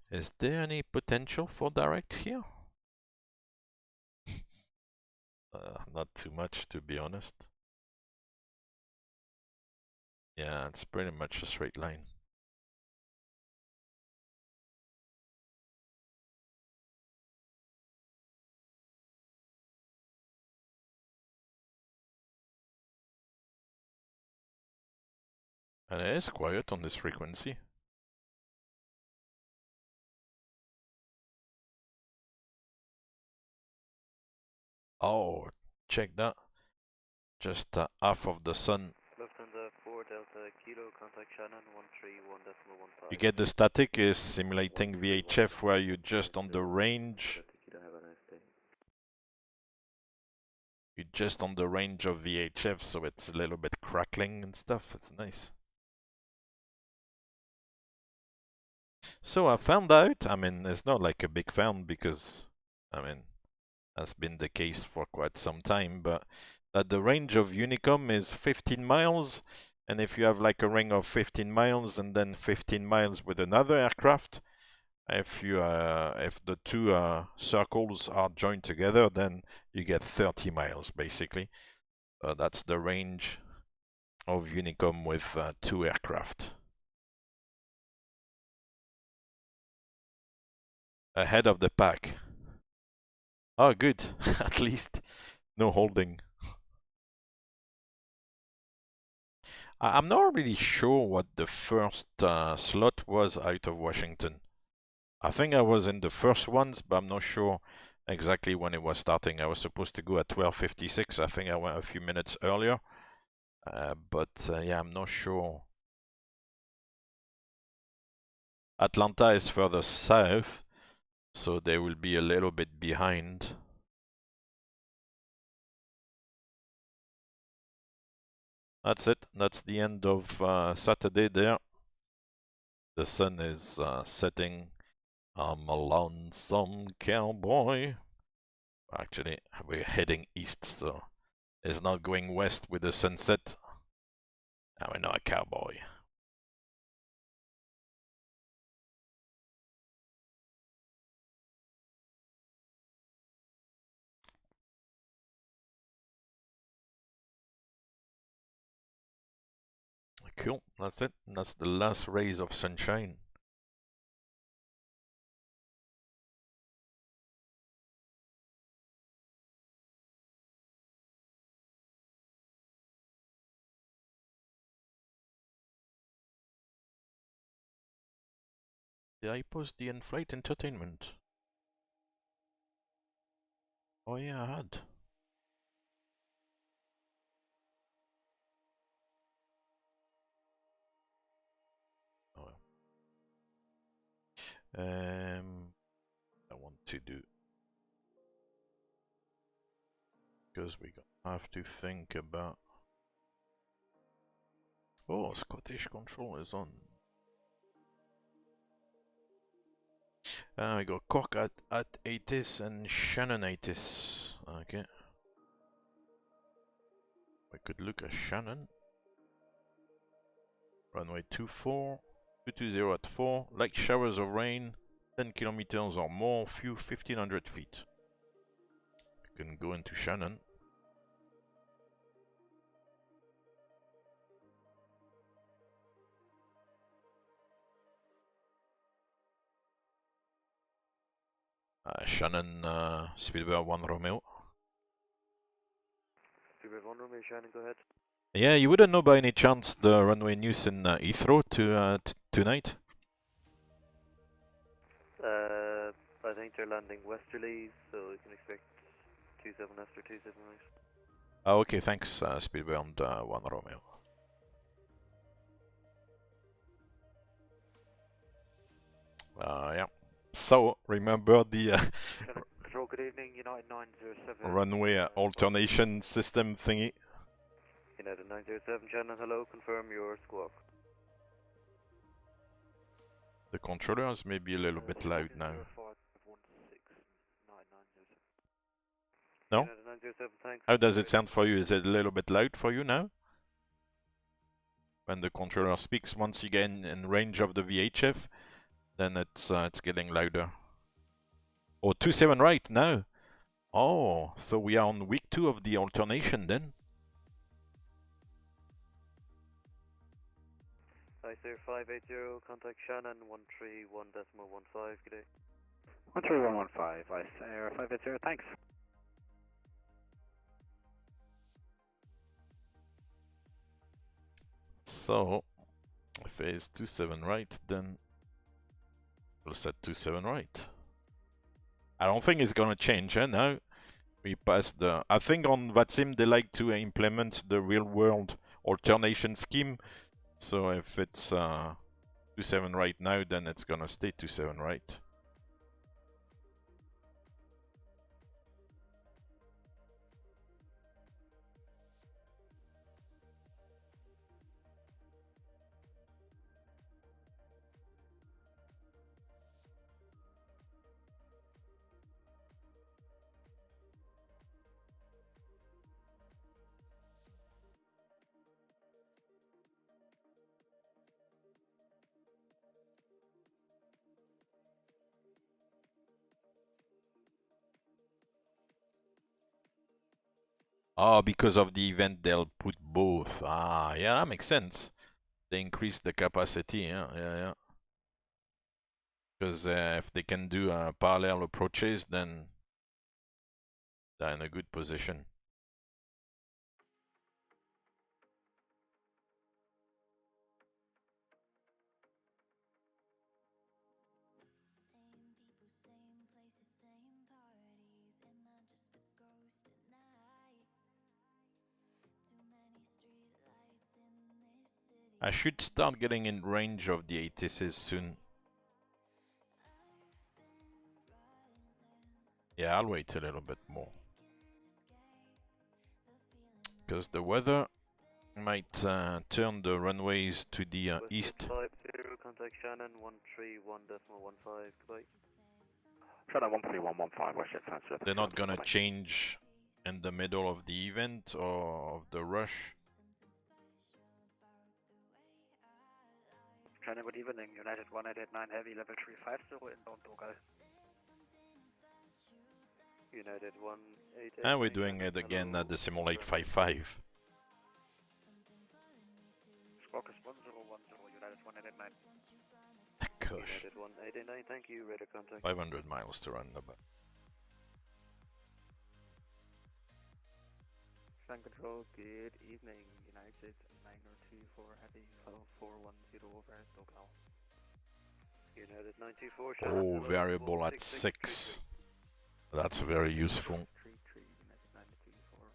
Is there any potential for direct here? Not too much, to be honest. Yeah, it's pretty much a straight line. And it is quiet on this frequency. Oh, check that. Just half of the sun. Lufthansa 4 Delta Kilo, contact Shannon 131.15. You get the static is simulating VHF where you're just on the range. Kilo, have a nice day. You're just on the range of VHF, so it's a little bit crackling and stuff. It's nice. So I found out, I mean, it's not like a big found because, I mean, that's been the case for quite some time, but that the range of Unicom is 15 miles, and if you have like a ring of 15 miles and then 15 miles with another aircraft, if the two circles are joined together, then you get 30 miles basically. That's the range of Unicom with two aircraft. Ahead of the pack. Oh, good. At least no holding. I'm not really sure what the first slot was out of Washington. I think I was in the first ones, but I'm not sure exactly when it was starting. I was supposed to go at 12:56. I think I went a few minutes earlier. Yeah, I'm not sure. Atlanta is further south, so they will be a little bit behind. That's it. That's the end of Saturday there. The sun is setting. I'm a lonesome cowboy. Actually, we're heading east, so it's not going west with the sunset. I'm not a cowboy. Cool, that's it. That's the last rays of sunshine. Did I post the in-flight entertainment? Oh yeah, I had. Oh well. I want to do because we have to think about. Oh, Scottish control is on. I got Cork at 80s and Shannon 80s. Okay. I could look at Shannon. Runway 24, 220 at 4, light showers of rain, 10 kilometers or more, few 1500 feet. You can go into Shannon. Shannon, Speedbird 1 Romeo. Speedbird 1 Romeo, Shannon, go ahead. Yeah, you wouldn't know by any chance the runway news in Heathrow tonight? I think they're landing westerly, so you can expect 27 after 27 right. Oh, okay, thanks, Speedbound 1 Romeo. Yeah. So, remember the Control, good evening, United 907. runway alternation system thingy? United 907, Shannon, hello, confirm your squawk. The controllers may be a little bit loud now. 0516 No? United 907, thanks. How does it sound for you? Is it a little bit loud for you now? When the controller speaks, once you get in range of the VHF, then it's getting louder. Oh, 27 right now. Oh, so we are on week 2 of the alternation then. Hi sir, 580, contact Shannon 131.15, good day. 13115, Ice Air 580, thanks. So, if it is 27 right, then we'll set 27 right. I don't think it's gonna change, now. We passed the... I think on VATSIM they like to implement the real-world alternation scheme. So if it's 27 right now, then it's gonna stay 27 right. Oh, because of the event, they'll put both. Ah, yeah, that makes sense. They increase the capacity, yeah. Because if they can do parallel approaches, then they're in a good position. I should start getting in range of the ATSs soon. Yeah, I'll wait a little bit more. Because the weather might turn the runways to the east. 50, contact Shannon 131.15, goodbye. Shannon 13115, West Jet Transfer. They're not gonna change in the middle of the event or of the rush. Shannon, good evening, United 1889 Heavy, level 350, inbound Dogal. United 1889. And we're doing it again at the Simulate 55. Squawk is 1010, United 1889. Gosh, United 189, thank you, radar contact. 500 miles to run. Sun Control, good evening, United 9024 Heavy, level 410 over Dogal. United 924, Shannon. Oh, hello, variable at 663. 6. That's very useful. 33, United 924.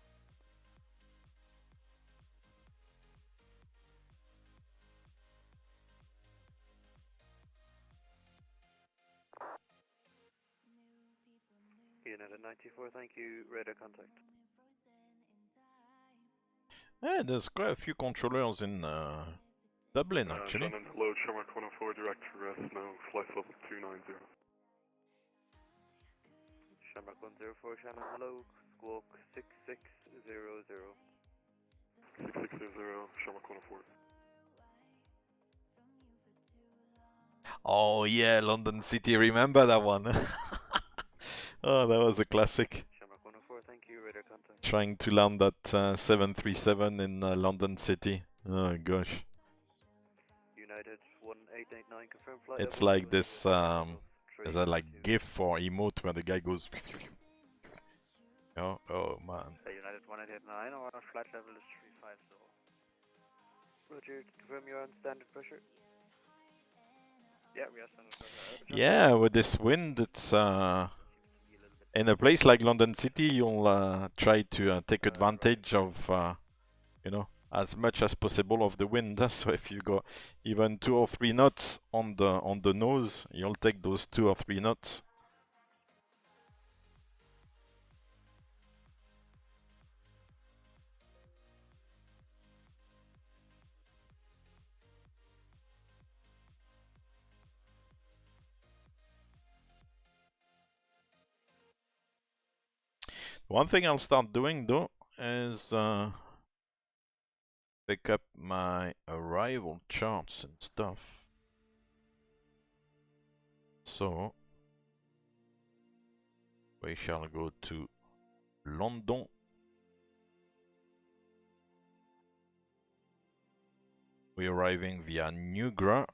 United 94, thank you, radar contact. Yeah, there's quite a few controllers in Dublin, actually. Shannon, hello, Shamrock 104, direct to rest now, flight level 290. Shamrock 104, Shannon, hello, squawk 6600. 6600, Shamrock 104. Oh yeah, London City, remember that one? Oh, that was a classic. Shamrock 104, thank you, radar contact. Trying to land that 737 in London City. Oh gosh. United 1889, confirm flight It's level like 200, this, there's a like GIF or emote where the guy goes... Oh man. United 1889, our flight level is 350. Roger, confirm you're on standard pressure. Yeah, we are standard pressure. Yeah, with this wind, it's Seems to be a little bit In a place like London City, you'll try to take advantage of, you know, as much as possible of the wind. So if you go even 2 or 3 knots on the nose, you'll take those 2 or 3 knots. One thing I'll start doing though is pick up my arrival charts and stuff. So we shall go to London. We're arriving via Newgra,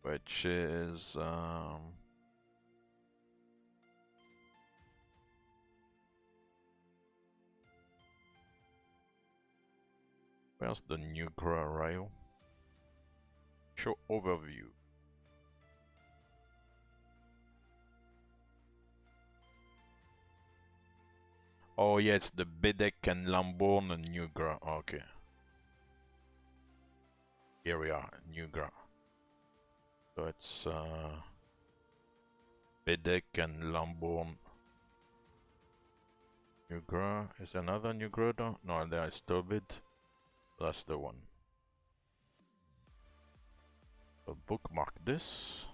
which is where's the Newgra arrival? Show overview. Oh yeah, it's the Bedek and Lambourne and Newgra. Okay. Here we are, Newgra. So it's Bedek and Lambourne. Newgra. Is there another Newgra though? No, there is Tobit. That's the one. So bookmark this.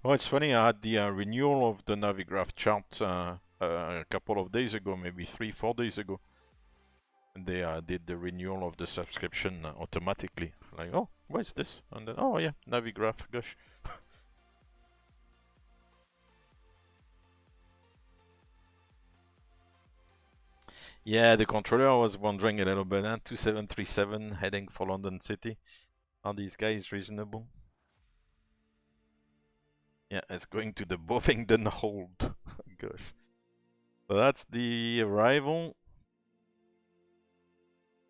Oh, it's funny, I had the renewal of the Navigraph chart a couple of days ago, maybe 3-4 days ago. And they did the renewal of the subscription automatically. Like, oh, what is this? And then, oh yeah, Navigraph, gosh. Yeah, the controller, I was wondering a little bit, 2737 heading for London City. Are these guys reasonable? Yeah, it's going to the Bovingdon Hold. Gosh. So that's the arrival.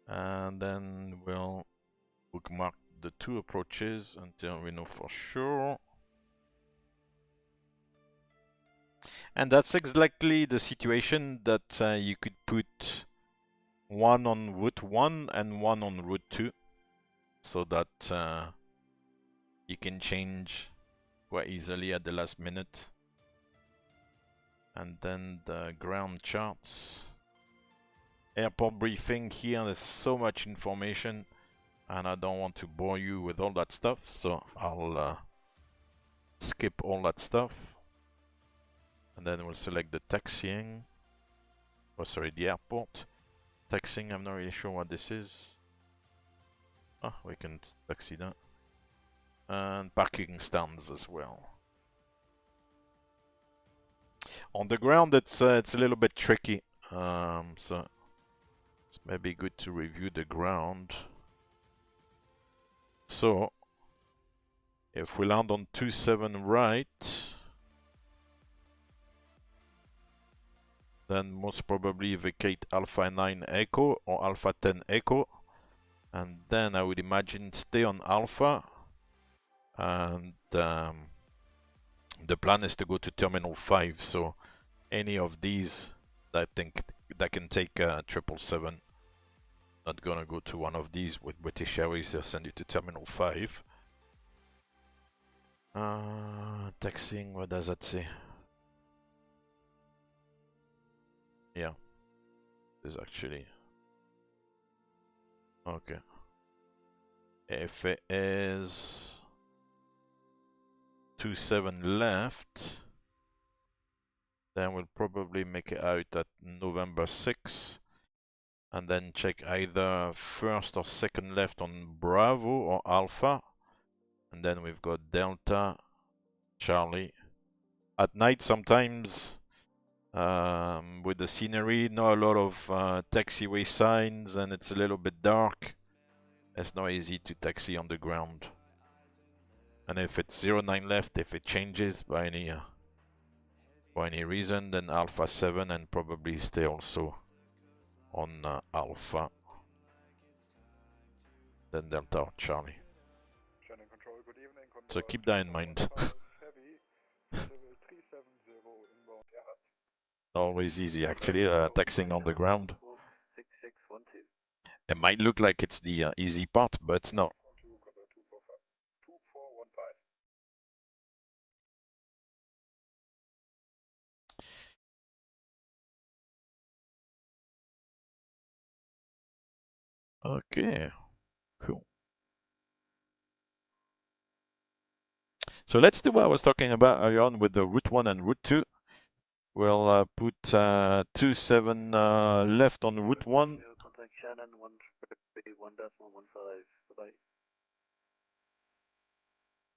And then we'll bookmark the 2 approaches until we know for sure. And that's exactly the situation that you could put one on route 1 and one on route 2, so that you can change quite easily at the last minute. And then the ground charts. Airport briefing here, there's so much information and I don't want to bore you with all that stuff, so I'll skip all that stuff. And then we'll select the taxiing. Oh, sorry, the airport. Taxiing, I'm not really sure what this is. Ah, we can taxi that. And parking stands as well. On the ground, it's a little bit tricky. So it's maybe good to review the ground. So if we land on 27 right, then most probably vacate Alpha 9 Echo or Alpha 10 Echo, and then I would imagine stay on Alpha, and the plan is to go to Terminal 5, so any of these, I think that can take 777. Not gonna go to one of these with British Airways, they'll send you to Terminal 5. Taxiing, what does that say? Yeah, there's actually... Okay. If it is 27 left, then we'll probably make it out at November 6, and then check either first or second left on Bravo or Alpha, and then we've got Delta, Charlie. At night sometimes, with the scenery, not a lot of taxiway signs, and it's a little bit dark. It's not easy to taxi on the ground. And if it's 09 left, if it changes by any reason, then Alpha 7 and probably stay also on Alpha. Then Delta or Charlie. Shannon Control, good evening, So Condor keep that in mind. 245 Heavy, level 370 inbound air. Always easy, actually, taxiing on the ground. 6612. It might look like it's the easy part, but no. 12, Condor 245. 2415. Okay, cool. So let's do what I was talking about earlier on with the route 1 and route 2. We'll put 27 left on route 1. Contact Shannon 131.15.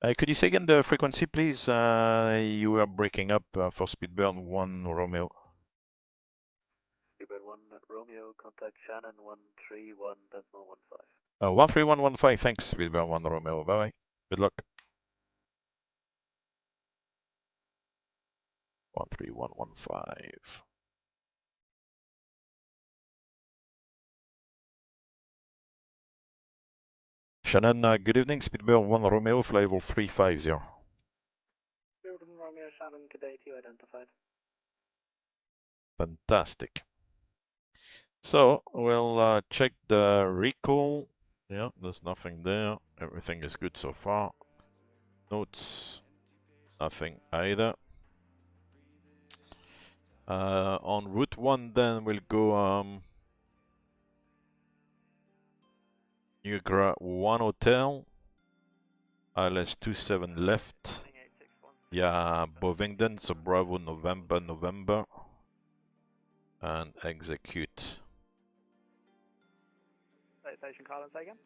Bye-bye. Could you say again the frequency, please? You were breaking up for Speedburn 1 Romeo. Speedbird 1 Romeo, contact Shannon 131.15. 13115, thanks, Speedburn 1 Romeo. Bye-bye. Good luck. 13115. Shannon, good evening. Speedburn 1 Romeo, fly level 350. Speedbird Romeo, Shannon, good day to you, identified. Fantastic. So we'll check the recall. Yeah, there's nothing there. Everything is good so far. Notes, nothing either. On route 1 then we'll go Niagara 1 Hotel, ILS 27 left. Yeah, Bovingdon, so Bravo November, November. And execute. Citation Collins again.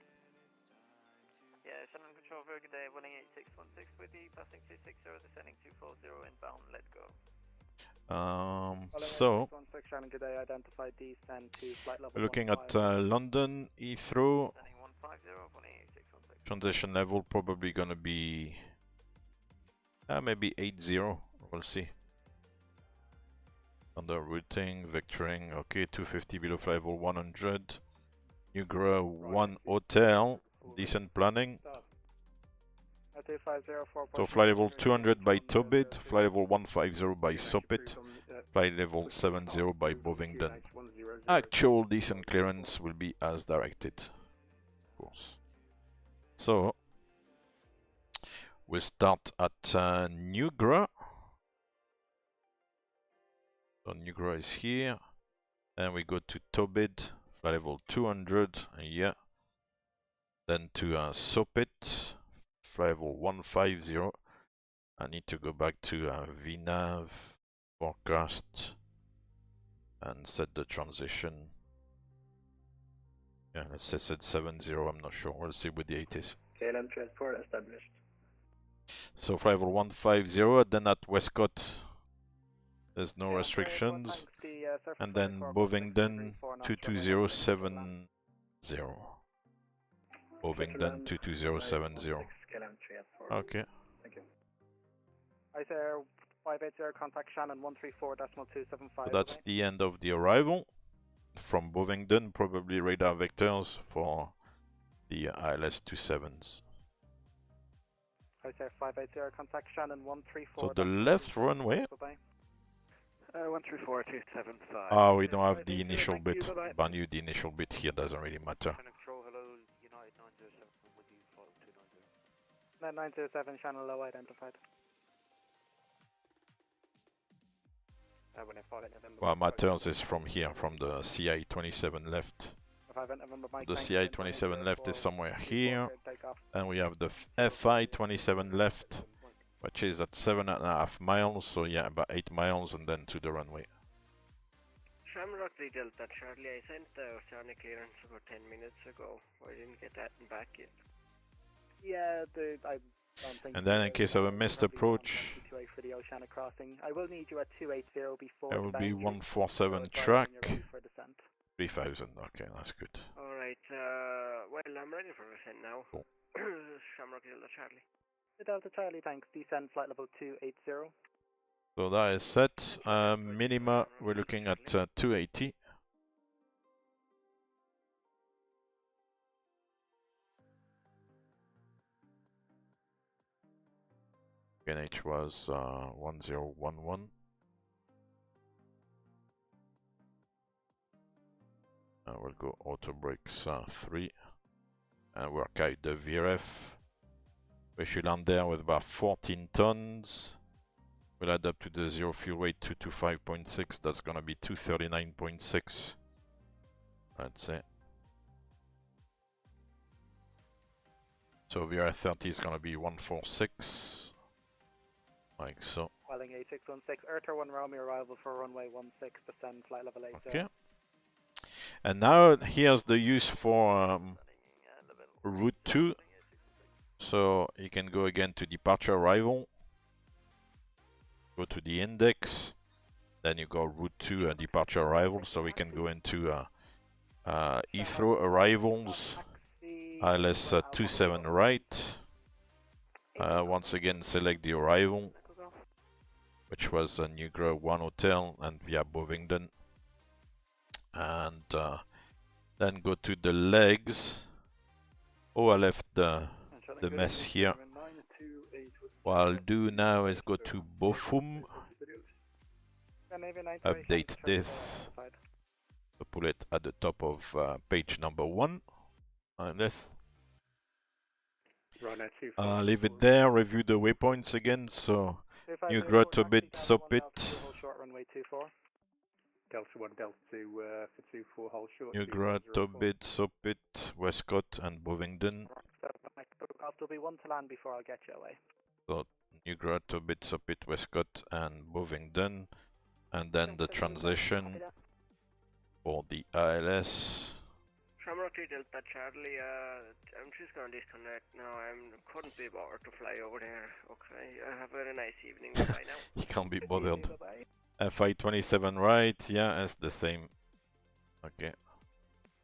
Yeah, Shannon Control, very good day, 18616 with the passing 260, descending 240 inbound, let go. So, 16, Shannon, good day, identified descend to flight level we're looking 15. at London, Heathrow. Descending 150, 18616. Transition level probably gonna be maybe 80, we'll see. Under routing, vectoring, okay, 250 below flight level 100. Niagara 1 Hotel, decent planning. So flight level 200 by Tobit, flight level 150 by Sopit, flight level 70 by Bovingdon. Actual decent clearance will be as directed, of course. So, we start at Niagara. So Niagara is here. And we go to Tobit, flight level 200, yeah. Then to Sopit, flight level 150. I need to go back to VNAV, forecast, and set the transition. Yeah, let's say set 70, I'm not sure. We'll see with the ATIS. KLM transport established. So flight level 150, then at Westcott, there's no restrictions. And then Bovingdon 22070. Bovingdon 22070. Okay. Thank you. I say 580, contact Shannon 134.275. So that's the end of the arrival. From Bovingdon, probably radar vectors for the ILS 27s. I say 580, contact Shannon 134. So the left runway. 134.275. Ah, we don't have the initial bit. Banu, the initial bit here doesn't really matter. Control, hello, United 907 with you, follow 290. 907, Shannon low identified. What matters is from here, from the CI 27 left. The CI 27 left is somewhere here. And we have the FI 27 left, which is at 7.5 miles. So yeah, about 8 miles and then to the runway. Shamrock Delta Charlie, I sent the Oceanic clearance about 10 minutes ago. I didn't get that back yet. Yeah, I don't think. And then in case of a missed approach, for the Oceanic crossing, I will need you at 280 before. there will be 147 track. 3000. Okay, that's good. Alright, well, I'm ready for descent now. Cool. Shamrock Delta Charlie. Delta Charlie, thanks. Descend flight level 280. So that is set. Minima, we're looking at 280. QNH was 1011. We'll go auto brakes 3 and work out the VRF. We should land there with about 14 tons. We'll add up to the zero fuel weight 225.6. That's gonna be 239.6. That's it. So VRF 30 is gonna be 146. Like so. Welling 8616, Earth 1 Romeo arrival for runway 16, descend flight level 80. Okay. And now here's the use for route 2. So you can go again to departure arrival. Go to the index. Then you go route 2 and departure arrival. So we can go into Heathrow arrivals. ILS 27 right. Once again select the arrival, which was a Nugra 1 hotel and via Bovingdon. And then go to the legs. Oh, I left the mess here. What I'll do now is go to Bofum, update this, put it at the top of page number 1, and this. Leave it there, review the waypoints again, so New Grotto bit, Sopit, Delta 1, Delta 2 for 24, hold short. New Grotto bit, Sopit, Westcott and Bovingdon. There'll be one to land before I get you away. So New Grotto bit, Sopit, Westcott and Bovingdon, and then the transition for the ILS. Shamrock 3 Delta Charlie, I'm just gonna disconnect now. I couldn't be bothered to fly over there. Okay, have a very nice evening. Bye now. You can't be bothered. FI 27 right, yeah, it's the same. Okay.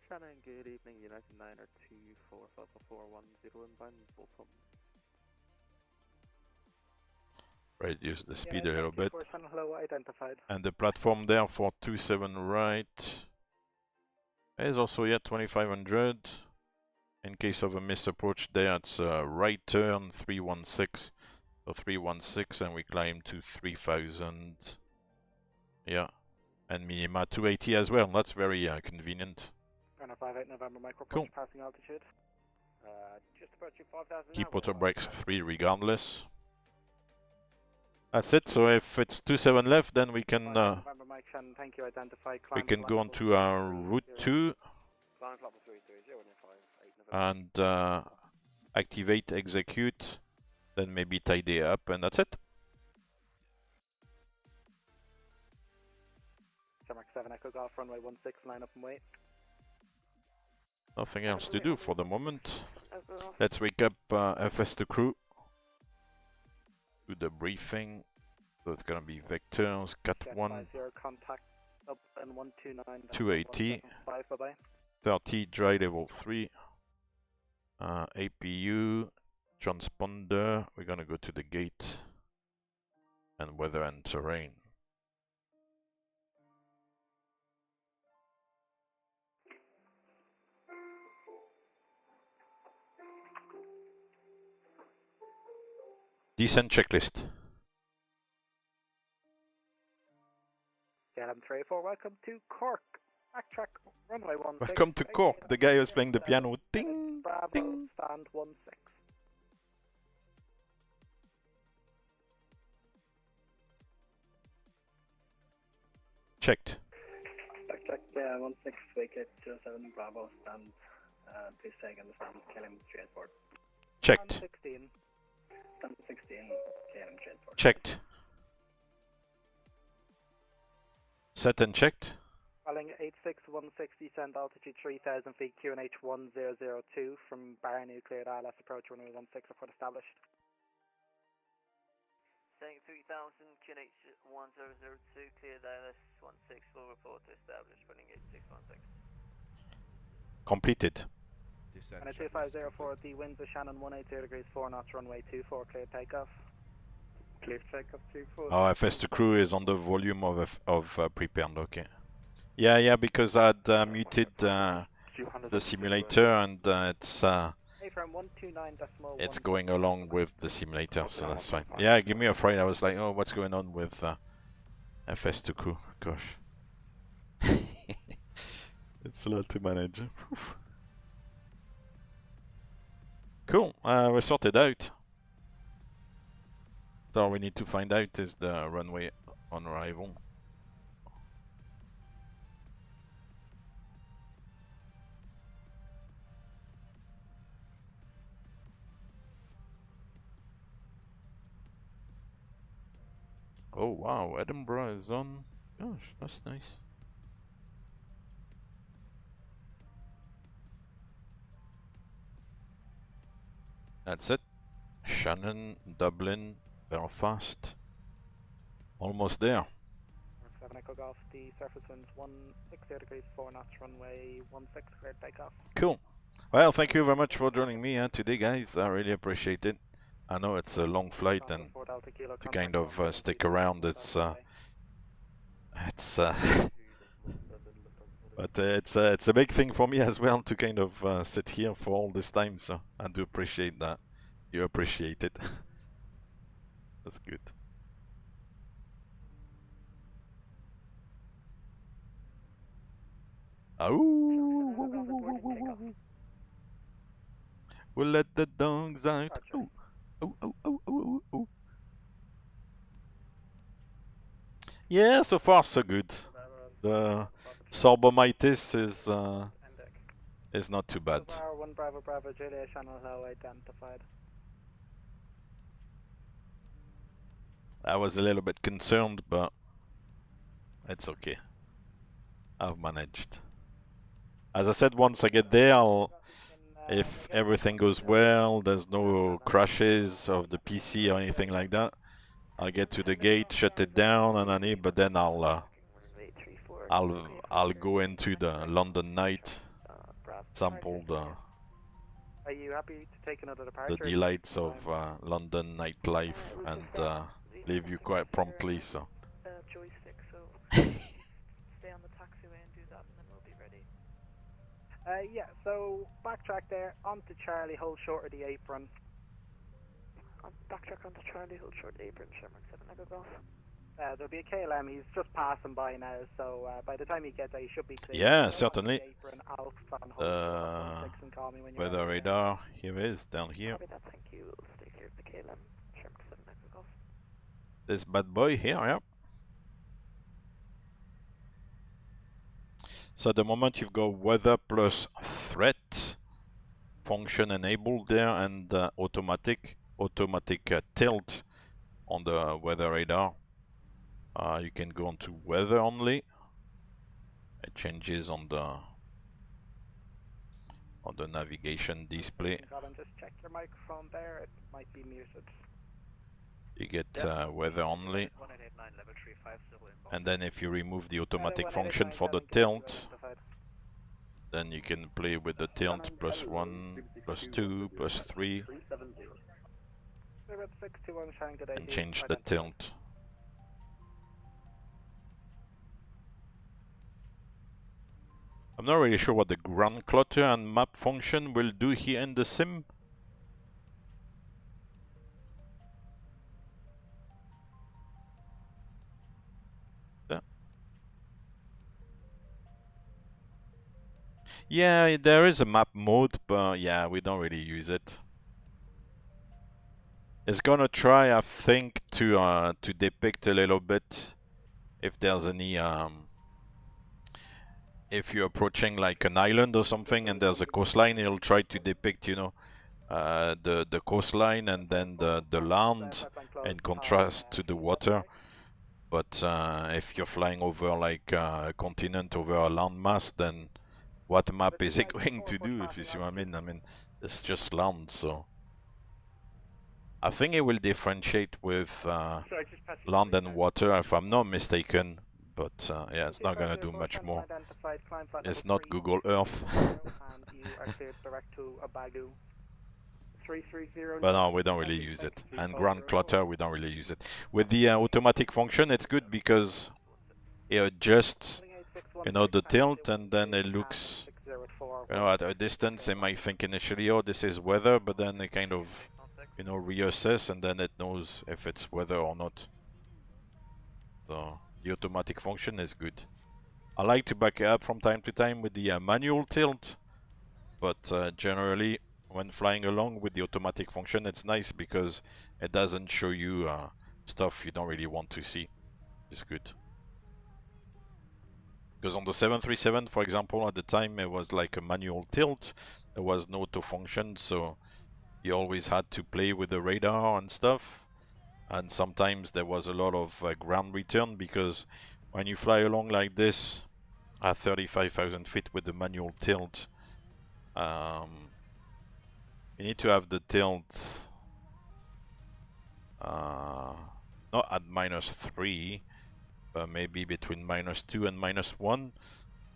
Shannon, good evening, United 924 Alpha 410 inbound Bolton. Reduce the speed a little bit. Hello, identified. And the platform there for 27 right is also yet 2500. In case of a missed approach there, it's a right turn 316. So 316 and we climb to 3000. Yeah, and minima 280 as well. That's very convenient. 58 November micro cool. Passing altitude. Just approaching 5,000. Keep auto brakes 3 regardless. That's it. So if it's 27 left, then we can thank you. Identify. We can go on to our route 2 and activate, execute, then maybe tidy up, and that's it. Shamrock 7 Echo Golf runway 16, line up and wait. Nothing else to do for the moment. Let's wake up FS to crew. Do the briefing. So it's gonna be vectors, cat 1, 280, 30 dry level 3, APU, transponder. We're gonna go to the gate and weather and terrain. Descent checklist. KLM384, welcome to Cork. Backtrack, runway 16. Welcome to Cork. The guy who's playing the piano. Ding, Bravo, ding. stand 16. Checked. Backtrack, 16, wake at 07, Bravo, stand. Please take understand, KLM384. Checked. Stand 16. Stand 16, KLM384. Checked. Set and checked. Welling 86160, send altitude 3000 feet, QNH 1002 from Barnu, cleared ILS approach runway 16, report established. Saying 3000, QNH 1002, cleared ILS 16, full report established, running 8616. Completed. And a 2504, the winds of Shannon 182 degrees 4 knots, runway 24, clear takeoff. Clear takeoff 24. Oh, FS to crew is on the volume of prepared, okay. Yeah, because I'd muted the simulator and it's 129.1. It's going along with the simulator, so that's fine. Yeah, give me a fright. I was like, oh, what's going on with FS2 crew? Gosh. It's a lot to manage. Cool, we're sorted out. So all we need to find out is the runway on arrival. Oh wow, Edinburgh is on. Gosh, that's nice. That's it. Shannon, Dublin, Belfast. Almost there. 7 Echo Golf, the surface winds 160 degrees 4 knots, runway 16 cleared takeoff. Cool. Well, thank you very much for joining me today, guys. I really appreciate it. I know it's a long flight, and to kind of stick around, but it's a big thing for me as well to kind of sit here for all this time. So I do appreciate that. You appreciate it. That's good. Oh, we'll let the dogs out. Oh, oh, oh, oh, oh, oh. Yeah, so far so good. The sorbomitis is not too bad. 1 Bravo Bravo Juliet channel low identified. I was a little bit concerned, but it's okay. I've managed. As I said, once I get there, if everything goes well, there's no crashes of the PC or anything like that, I'll get to the gate, shut it down, and but then I'll go into the London night, sample Are you happy to take another departure? the delights of London nightlife, and leave you quite promptly. So. Joystick, so stay on the taxiway and do that, and then we'll be ready. Yeah, so backtrack there, onto Charlie, hold short of the apron. Backtrack onto Charlie, hold short of the apron, Shamrock 7 Echo Golf. There'll be a KLM, he's just passing by now, so by the time he gets there, he should be clear. Yeah, certainly. Apron, weather radar, here is, down here. Copy that, thank you. We'll stay clear of the KLM, Shamrock 7 Echo Golf. This bad boy here, yeah. So at the moment you've got weather plus threat function enabled there, and automatic tilt on the weather radar. You can go on to weather only. It changes on the navigation display. Just check your microphone there, it might be muted. You get weather only. And then if you remove the automatic function for the tilt, then you can play with the tilt +1, +2, +3, and change the tilt. I'm not really sure what the ground clutter and map function will do here in the sim. Yeah, there is a map mode, but yeah, we don't really use it. It's gonna try, I think, to depict a little bit if there's any if you're approaching like an island or something and there's a coastline, it'll try to depict, you know, the coastline and then the land in contrast to the water. But if you're flying over like a continent over a landmass, then what map is it going to do, if you see what I mean? I mean, it's just land, so I think it will differentiate with land and water, if I'm not mistaken. But yeah, it's not gonna do much more. It's not Google Earth. But no, we don't really use it. And ground clutter, we don't really use it. With the automatic function, it's good because it adjusts, you know, the tilt, and then it looks You know, at a distance, they might think initially, oh, this is weather, but then they kind of, you know, reassess, and then it knows if it's weather or not. So the automatic function is good. I like to back it up from time to time with the manual tilt, but generally, when flying along with the automatic function, it's nice because it doesn't show you stuff you don't really want to see. It's good. Because on the 737, for example, at the time it was like a manual tilt. There was no auto function, so you always had to play with the radar and stuff. And sometimes there was a lot of ground return, because when you fly along like this at 35,000 feet with the manual tilt, you need to have the tilt not at -3, but maybe between -2 and -1.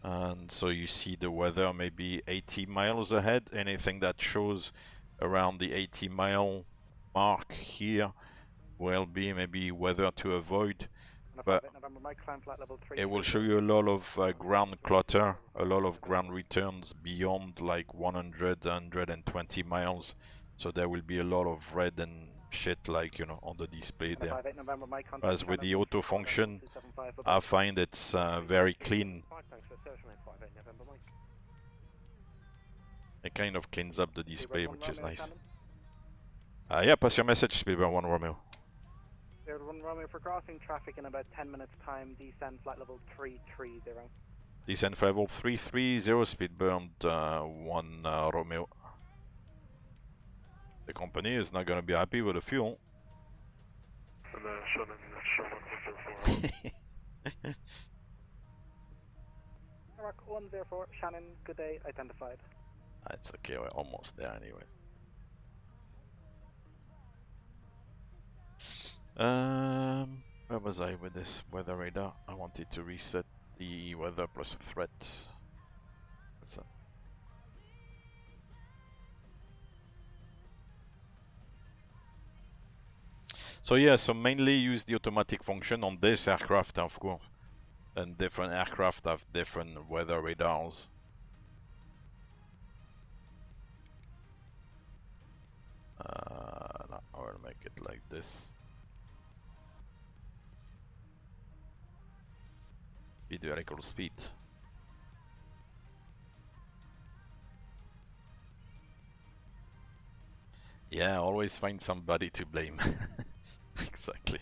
And so you see the weather maybe 80 miles ahead. Anything that shows around the 80-mile mark here will be maybe weather to avoid. But it will show you a lot of ground clutter, a lot of ground returns beyond like 100, 120 miles. So there will be a lot of red and shit, like, you know, on the display there. As with the auto function, I find it's very clean. It kind of cleans up the display, which is nice. Yeah, pass your message, Speedbird 1 Romeo. Speedbird 1 Romeo for crossing traffic in about 10 minutes time, descend flight level 330. Descend flight level 330, Speedbird 1 Romeo. The company is not gonna be happy with the fuel. Iraq 104, Shannon, good day, identified. It's okay, we're almost there anyway. Where was I with this weather radar? I wanted to reset the weather plus threat. So yeah, so mainly use the automatic function on this aircraft, of course. And different aircraft have different weather radars. No, I'll make it like this. Theoretical speed. Yeah, always find somebody to blame. Exactly.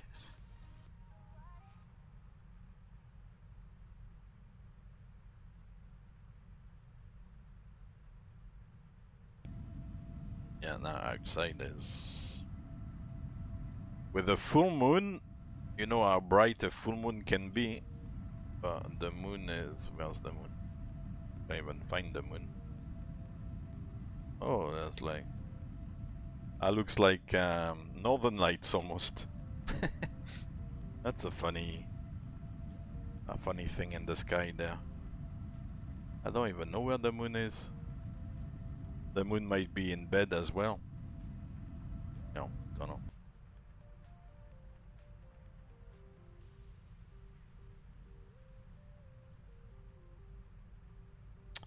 Yeah, now outside is... With a full moon, you know how bright a full moon can be. But the moon is... Where's the moon? Can't even find the moon. Oh, that's like... That looks like Northern Lights almost. That's a funny thing in the sky there. I don't even know where the moon is. The moon might be in bed as well. No, don't know.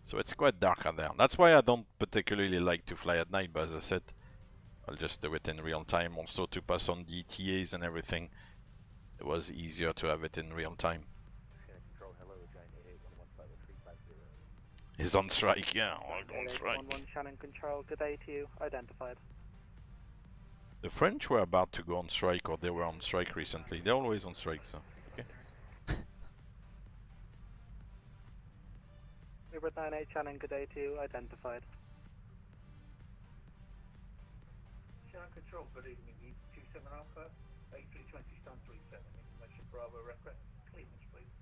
So it's quite dark out there. That's why I don't particularly like to fly at night, but as I said, I'll just do it in real time. Also to pass on the ETAs and everything, it was easier to have it in real time. He's on strike, yeah, on strike. 11 Shannon Control, good day to you, identified. The French were about to go on strike, or they were on strike recently. They're always on strike, so okay. Uber 98 Shannon, good day to you, identified. Shannon Control, good evening. 27 Alpha, A320 Stone 37, information Bravo request. Clearance, please.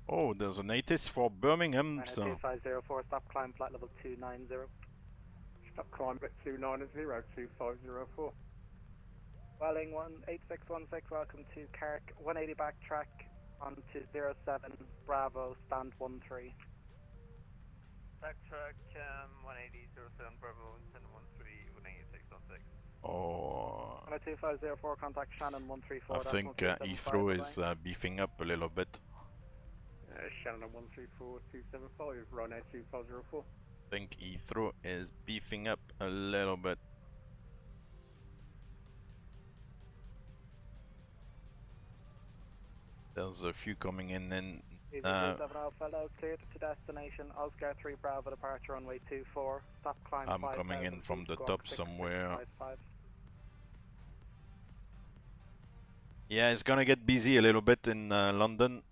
Oh, there's an ATIS for Birmingham, so... 2504, stop climb flight level 290. Stop climb at 290, 2504. Welling 18616, welcome to Carrick, 180 backtrack onto 07 Bravo, stand 13. Backtrack 180 07 Bravo, stand 13, 18616. Oh... 2504, contact Shannon 134. I think Heathrow is beefing up a little bit. Shannon 134275, Ryanair 2504. I think Heathrow is beefing up a little bit. There's a few coming in and EV27 Alpha, low cleared to destination, Oscar 3 Bravo, departure runway 24, stop climb I'm 5,000 coming in from feet, the squawk top 6655. somewhere. Yeah, it's gonna get busy a little bit in London.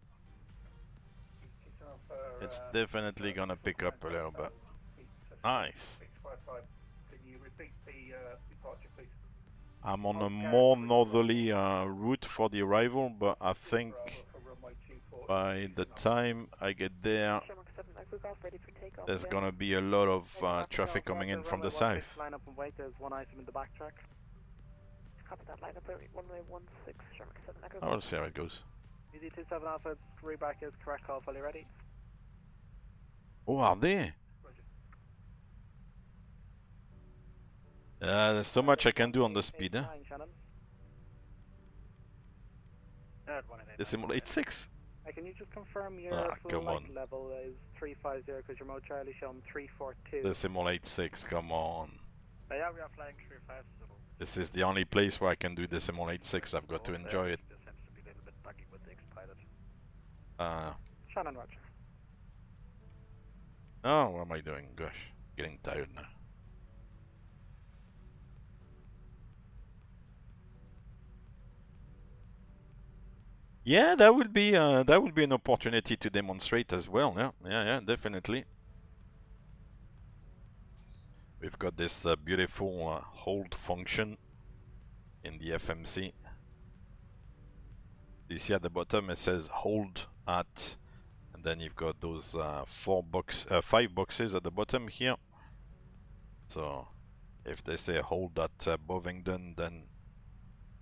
It's definitely gonna pick up a little bit. Nice. 655. Can you repeat the departure, please? I'm on a more northerly route for the arrival, but I think by the time I get there, there's gonna be a lot of traffic coming in from the south. Line up and wait, there's one item in the backtrack. Copy that, line up runway 16, Sherman 7 Echo. I will see how it goes. EZ27 Alpha, reback is correct call, fully ready. Oh, are they? There's so much I can do on the speed, huh? Decimal 86. Can you just confirm your flight level is 350 because your mode Charlie shown 342? Decimal 86, come on. Yeah, we are flying 35, so... This is the only place where I can do decimal 86. I've got to enjoy it. There seems to be a little bit buggy with the X-Pilot. Shannon, roger. Oh, what am I doing? Gosh, getting tired now. Yeah, that would be an opportunity to demonstrate as well. Yeah, definitely. We've got this beautiful hold function in the FMC. You see at the bottom it says hold at, and then you've got those 5 boxes at the bottom here. So if they say hold at Bovingdon, then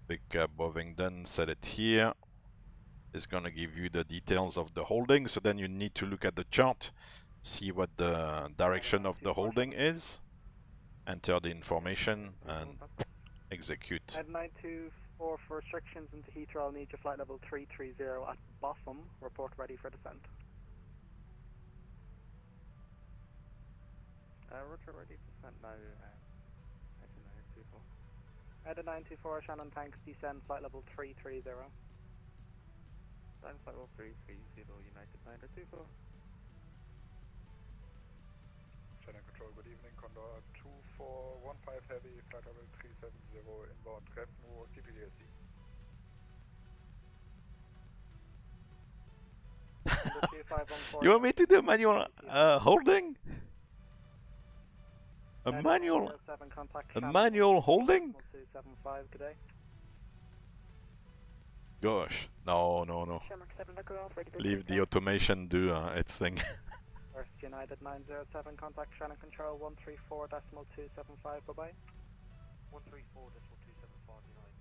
pick Bovingdon, set it here. It's gonna give you the details of the holding, so then you need to look at the chart, see what the direction of the holding is, enter the information, and execute. At 924 for restrictions into Heathrow, I'll need your flight level 330 at Botham. Report ready for descent. Roger, ready to descent now at 924. At 924, Shannon, thanks, descend flight level 330. Time flight level 330, United 924. Shannon Control, good evening, Condor 2415 Heavy, flight level 370, inbound Grefno, TPDSC. You want me to do manual holding? A manual holding? Gosh, no. Leave the automation do its thing. First United 907, contact Shannon Control 134.275, bye-bye. 134.275, United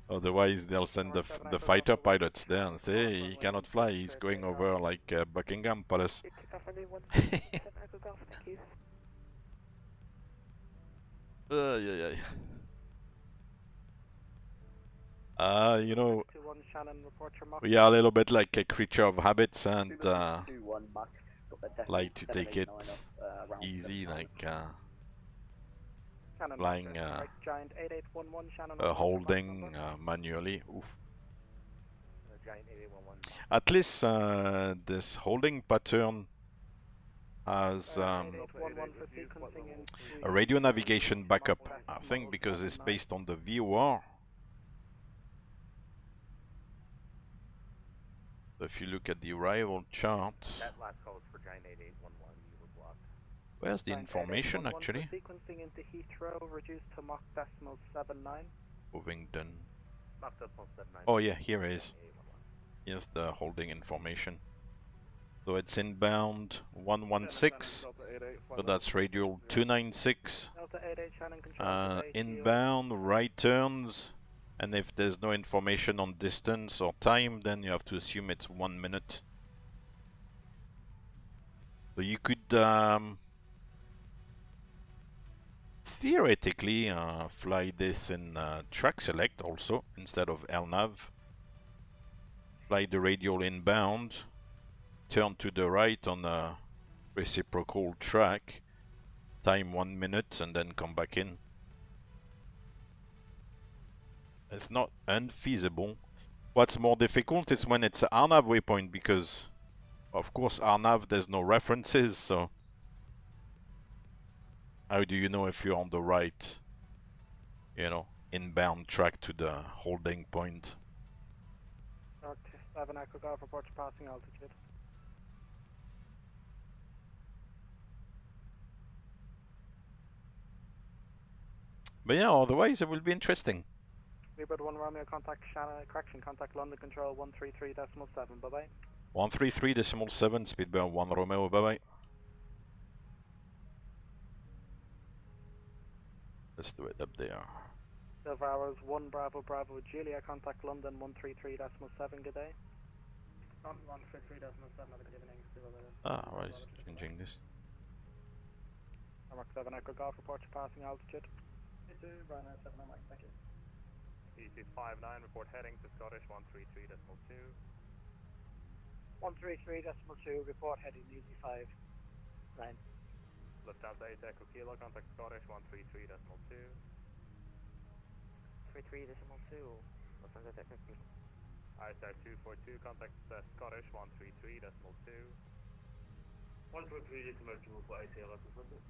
907. Otherwise they'll send the fighter pilots there and say he cannot fly, he's going over like Buckingham Palace. Yeah. You know, we are a little bit like a creature of habits and like to take it easy, like flying holding manually. Oof. At least this holding pattern has a radio navigation backup, I think, because it's based on the VOR. If you look at the arrival chart, where's the information actually? Sequencing into Heathrow, reduced to Mach decimal 79. Bovingdon. Oh yeah, here it is. Here's the holding information. So it's inbound 116, so that's radial 296. Inbound, right turns, and if there's no information on distance or time, then you have to assume it's 1 minute. So you could theoretically fly this in track select also instead of LNAV. Fly the radial inbound turn to the right on a reciprocal track, time 1 minute, and then come back in. It's not unfeasible. What's more difficult is when it's an RNAV waypoint, because of course RNAV there's no references, so how do you know if you're on the right, you know, inbound track to the holding point? North 7 Echo Golf, report your passing altitude. But yeah, otherwise it will be interesting. Leeward 1 Romeo, contact correction, contact London Control 133.7, bye bye. 133.7, speedbound 1 Romeo, bye bye. Let's do it up there. Silver Arrows 1 Bravo Bravo Julia, contact London 133.7, good day. 133.7, have a good evening. Ah, right, changing this. Mark 7 Echo Golf, report your passing altitude. Ryanair 7 Mike, thank you. EC59, report heading to Scottish 133.2. 133.2, report heading easy 5. 9. Lufthansa 8 Echo Kilo, contact Scottish 133.2. 33.2, Lufthansa Echo Kilo. ISR 242, contact Scottish 133.2. 133.2 for ICL representative.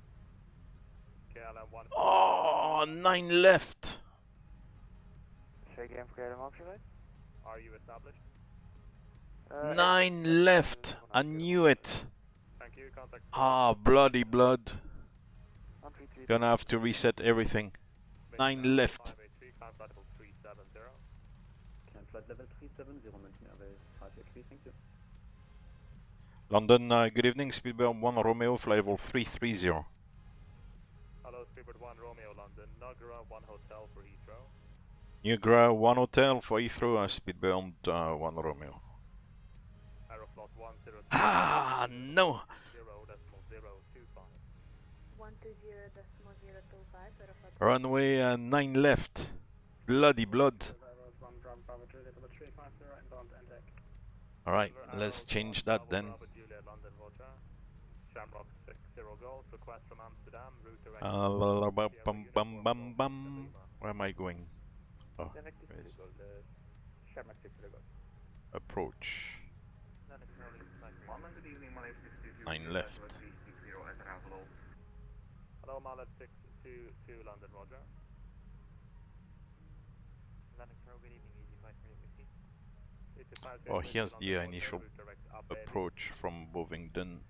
KLM 1. Oh, 9 left. Say again for KLM option, Are you established? 9 left. I knew it. Thank you, contact. Ah, bloody blood. Gonna have to reset everything. 9 left. 583, climb flight level 370. Climb flight level 370, mention Airways 583, thank you. London, good evening, speedbound 1 Romeo, flight level 330. Hello, Speedbird 1 Romeo London, Niagara 1 Hotel for Heathrow. Niagara 1 Hotel for Heathrow, speedbound 1 Romeo. Aeroflot 102. Ah, no! 0.025. 120.025, Runway 9 left. Bloody blood. Alright, let's change that then. Shamrock 60 Golf, request from Amsterdam, route Bum. Where am I going? Oh, approach. 9 left. Hello, Mallet 622 London, roger. London Control, good evening, easy 5350. Oh, here's the initial approach from Bovingdon.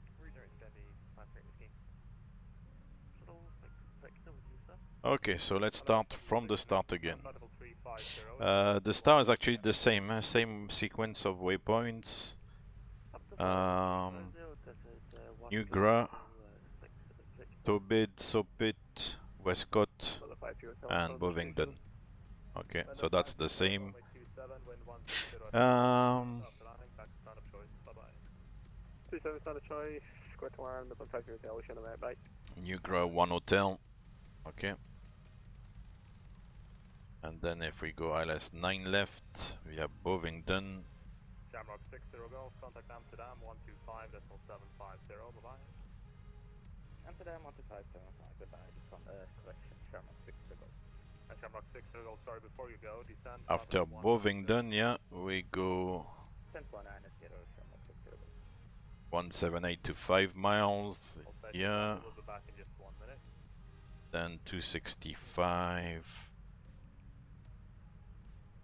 Okay, so let's start from the start again. The star is actually the same, same sequence of waypoints. Niagara, Tobit, Sopit, Westcott, and Bovingdon. Okay, so that's the same. 27 Star Choice, square to arm, the 5 Ocean away, bye. Niagara 1 Hotel. Okay. And then if we go ILS 9 left, we have Bovingdon. Shamrock 60 Golf, contact Amsterdam 125.750, bye-bye. Amsterdam 125.750, goodbye, just on the correction, Shamrock 60 Golf. Shamrock 60 Golf, sorry, before you go, descend. After Bovingdon, yeah, we go 178 to 5 miles, yeah. We'll be back in just 1 minute. Then 265.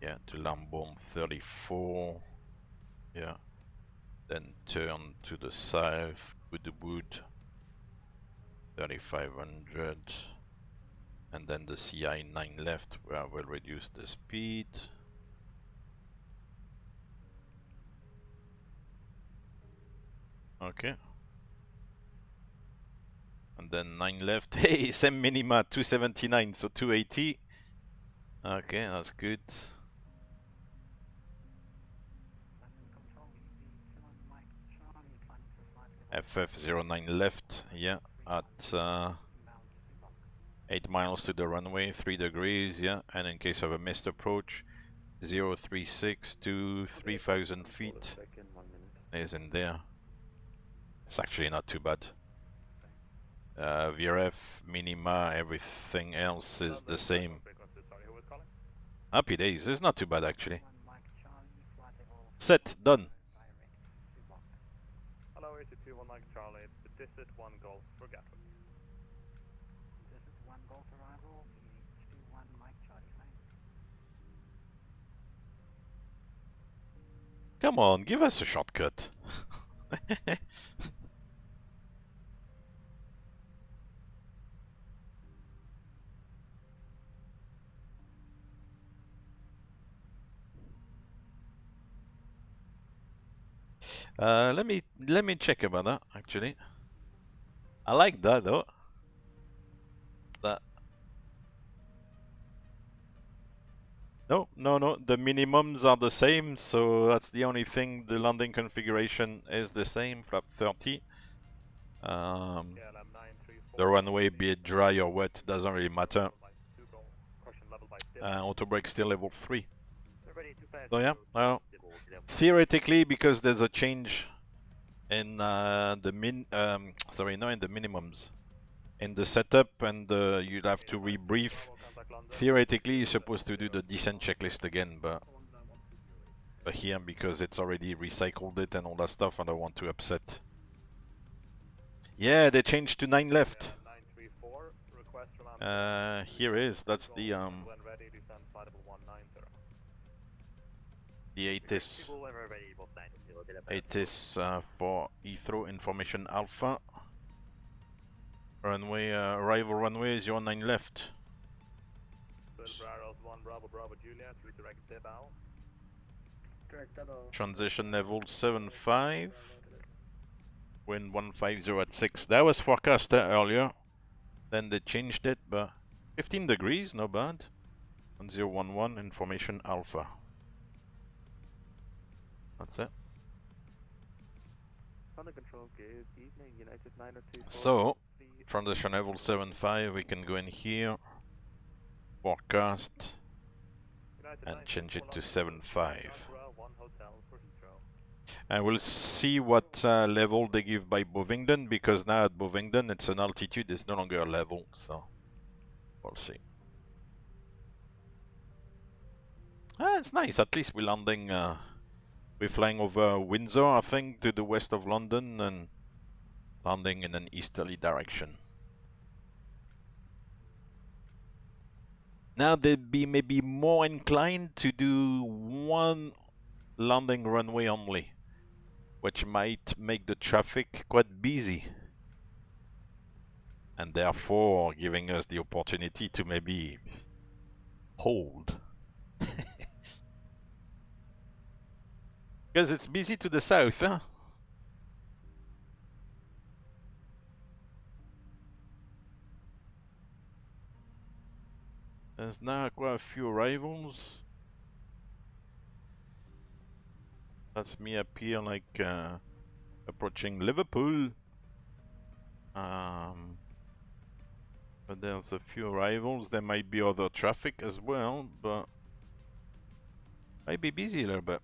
Yeah, to Lambourne 34. Yeah. Then turn to the south, Goodwood 3500. And then the CI 9 left, where I will reduce the speed. Okay. And then 9 left. Hey, same minima, 279, so 280. Okay, that's good. FF09 left, yeah, at 8 miles to the runway, 3 degrees, yeah, and in case of a missed approach, 036 to 3000 feet is in there. It's actually not too bad. VRF, minima, everything else is the same. Happy days. It's not too bad actually. Set, done. Hello, 821 Mike Charlie. Visit 1 Golf for Gatwick. This is 1 Golf arrival, VH21 Mike Charlie, thanks. Come on, give us a shortcut. Let me check about that actually. I like that though. That. No. The minimums are the same, so that's the only thing. The landing configuration is the same. Flap 30. The runway, be it dry or wet, doesn't really matter. Auto brake still level 3. So yeah, theoretically, because there's a change in the in the minimums, in the setup, and you'd have to rebrief. Theoretically, you're supposed to do the descent checklist again, but here, because it's already recycled it and all that stuff, I don't want to upset. Yeah, they changed to 9 left. Here is, that's the ATIS. ATIS for Heathrow Information Alpha. Runway, arrival runway 09 left. Transition level 75. Wind 150 at 6. That was forecast earlier. Then they changed it, but 15 degrees, no bad. 1011 Information Alpha. That's it. Thunder Control, good evening, United 902. So, transition level 75, we can go in here, forecast, and change it to 75. And we'll see what level they give by Bovingdon, because now at Bovingdon it's an altitude, it's no longer a level, so we'll see. It's nice, at least we're landing, we're flying over Windsor, I think, to the west of London, and landing in an easterly direction. Now they'd be maybe more inclined to do one landing runway only, which might make the traffic quite busy, and therefore giving us the opportunity to maybe hold. Because it's busy to the south, huh? There's now quite a few arrivals. That's me up here, like approaching Liverpool. But there's a few arrivals. There might be other traffic as well, but might be busy a little bit.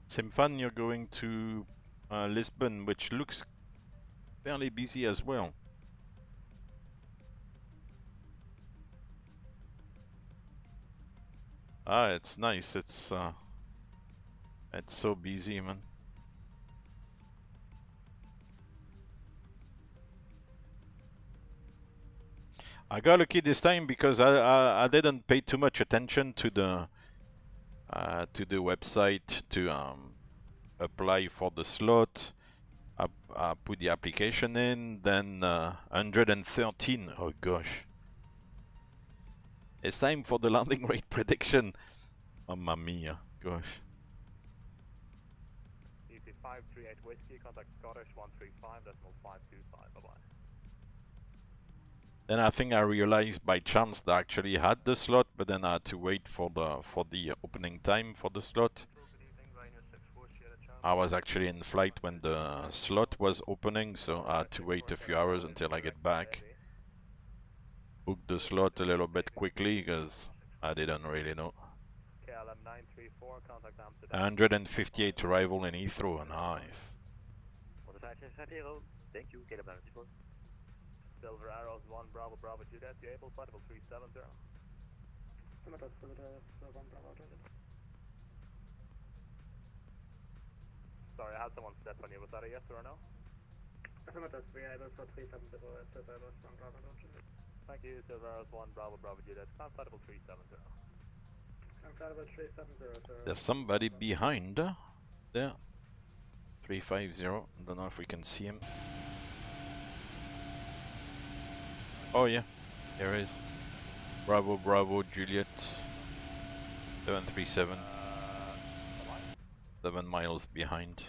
Simfan, you're going to Lisbon, which looks fairly busy as well. It's nice. It's so busy, man. I got lucky this time because I didn't pay too much attention to the website to apply for the slot. I put the application in, then 113. Oh gosh. It's time for the landing rate prediction. Mamma mia, gosh. ET 538 Whiskey, contact Scottish 135.525, bye-bye. Then I think I realized by chance they actually had the slot, but then I had to wait for the opening time for the slot. I was actually in flight when the slot was opening, so I had to wait a few hours until I get back. book the slot a little bit quickly because I didn't really know. KLM 934, contact Amsterdam. 158 arrival in Heathrow, nice. Thank you, KLM 934. Silver Arrows 1 Bravo Bravo Juliet, you able? Flight level 370. Sorry, I had someone step on you. Was that a yes or a no? Thank you, Silver Arrows 1 Bravo Bravo Juliet. Climb flight level 370. There's somebody behind there. 350. Don't know if we can see him. Oh yeah, there is. Bravo Bravo Juliet. 737. 7 miles behind.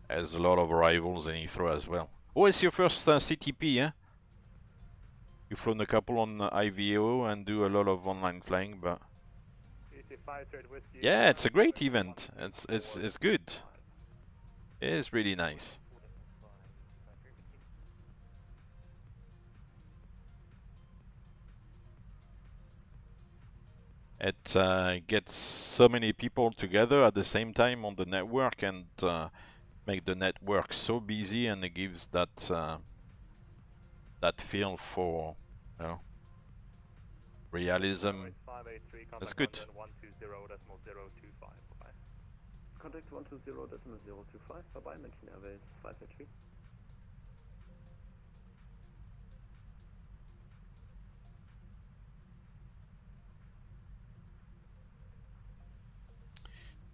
Has a lot of arrivals in Heathrow as well. Oh, it's your first CTP, eh? You've flown a couple on IVO and do a lot of online flying, but yeah, it's a great event. It's good. It is really nice. It gets so many people together at the same time on the network and make the network so busy, and it gives that that feel for, you know, realism. That's good. Contact 120.025, bye-bye, München Airways 583.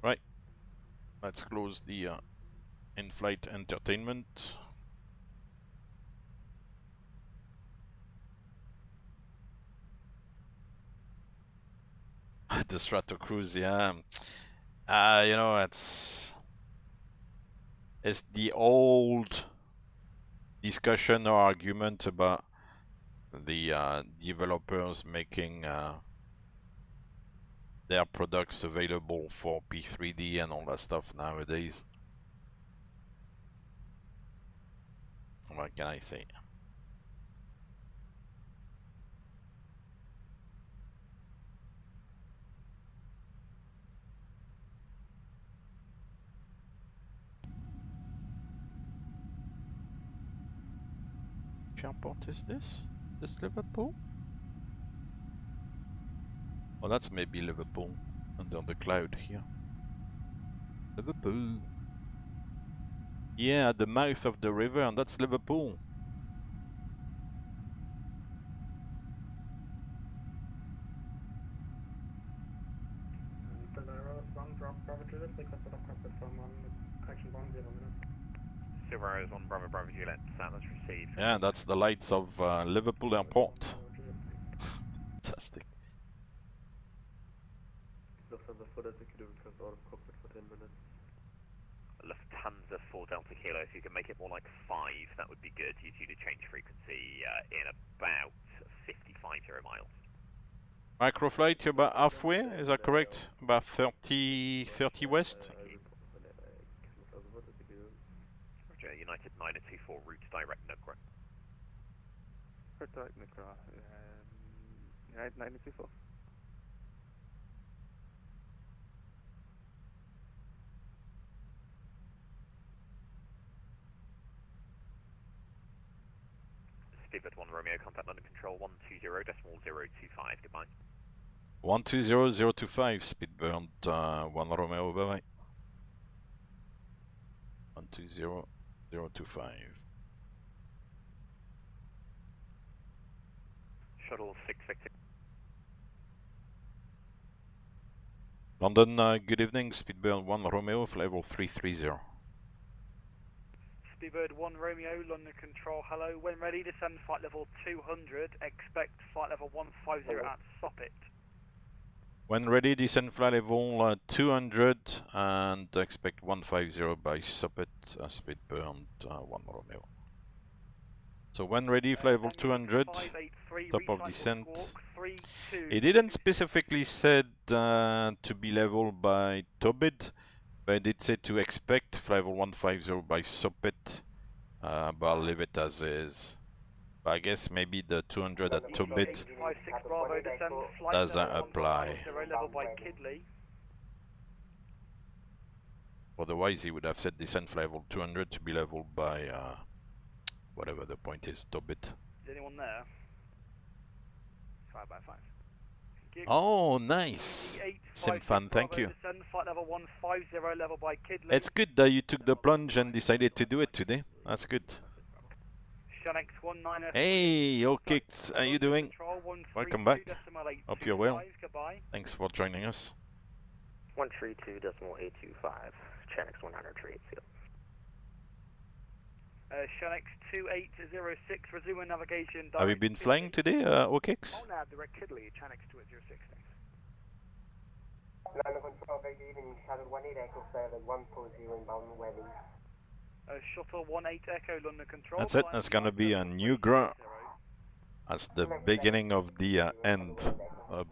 Right, let's close the in-flight entertainment. The Strato Cruise, yeah. You know, it's the old discussion or argument about the developers making their products available for P3D and all that stuff nowadays. What can I say? Which airport is this? This Liverpool? Oh, that's maybe Liverpool, under the cloud here. Liverpool. Yeah, at the mouth of the river, and that's Liverpool. Silver Arrows 1 Bravo Bravo Juliet, that's received. Yeah, that's the lights of Liverpool Airport. Fantastic. Lufthansa 4 Delta Kilo request out of cockpit for 10 minutes. Lufthansa 4 Delta Kilo, if you can make it more like 5, that would be good. You need to change frequency in about 55 miles. Microflight, you're about halfway, is that correct? About 30 west? Roger, United 924, route direct Nugra. Direct Nugra, United 924. Speedbird 1 Romeo, contact London Control 120.025, goodbye. 120.025, Speedbird 1 Romeo, bye bye. 120.025. Shuttle 660. London, good evening, Speedbird 1 Romeo, level 330. Speedbird 1 Romeo, London Control, hello. When ready, descend flight level 200. Expect flight level 150 at Soppit. When ready, descend flight level 200 and expect 150 by Soppit, Speedbird 1 Romeo. So when ready, flight level 200, top of descent. It didn't specifically said to be leveled by Tobit, but it did say to expect flight level 150 by Soppit but I'll leave it as is. But I guess maybe the 200 at 2-bit 856 Bravo, descend flight doesn't level apply. 150 level by Kidley. Otherwise, he would have said descent flight level 200 to be leveled by whatever the point is, 2-bit. Is anyone there? 5 by 5. Oh, nice. Simfan, thank you. Descend flight level 150 level by Kidley. It's good that you took the plunge and decided to do it today. That's good. Shanx 19. Hey, Kicks, how you doing? Welcome back. Hope you're well. Thanks for joining us. 132.825, Shanx 100 trade field. Shanx 2806, resuming navigation. Have you been flying today, Kicks? Oh, nav, direct Kidley, Shanx 2806, thanks. 912, evening, Shuttle 18 Echo 7, 140 inbound wedding. Shuttle 18 Echo, London Control. That's it. That's gonna be a new graph. That's the beginning of the end,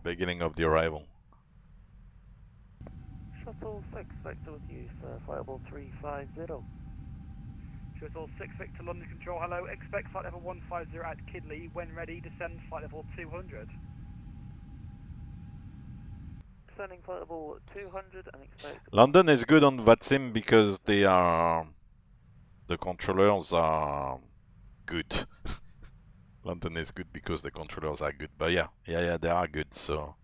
beginning of the arrival. Shuttle 6 Victor with you for flightable 350. Shuttle 6 Victor, London Control, hello. Expect flight level 150 at Kidley. When ready, descend flight level 200. Descending flight level 200 and expect... London is good on VATSIM because they are... the controllers are good. London is good because the controllers are good. But yeah, they are good, so...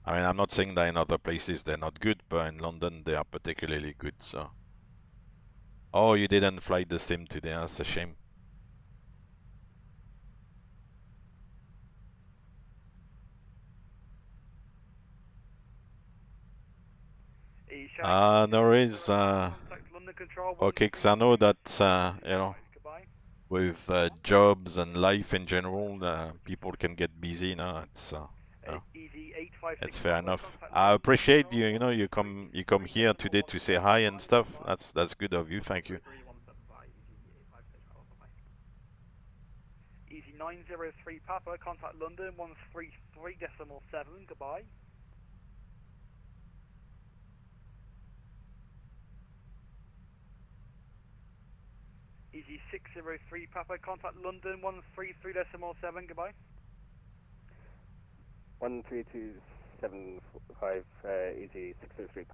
I mean, I'm not saying that in other places they're not good, but in London they are particularly good, so... Oh, you didn't fly the sim today, that's a shame. No worries, okay, because I know that, you know, with jobs and life in general, people can get busy now, it's, you know, it's fair enough. I appreciate you, you know, you come here today to say hi and stuff, that's good of you, thank you. Easy 903 Papa, contact London 133.7, goodbye. Easy 603 Papa, contact London 133.7, goodbye. 13275, easy 603.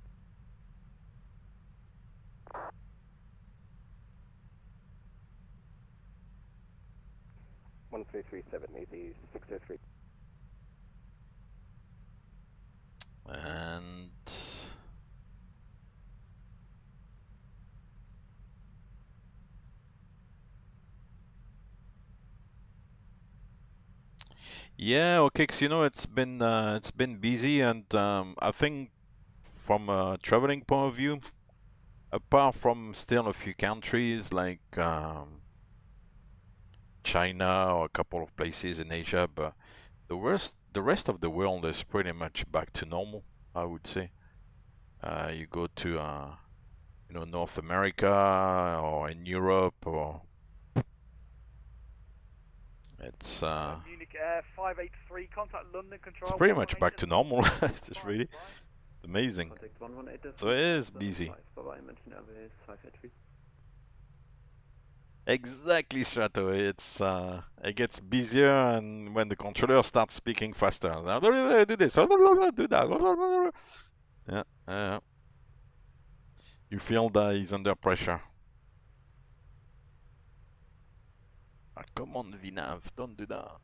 One 337, easy 603. And... yeah, okay, 'cause you know it's been busy, and I think from a traveling point of view, apart from still a few countries like China or a couple of places in Asia, but the rest of the world is pretty much back to normal, I would say. You go to you know, North America or in Europe, or it's Munich Air 583, contact London Control. it's pretty much back to normal. It's just really amazing. So it is busy. Exactly, Strato. It's it gets busier, and when the controller starts speaking faster, do this, do that. Yeah. You feel that he's under pressure. Ah, come on, Vinav, don't do that.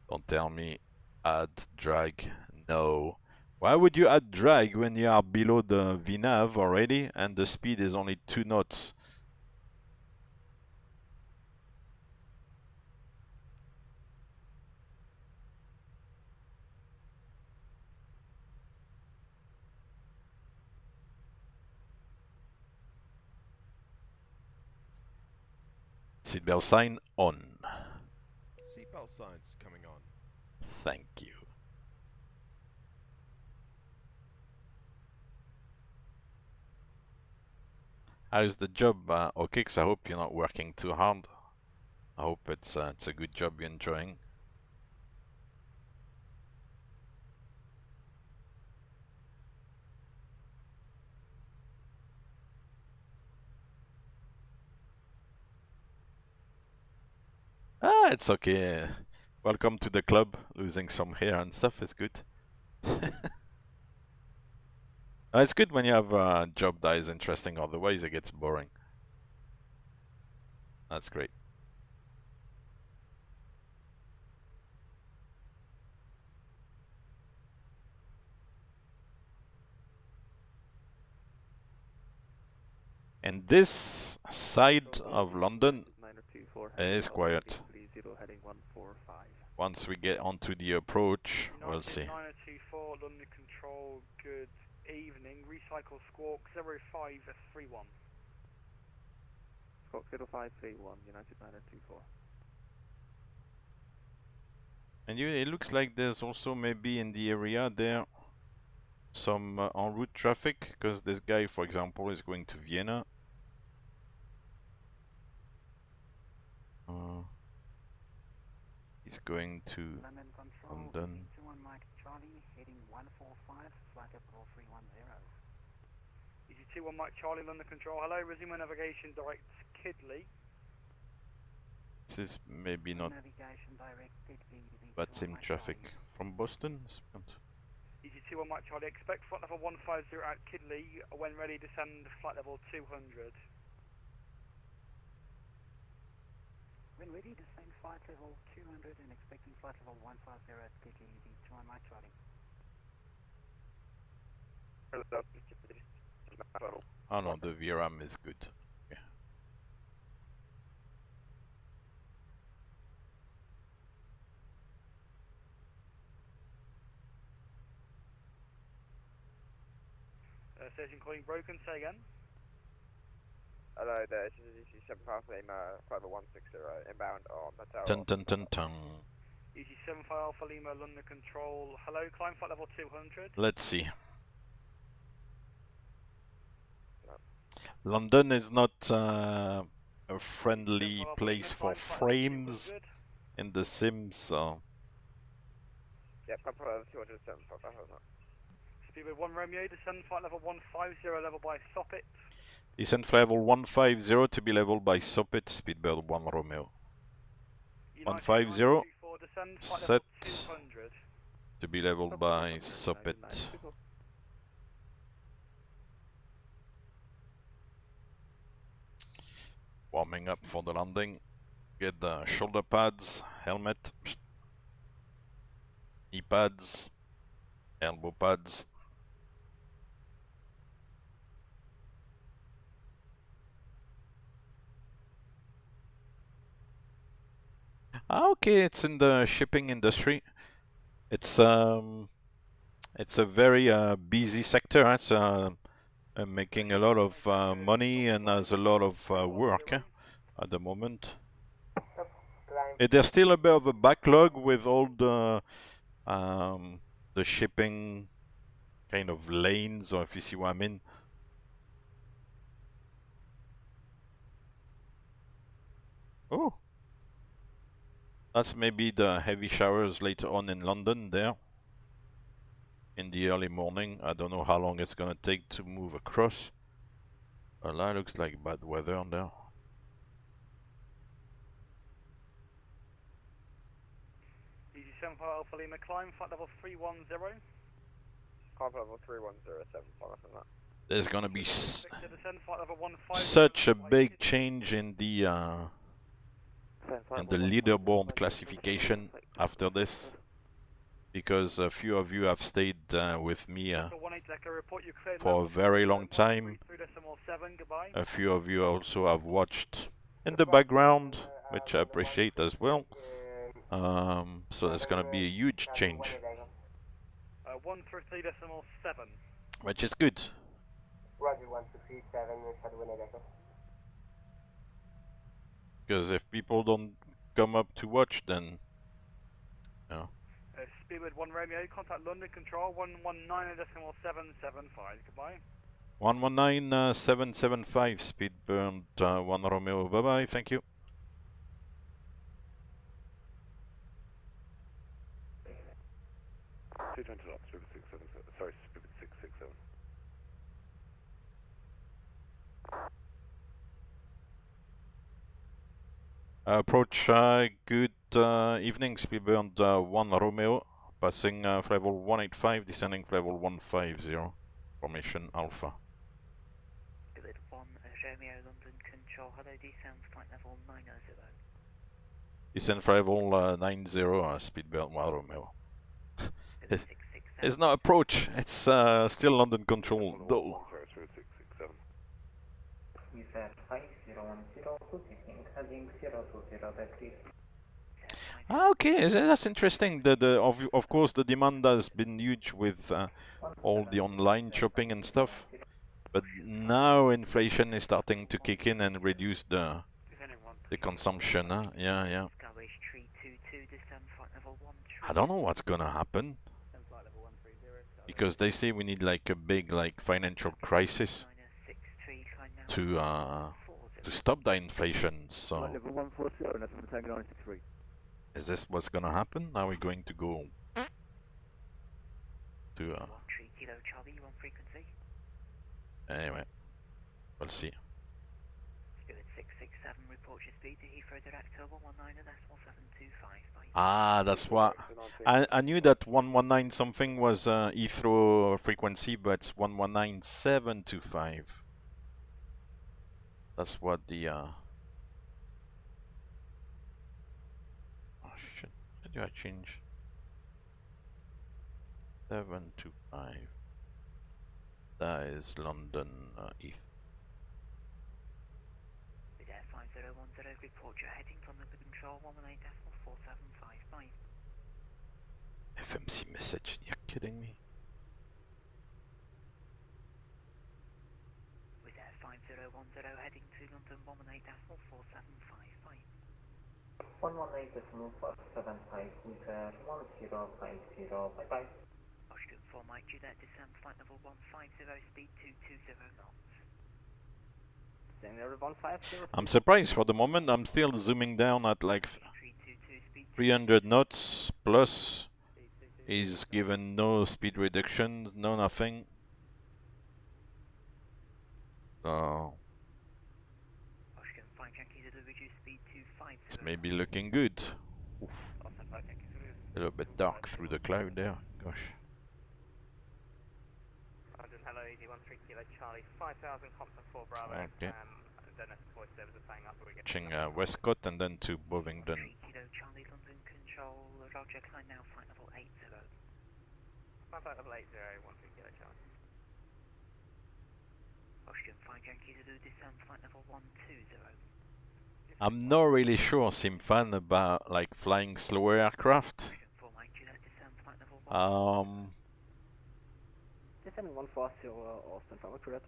Don't tell me add drag. No. Why would you add drag when you are below the VNAV already and the speed is only 2 knots? Seatbelt sign on. Seatbelt signs coming on. Thank you. How's the job, Okix? I hope you're not working too hard. I hope it's a good job you're enjoying. It's okay. Welcome to the club. Losing some hair and stuff is good. It's good when you have a job that is interesting, otherwise it gets boring. That's great. And this side of London is quiet. Once we get onto the approach, we'll see. 9024, London Control, good evening. Recycle Squawk 0531. Squawk 0531, United 9024. And it looks like there's also maybe in the area there some en route traffic, because this guy, for example, is going to Vienna. He's going to London. Charlie, heading 145, flight level 310. EG21 Mike Charlie, London Control. Hello, resume navigation direct Kidley. This is maybe not Navigation direct Kidley. VATSIM traffic from Boston. EG21 Mike Charlie, expect flight level 150 at Kidley. When ready, descend flight level 200. When ready, descend flight level 200 and expecting flight level 150 at Kidley, EG21 Mike Charlie. Oh no, the VRAM is good. Okay. Station calling broken, say again. Hello there, this is EG7 Alpha Lima, flight 160, inbound on the tower. EG7 Alpha Lima, London Control. Hello, climb flight level 200. Let's see. London is not a friendly place for frames in the Sims, so... Yep, climb flight level 207, Speedway 1 Romeo, descend flight level 150, level by Soppit. Descend flight level 150 to be leveled by Soppit, Speedbird 1 Romeo. 150, set to be leveled by Soppit. Warming up for the landing. Get the shoulder pads, helmet, knee pads, elbow pads. Okay, it's in the shipping industry. It's a very busy sector. It's making a lot of money and has a lot of work at the moment. There's still a bit of a backlog with all the shipping kind of lanes, or if you see what I mean. Oh, that's maybe the heavy showers later on in London there. In the early morning. I don't know how long it's gonna take to move across. Well, that looks like bad weather on there. EG7 Alpha Lima, climb flight level 310. Climb flight level 310, from that. There's gonna be such a big change in the leaderboard classification after this, because a few of you have stayed with me for a very long time. A few of you also have watched in the background, which I appreciate as well. So there's gonna be a huge change, 133.7. which is good. Roger 123.7, Because if people don't come up to watch, then you know. Speedbird 1 Romeo, contact London Control 119.775. Goodbye. 119.775, Speedbird 1 Romeo. Bye bye. Thank you. Sorry, Speedbird 667. Approach good evening, Speedbird 1 Romeo, passing level 185, descending level 150, formation Alpha. Good 1 Romeo London Control, hello, descend flight level 900. Descend level 90, Speedbird 1 Romeo. It's not approach, it's still London Control, though. Okay, that's interesting. Of course, the demand has been huge with all the online shopping and stuff, but now inflation is starting to kick in and reduce the consumption. Huh? Yeah. I don't know what's gonna happen because they say we need like a big financial crisis to stop the inflation. So. Is this what's gonna happen? Are we going to go to anyway, we'll see. Spirit 667, report your speed to Heathrow Direct 119, that's 1725. Ah, that's what I knew that 119 something was Heathrow frequency, but it's 119725. That's what the oh shit, how do I change? 725. That is London Heathrow. 5010, report your heading from the control 118.4755. FMC message, you're kidding me? With Air 5010, heading to London 118.4755. 118.475 with Air 1050, bye bye. Ocean 4 Mike Juliet, descend flight level 150, speed 220 knots. I'm surprised for the moment. I'm still zooming down at like 300 knots plus. He's given no speed reduction, no nothing. So it's maybe looking good. Oof. A little bit dark through the cloud there. Gosh. Hello, ED13 Kilo Charlie, 5000 Compton 4 Bravo. Okay. Dennis voice service are paying up. Reaching Westcott and then to Bovingdon. Kilo Charlie, London Control, Roger, climb now, flight level 80. Flight level 80, 13 Kilo Charlie. Ocean 5 Yankee Zulu, descend flight level 120. I'm not really sure, Simfan, about like flying slower aircraft. Descending 140 Austin, from correct.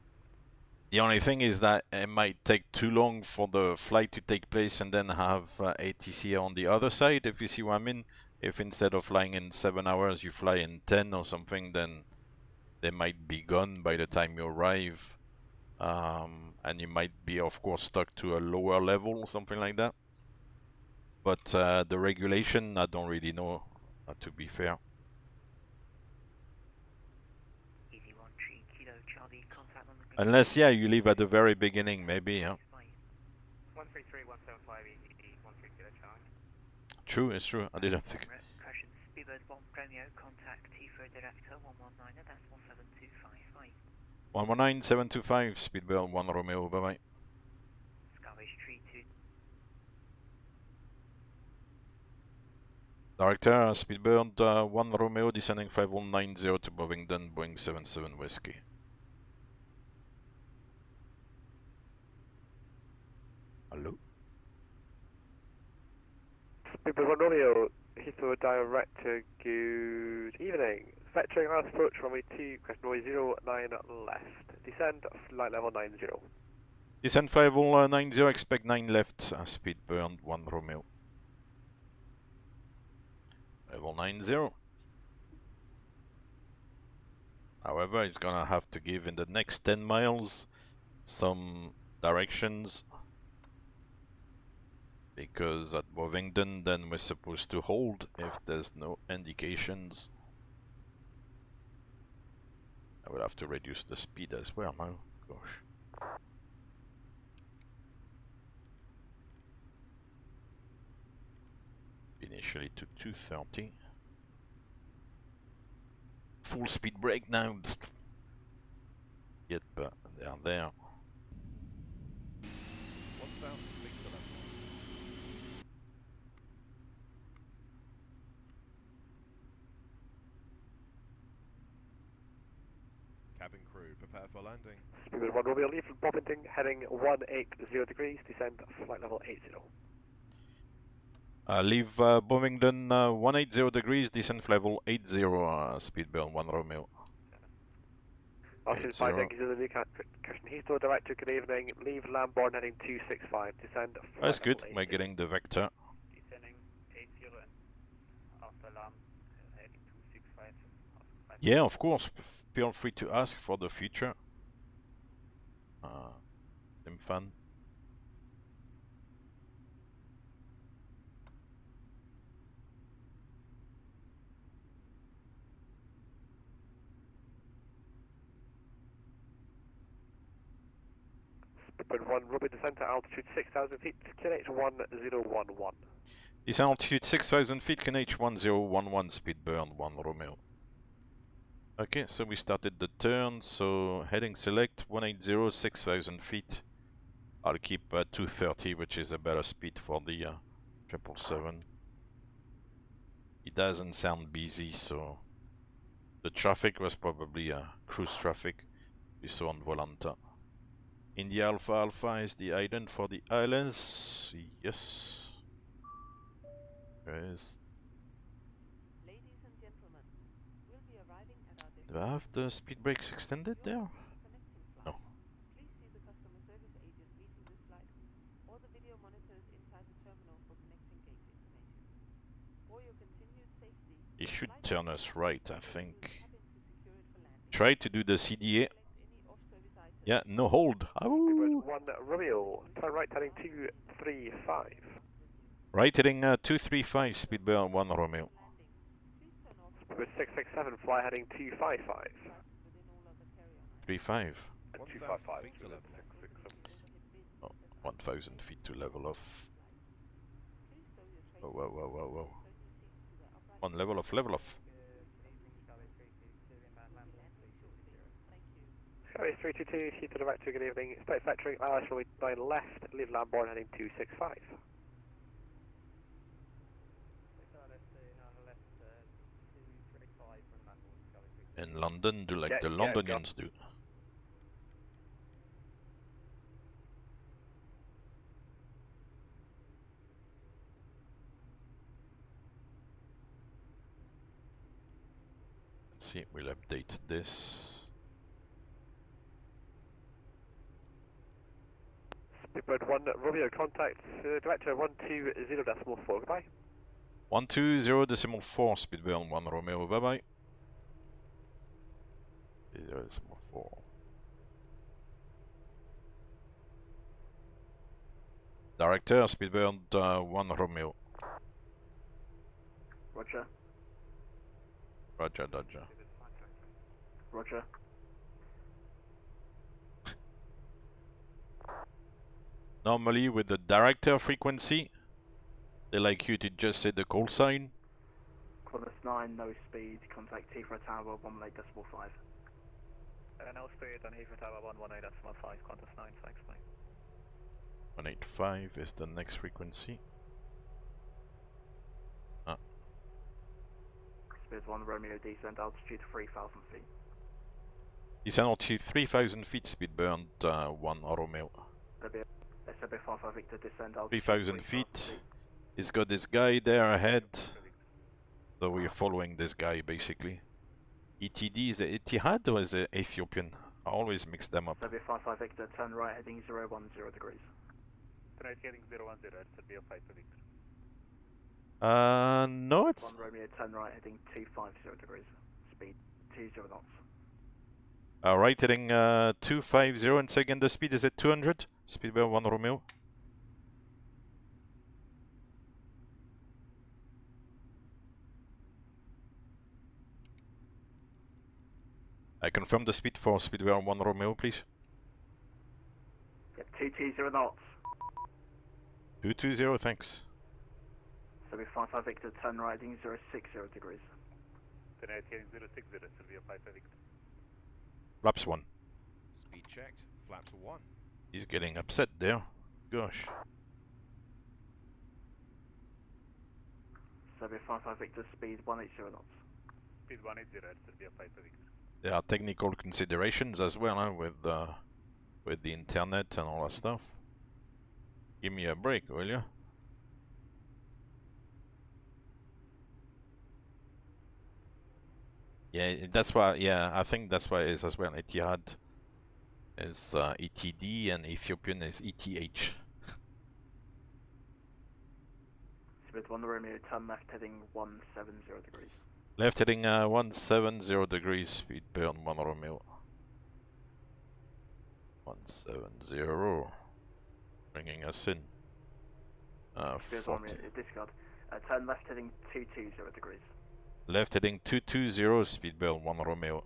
The only thing is that it might take too long for the flight to take place and then have ATC on the other side, if you see what I mean. If instead of flying in 7 hours, you fly in 10 or something, then they might be gone by the time you arrive. And you might be, of course, stuck to a lower level or something like that. But the regulation, I don't really know, to be fair. Unless, yeah, you leave at the very beginning, maybe, yeah. 133, 175, ED, 13 Kilo Charlie. True, it's true. I didn't think. Correction, Speedbird 1 Romeo, contact Heathrow Director 119, that's 17255. 119725, Speedbird 1 Romeo, bye bye. Skyways Tree 2. Director, Speedbird 1 Romeo, descending 5190 to Bovingdon, Boeing 77 Whiskey. Hello? Speedbird 1 Romeo, Heathrow Director, good evening. Vectoring last approach, runway 2, crest runway 09 left. Descend, flight level 90. Descend flight level 90, expect 9 left, Speedbird 1 Romeo. Level 90. However, it's gonna have to give in the next 10 miles some directions. Because at Bovingdon, then we're supposed to hold if there's no indications. I will have to reduce the speed as well now. Gosh. initially to 230. Full speed brake now. Yet, but they are there. 1,000 feet to level. Cabin crew, prepare for landing. Speedbird 1 Romeo, leave from Bobbington, heading 180 degrees, descend flight level 80. Leave Bovingdon 180 degrees, descent level 80, Speedbird 1 Romeo. Austin 5 Yankees to the new Christian Heathrow, director, good evening. Leave Lambourne heading 265, descend flight That's good, level 80. we're getting the vector. Descending 80 and after Lam heading 265. Yeah, of course, feel free to ask for the future. Some fun. Speedbird 1 Romeo, descent to altitude 6,000 feet, QNH 1011. Descent altitude 6,000 feet, QNH 1011, Speedbird 1 Romeo. Okay, so we started the turn, so heading select 180, 6,000 feet. I'll keep 230, which is a better speed for the 777. It doesn't sound busy, so the traffic was probably cruise traffic we saw on Volanta. India Alpha Alpha is the island for the islands. Yes. There is. Ladies and gentlemen, we'll be arriving at our Do I have the speed brakes extended there? No. Please see the customer service agent meeting this flight or the video monitors inside the terminal for connecting gate information. For your continued safety, It should turn us right, I think. Try to do the CDA. Yeah, no hold. Speedbird 1 Romeo, turn right heading 235. Right heading 235, Speedbird 1 Romeo. Speedbird 667, fly heading 255. 35. 255. Feet to level. Oh, 1,000 feet to level off. Whoa, whoa, whoa, whoa, whoa. One level off, level off. Sky 322, Heathrow director, good evening. Expect factoring, Alice runway 9 left, leave Lambourne heading 265. In London, do like the Londonians do. Let's see, we'll update this. Speedbird 1 Romeo, contact director 120.4, goodbye. 120.4, Speedbird 1 Romeo, bye bye. 0.4. Director, Speedbird 1 Romeo. Roger. Roger, Dodger. Roger. Normally with the director frequency, they like you to just say the call sign. Qantas 9, no speed, contact Heathrow Tower 118.5. No speed on Heathrow Tower 118.5, Qantas 9, thanks, mate. 185 is the next frequency. Speed 1 Romeo, descent altitude 3,000 feet. Descend altitude 3,000 feet, Speedbird 1 Romeo. SB 55 Victor, descend altitude 3,000 feet. He's got this guy there ahead. So we're following this guy basically. ETD, is it Etihad or is it Ethiopian? I always mix them up. SB 55 Victor, turn right heading 010 degrees. Turn right heading 010, it's be a 5 Victor. No, it's... 1 Romeo, turn right heading 250 degrees. Speed 20 knots. Right heading 250, and say again the speed is at 200. Speedbird 1 Romeo. I confirm the speed for Speedbird 1 Romeo, please. Yep, 220 knots. 220, thanks. So we 55 Victor, turn right heading 060 degrees. Turn right heading 060, Sylvia 55 Victor. Flaps 1. Speed checked. Flaps 1. He's getting upset there. Gosh. So we 55 Victor, speed 180 knots. Speed 180, Sylvia 55 Victor. There are technical considerations as well, huh, with the internet and all that stuff. Give me a break, will you? Yeah, that's why. Yeah, I think that's why it is as well. Etihad is ETD and Ethiopian is ETH. Speed 1 Romeo, turn left heading 170 degrees. Left heading 170 degrees, speed burn 1 Romeo. 170. Bringing us in. Speed 1 Romeo, discard. Turn left heading 220 degrees. Left heading 220, speed burn 1 Romeo.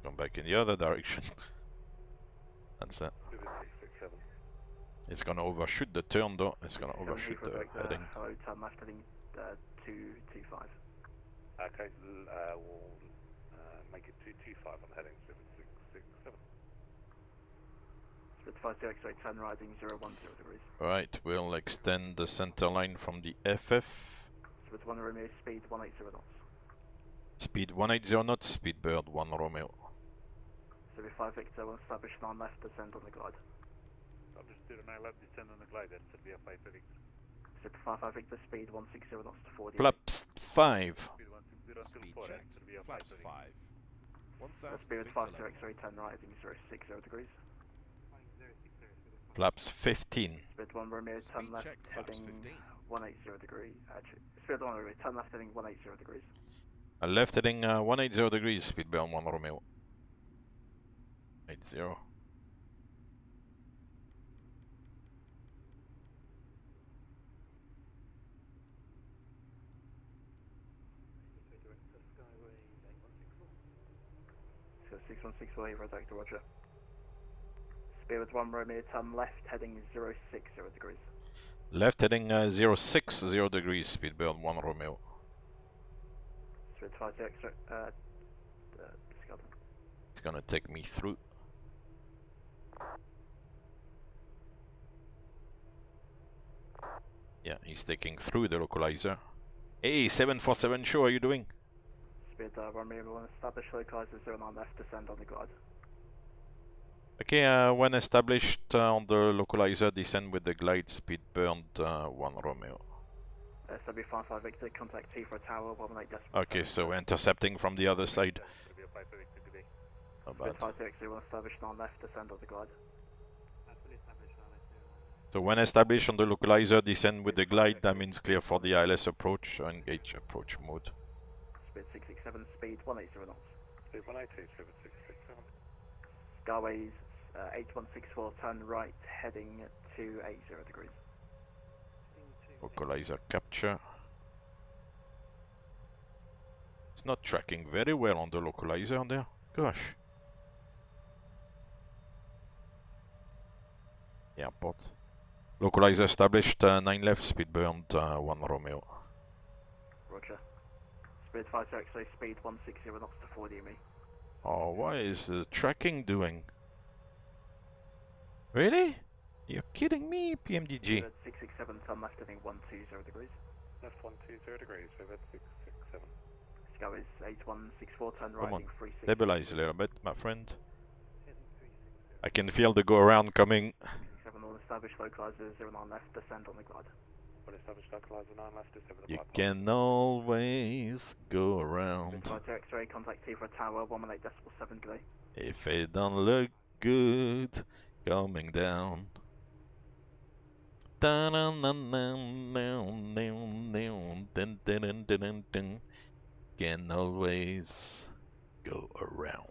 Come back in the other direction. That's it. It's gonna overshoot the turn though. It's gonna overshoot the heading. Hello, turn left heading 225. Okay, we'll make it 225 on heading 7667. Speed 50 X-ray, turn right heading 010 degrees. Right, we'll extend the center line from the FF. Speed 1 Romeo, speed 180 knots. Speed 180 knots, speed bird 1 Romeo. So we 5 Victor, will establish 9 left, descend on the glide. Establish 09 left, descend on the glide, that's Sylvia 55 Victor. Speed 55 Victor, speed 160 knots to 40. Flaps 5. Speed 160 until Speed 4, checked. Sylvia Flaps 55 5. 1000 Speed feet 50 to level. X-ray, turn right heading 060 degrees. Flaps 15. Speed 1 Romeo, turn Speed left check, flaps heading 15. 180 degree. Speed 1 Romeo, turn left heading 180 degrees. Left heading 180 degrees, speed burn 1 Romeo. 80. So 6164, Eva, Dr. Roger. Speed 1 Romeo, turn left heading 060 degrees. Left heading 060 degrees, speed burn 1 Romeo. Speed 50 X-ray, discard. It's gonna take me through. Yeah, he's taking through the localizer. Hey, 747 show, how are you doing? Speed 1 Romeo, will establish localizer 09 left, descend on the glide. Okay, when established on the localizer, descend with the glide, speed burned 1 Romeo. SW55 Victor, contact T for tower, 18 decimal. Okay, so we're intercepting from the other side. Sylvia 55 Victor, good day. Not Speed bad. 50 X-ray, will establish 9 left, descend on the glide. So when established on the localizer, descend with the glide, that means clear for the ILS approach, or engage approach mode. Speed 667, speed 180 knots. Speed 180, 7667. Skyways 8164, turn right heading 280 degrees. Localizer capture. It's not tracking very well on the localizer there. Gosh. Airport. Localizer established, 9 left, speed burned 1 Romeo. Roger. Speed 50 X-ray, speed 160 knots to 40 me. Oh, what is the tracking doing? Really? You're kidding me, PMDG. 667, turn left heading 120 degrees. Left 120 degrees, so that's 667. Skyways 8164, turn right Come on, heading 360. stabilize a little bit, my friend. I can feel the go around coming. 7 will establish localizer 09 left, descend on the glide. Well established localizer 9 left, descend with the You glide. can always go around. 50 X-ray, contact T for tower, 18 decimal 7 delay. If it don't look good, coming down. Can always go around.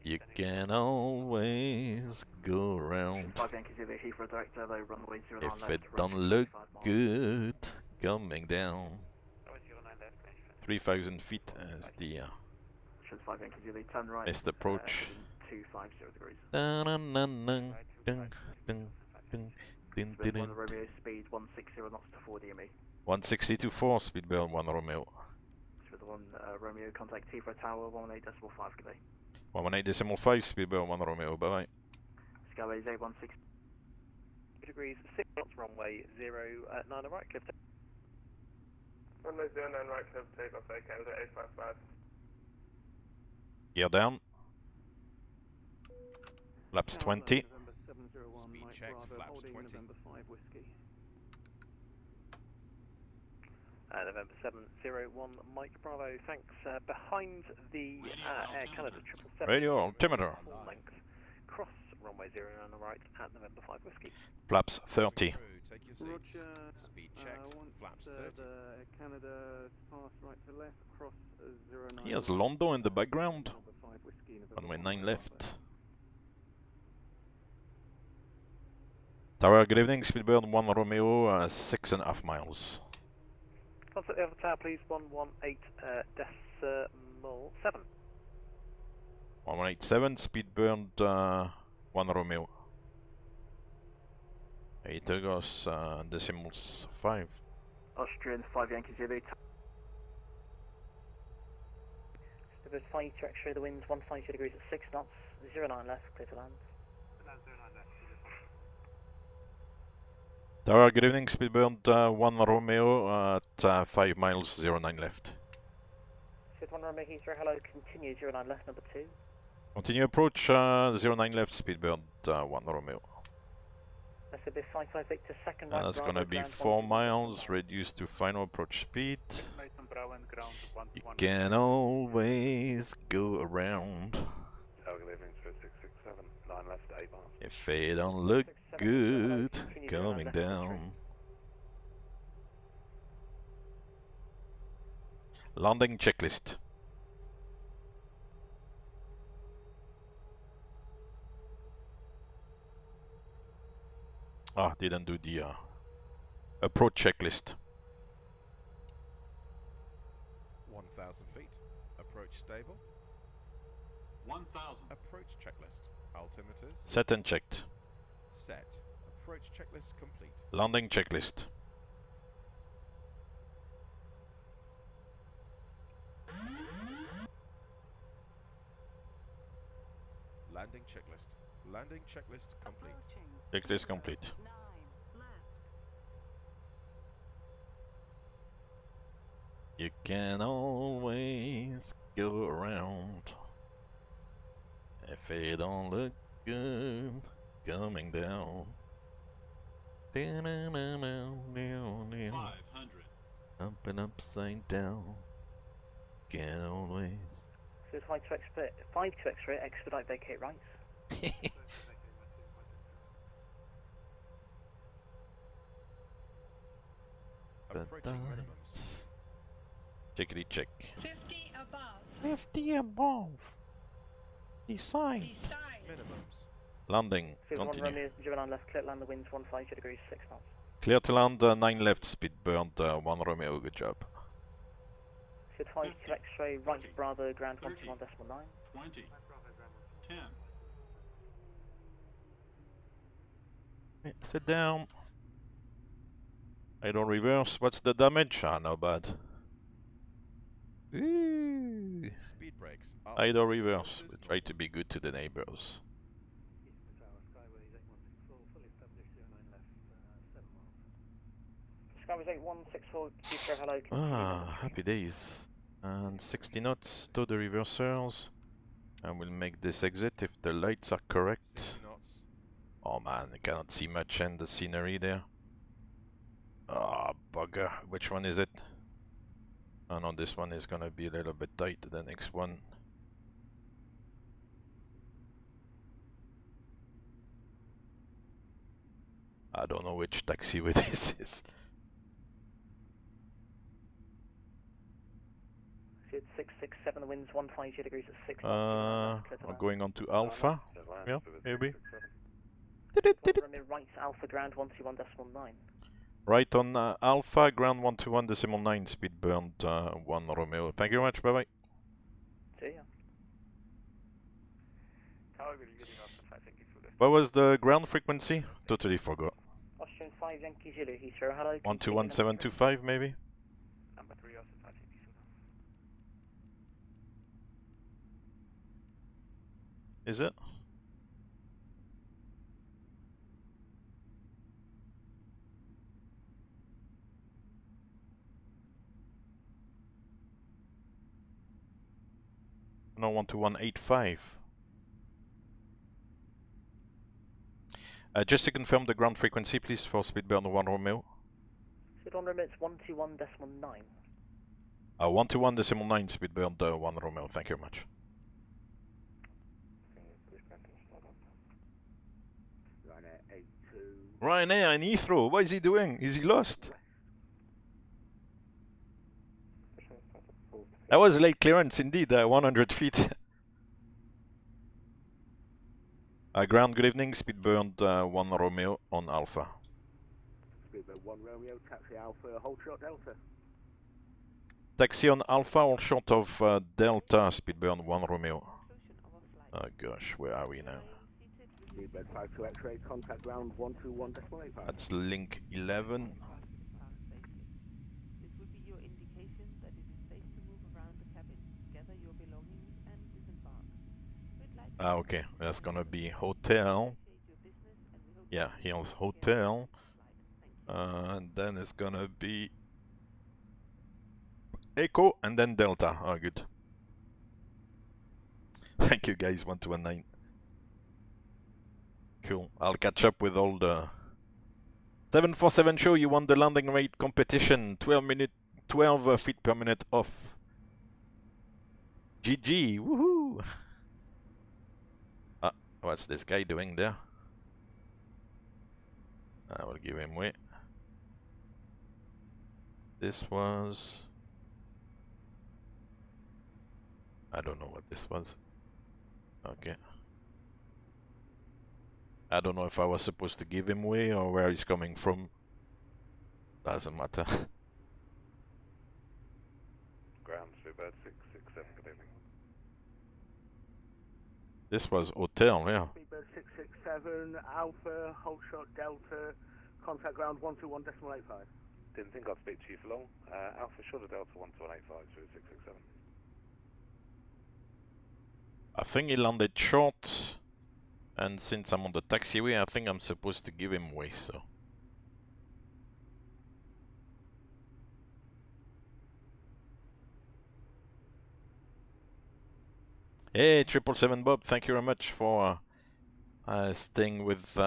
You can always go around. 5 Yankees Zulu, Heathrow director, low runway 09 If left. it don't look good, coming down. 3,000 feet as the Should 5 Yankees Zulu, turn right. missed approach. 250 degrees. Dun, dun, dun, dun, dun, dun, dun, dun, dun, dun. Romeo, speed 160 knots to 4 DME. 160 to 4, Speedbird 1 Romeo. With the one Romeo, contact T for tower 118.5 good day. 118.5, Speedbird 1 Romeo, bye bye. Skyway 816 degrees, 6 knots, runway 09 right, clear for Runway 09 right, clear for takeoff, Canada 855. Gear down. Flaps 20. November 701, Speed Mike checked, Bravo, flaps holding 20. November 5 whiskey. November 701, Mike Bravo, thanks. Behind the Air Canada 777. Radio altimeter. Full length, cross runway 09 right at November 5 whiskey. Flaps 30. Crew, take your seats. Roger. Speed checked, Once flaps the 30. Canada pass right to left, cross 09. He has Londo in the background. November 5 whiskey, November Runway 9 5 left. Tower, good evening. Speedbird 1 Romeo, 6.5 miles. Contact the other tower, please. 118.7. 1187, Speedbird 1 Romeo. 8 August, decimals 5. Austrian 5 Yankee Zulu. Speedbird 5 to X-ray, the wind's 150 degrees at 6 knots, 09 left, clear to land. Tower, good evening. Speedbird 1 Romeo at 5 miles, 09 left. Speed 1 Romeo Heathrow, hello, continue 09 left, number 2. Continue approach 09 left, Speedbird 1 Romeo. That's a bit 55 Victor, second right. That's Bravo, gonna be ground 4 121. miles, reduced to final approach speed. You can always go around. Tower, good evening, 667, 9 left, 8 miles. If they don't look good, coming down. Landing checklist. Ah, didn't do the approach checklist. 1,000 feet. Approach stable. 1,000. Approach checklist. Altimeters. Set and checked. Set. Approach checklist complete. Landing checklist. Landing checklist. Landing checklist complete. Checklist complete. You can always go around. If it don't look good, coming down. 500. Up and upside down. Can always. Speed 5 to X-ray, expedite vacate rights. Approaching minimums. Checkity check. 50 above. 50 above. Decide. Minimums. Landing. Speed 1 Continue. Romeo 09 left, clear to land, the wind's 150 degrees, 6 knots. Clear to land, 9 left, Speedbird 1 Romeo, good job. Speed 5 to X-ray, right Bravo, ground 121.9. 20. 10. Sit down. I don't reverse. What's the damage? Ah, no bad. Ooh. Speed brakes. Up. I don't reverse. We try to be good to the neighbors. Skyway 8164, Heathrow, hello, continue. Ah, happy days. And 60 knots to the reversers. And we'll make this exit if the lights are correct. 60 knots. Oh man, I cannot see much in the scenery there. Ah, bugger. Which one is it? Oh no, this one is gonna be a little bit tight. The next one. I don't know which taxiway this is. Speed 667, the wind's 150 degrees at 6 knots. I'm going on to Alpha. Yeah, maybe. Romeo right Alpha, ground 121.9. Right on Alpha, ground 121.9, Speedbird 1 Romeo. Thank you very much, bye bye. See ya. Tower, good evening, Austin 5 Yankee Zulu. What was the ground frequency? Totally forgot. Austrian 5 Yankee Zulu, Heathrow, hello. 121725 maybe? Number 3, Austin 5 Yankee Zulu. Is it? No, 12185. Just to confirm the ground frequency, please, for Speedbird 1 Romeo. Speed 1 Romeo, it's 121.9. 121.9 Speedbird 1 Romeo, thank you very much. Ryanair in Heathrow, what is he doing? Is he lost? That was late clearance indeed, 100 feet. Ground, good evening, Speedbird 1 Romeo on Alpha. Speedbird 1 Romeo, taxi Alpha, hold short Delta. Taxi on Alpha, all short of Delta, Speedbird 1 Romeo. Oh gosh, where are we now? Speedbird 52 X-ray, contact ground 121.85. That's link 11. This will be your indication that it is safe to move around the cabin, gather your belongings and disembark. Okay, that's gonna be hotel. Yeah, here's hotel. And then it's gonna be Echo and then Delta. Oh, good. Thank you guys, 1219. Cool. I'll catch up with all the 747 show. You won the landing rate competition. 12 feet per minute off. GG. Woohoo. What's this guy doing there? I will give him way. This was... I don't know what this was. Okay. I don't know if I was supposed to give him way or where he's coming from. Doesn't matter. Ground, Speedbird 667, good evening. This was hotel, yeah. Speedbird 667, Alpha, hold short Delta, contact ground 121.85. Didn't think I'd speak to you for long. Alpha, short of Delta 12185 through 667. I think he landed short. And since I'm on the taxiway, I think I'm supposed to give him way, so. Hey, 777 Bob, thank you very much for staying with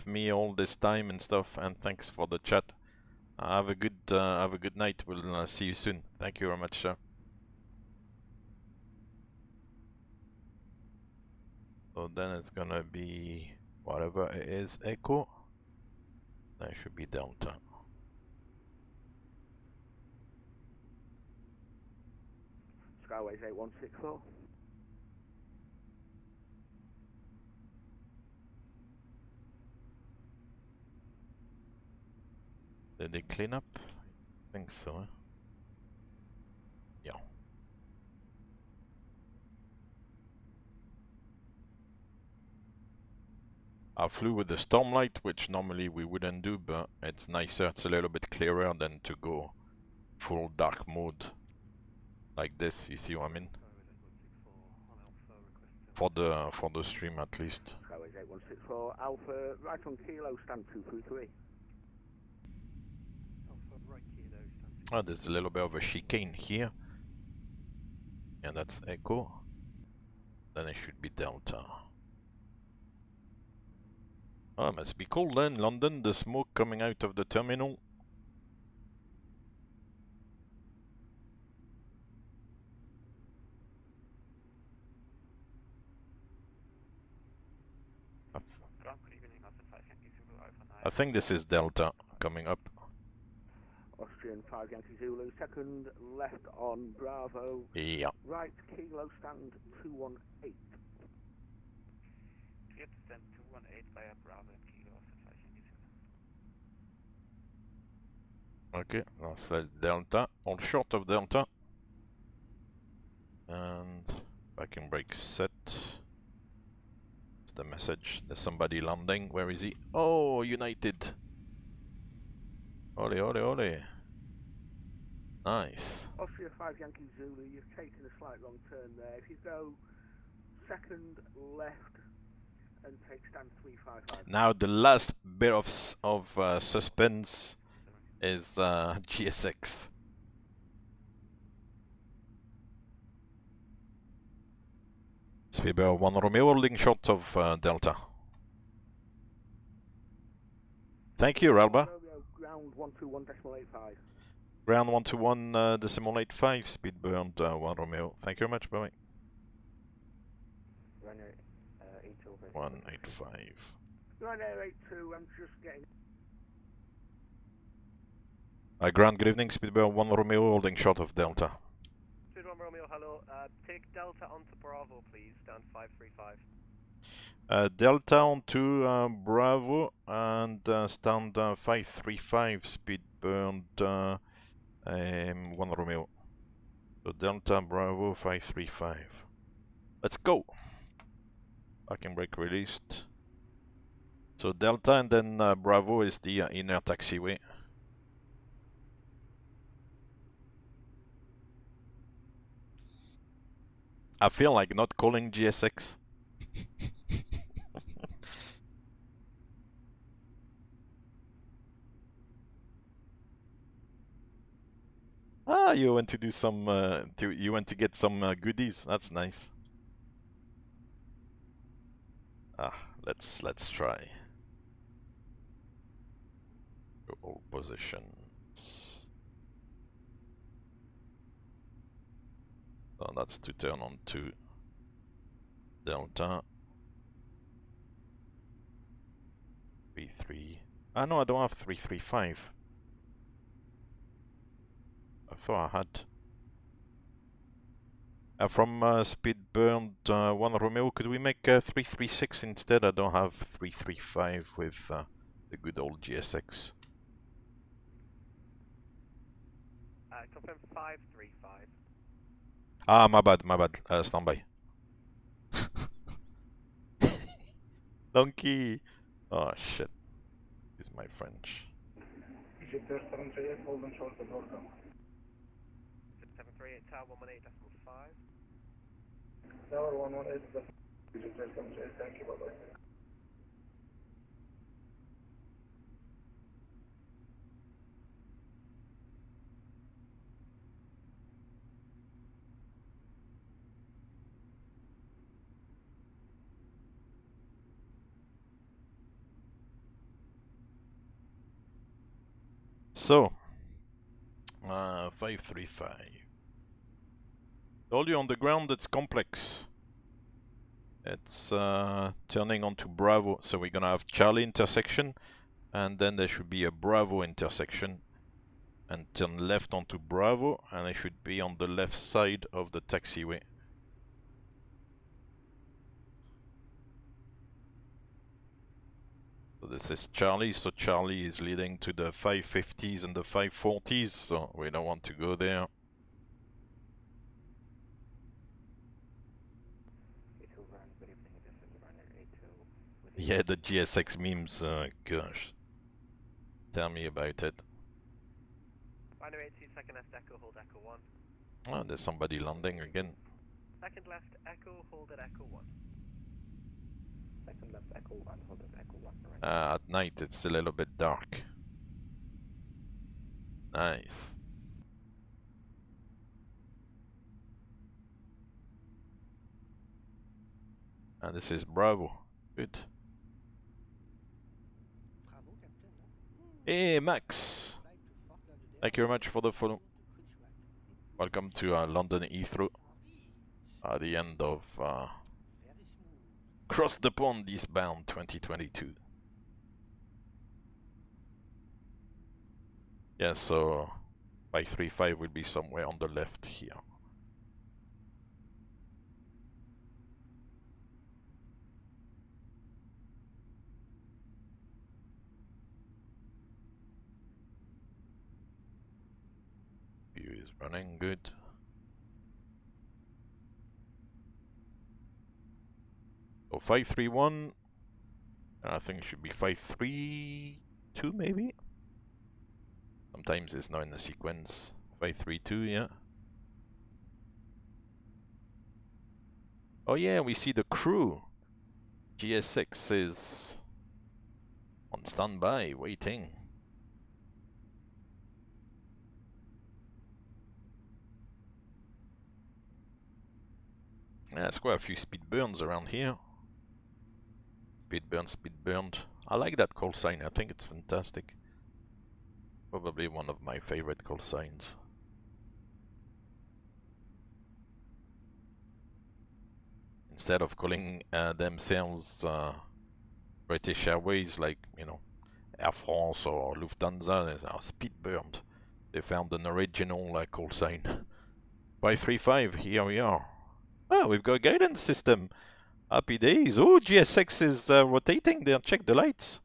me all this time and stuff, and thanks for the chat. Have a good night. We'll see you soon. Thank you very much, sir. So then it's gonna be whatever it is, Echo. That should be Delta. Skyways 8164. Did they clean up? I think so. Yeah. I flew with the Stormlight, which normally we wouldn't do, but it's nicer, it's a little bit clearer than to go full dark mode like this, you see what I mean? For the stream at least. Skyways 8164, Alpha, right on Kilo, stand 233. Alpha, right Kilo, stand 233. Oh, there's a little bit of a chicane here. Yeah, that's Echo. Then it should be Delta. Oh, must be cold then, London, the smoke coming out of the terminal. I think this is Delta coming up. Austrian 5 Yankee Zulu, second left on Bravo. Yeah. Right Kilo, stand 218. Clear to stand 218 via Bravo and Kilo, Austin 5 Yankee Zulu. Okay, that's Delta, all short of Delta. And backing brake set. the message. There's somebody landing. Where is he? Oh, United. Ole, ole, ole. Nice. Austria 5 Yankee Zulu, you've taken a slight wrong turn there. If you go second left and take stand 355. Now the last bit of suspense is GSX. Speedbird 1 Romeo holding short of Delta. Thank you, Ralba. Ground 121.85. Ground 121.85, Speedbird 1 Romeo. Thank you very much, bye. Runner 82 over. 185. Runner 82, I'm just getting... Ground, good evening, Speedbird 1 Romeo holding short of Delta. Speed 1 Romeo, hello. Take Delta onto Bravo, please. Stand 535. Delta onto Bravo and stand 535, Speedbird 1 Romeo. So Delta, Bravo, 535. Let's go. Parking brake released. So Delta and then Bravo is the inner taxiway. I feel like not calling GSX. Ah, you went to do some. You went to get some goodies. That's nice. Ah, let's try. All positions. So that's to turn on to Delta. 33. Ah no, I don't have 335. I thought I had. From Speedbird 1 Romeo, could we make 336 instead? I don't have 335 with the good old GSX. Confirm 535. Ah, my bad. Standby. Donkey! Oh shit. Is my French. Egypt 738, holding short of Northern. 738, Tower 118.5. Tower 118, Egypt 738, thank you, bye-bye. So, 535. Told you on the ground it's complex. It's turning onto Bravo, so we're gonna have Charlie intersection, and then there should be a Bravo intersection, and turn left onto Bravo, and it should be on the left side of the taxiway. So this is Charlie, so Charlie is leading to the 550s and the 540s, so we don't want to go there. Yeah, the GSX memes, gosh. Tell me about it. Runner 82, second left, Echo, hold Echo 1. Oh, there's somebody landing again. Second left, Echo, hold at Echo 1. Second left, Echo 1, hold at Echo 1. Right. At night it's a little bit dark. Nice. And this is Bravo. Good. Hey, Max. Thank you very much for the follow. Welcome to London Heathrow. At the end of Cross the Pond Eastbound 2022. Yeah, so 535 will be somewhere on the left here. View is running good. So 531. I think it should be 532 maybe. Sometimes it's not in the sequence. 532, yeah. Oh yeah, we see the crew. GS6 is on standby, waiting. Yeah, there's quite a few speed burns around here. Speed burn, speed burned. I like that call sign, I think it's fantastic. Probably one of my favorite call signs. Instead of calling themselves British Airways, like, you know, Air France or Lufthansa, are speed burned. They found an original call sign. 535, here we are. Oh, we've got a guidance system. Happy days. Oh, GS6 is rotating there. Check the lights.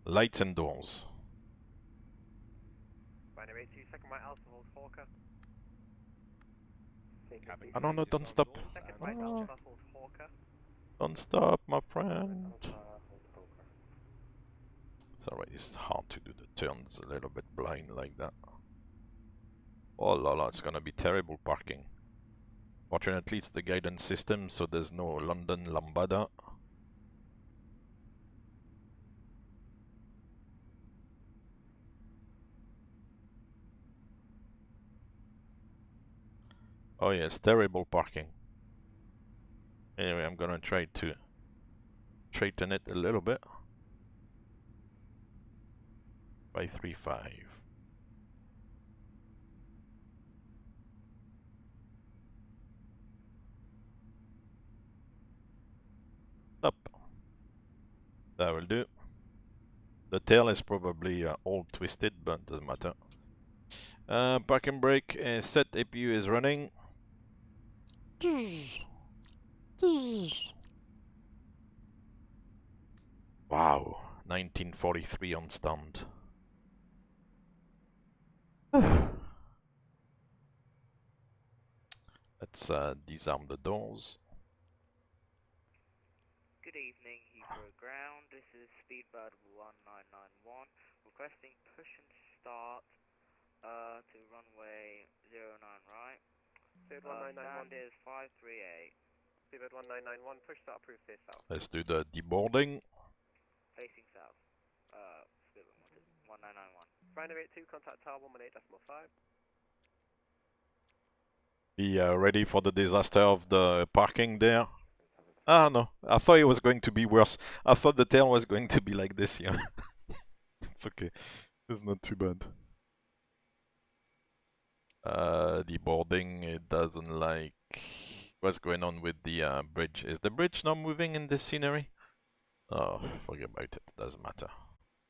Lights and doors. Binary 82, second right Alpha Volt Hawker. I don't know, don't stop. Second right Alpha Volt Hawker. Don't stop, my friend. It's alright, it's hard to do the turns a little bit blind like that. Oh la la, it's gonna be terrible parking. Fortunately, it's the guidance system, so there's no London Lambada. Oh yes, terrible parking. Anyway, I'm gonna try to straighten it a little bit. 535. Up. That will do. The tail is probably all twisted, but doesn't matter. Parking brake is set, APU is running. Wow, 1943 on stand. Let's disarm the doors. Good evening, Heathrow Ground. This is Speedbird 1991, requesting push and start to runway 09, right? Speedbird 1991. Stand is 538. Speedbird 1991, push start approved face south. Let's do the deboarding. Facing south. Speedbird 1991. Binary 82, contact tower 118.5. Be ready for the disaster of the parking there. Ah no, I thought it was going to be worse. I thought the tail was going to be like this here. It's okay, it's not too bad. Deboarding, it doesn't like... What's going on with the bridge? Is the bridge not moving in this scenery? Oh, forget about it, doesn't matter.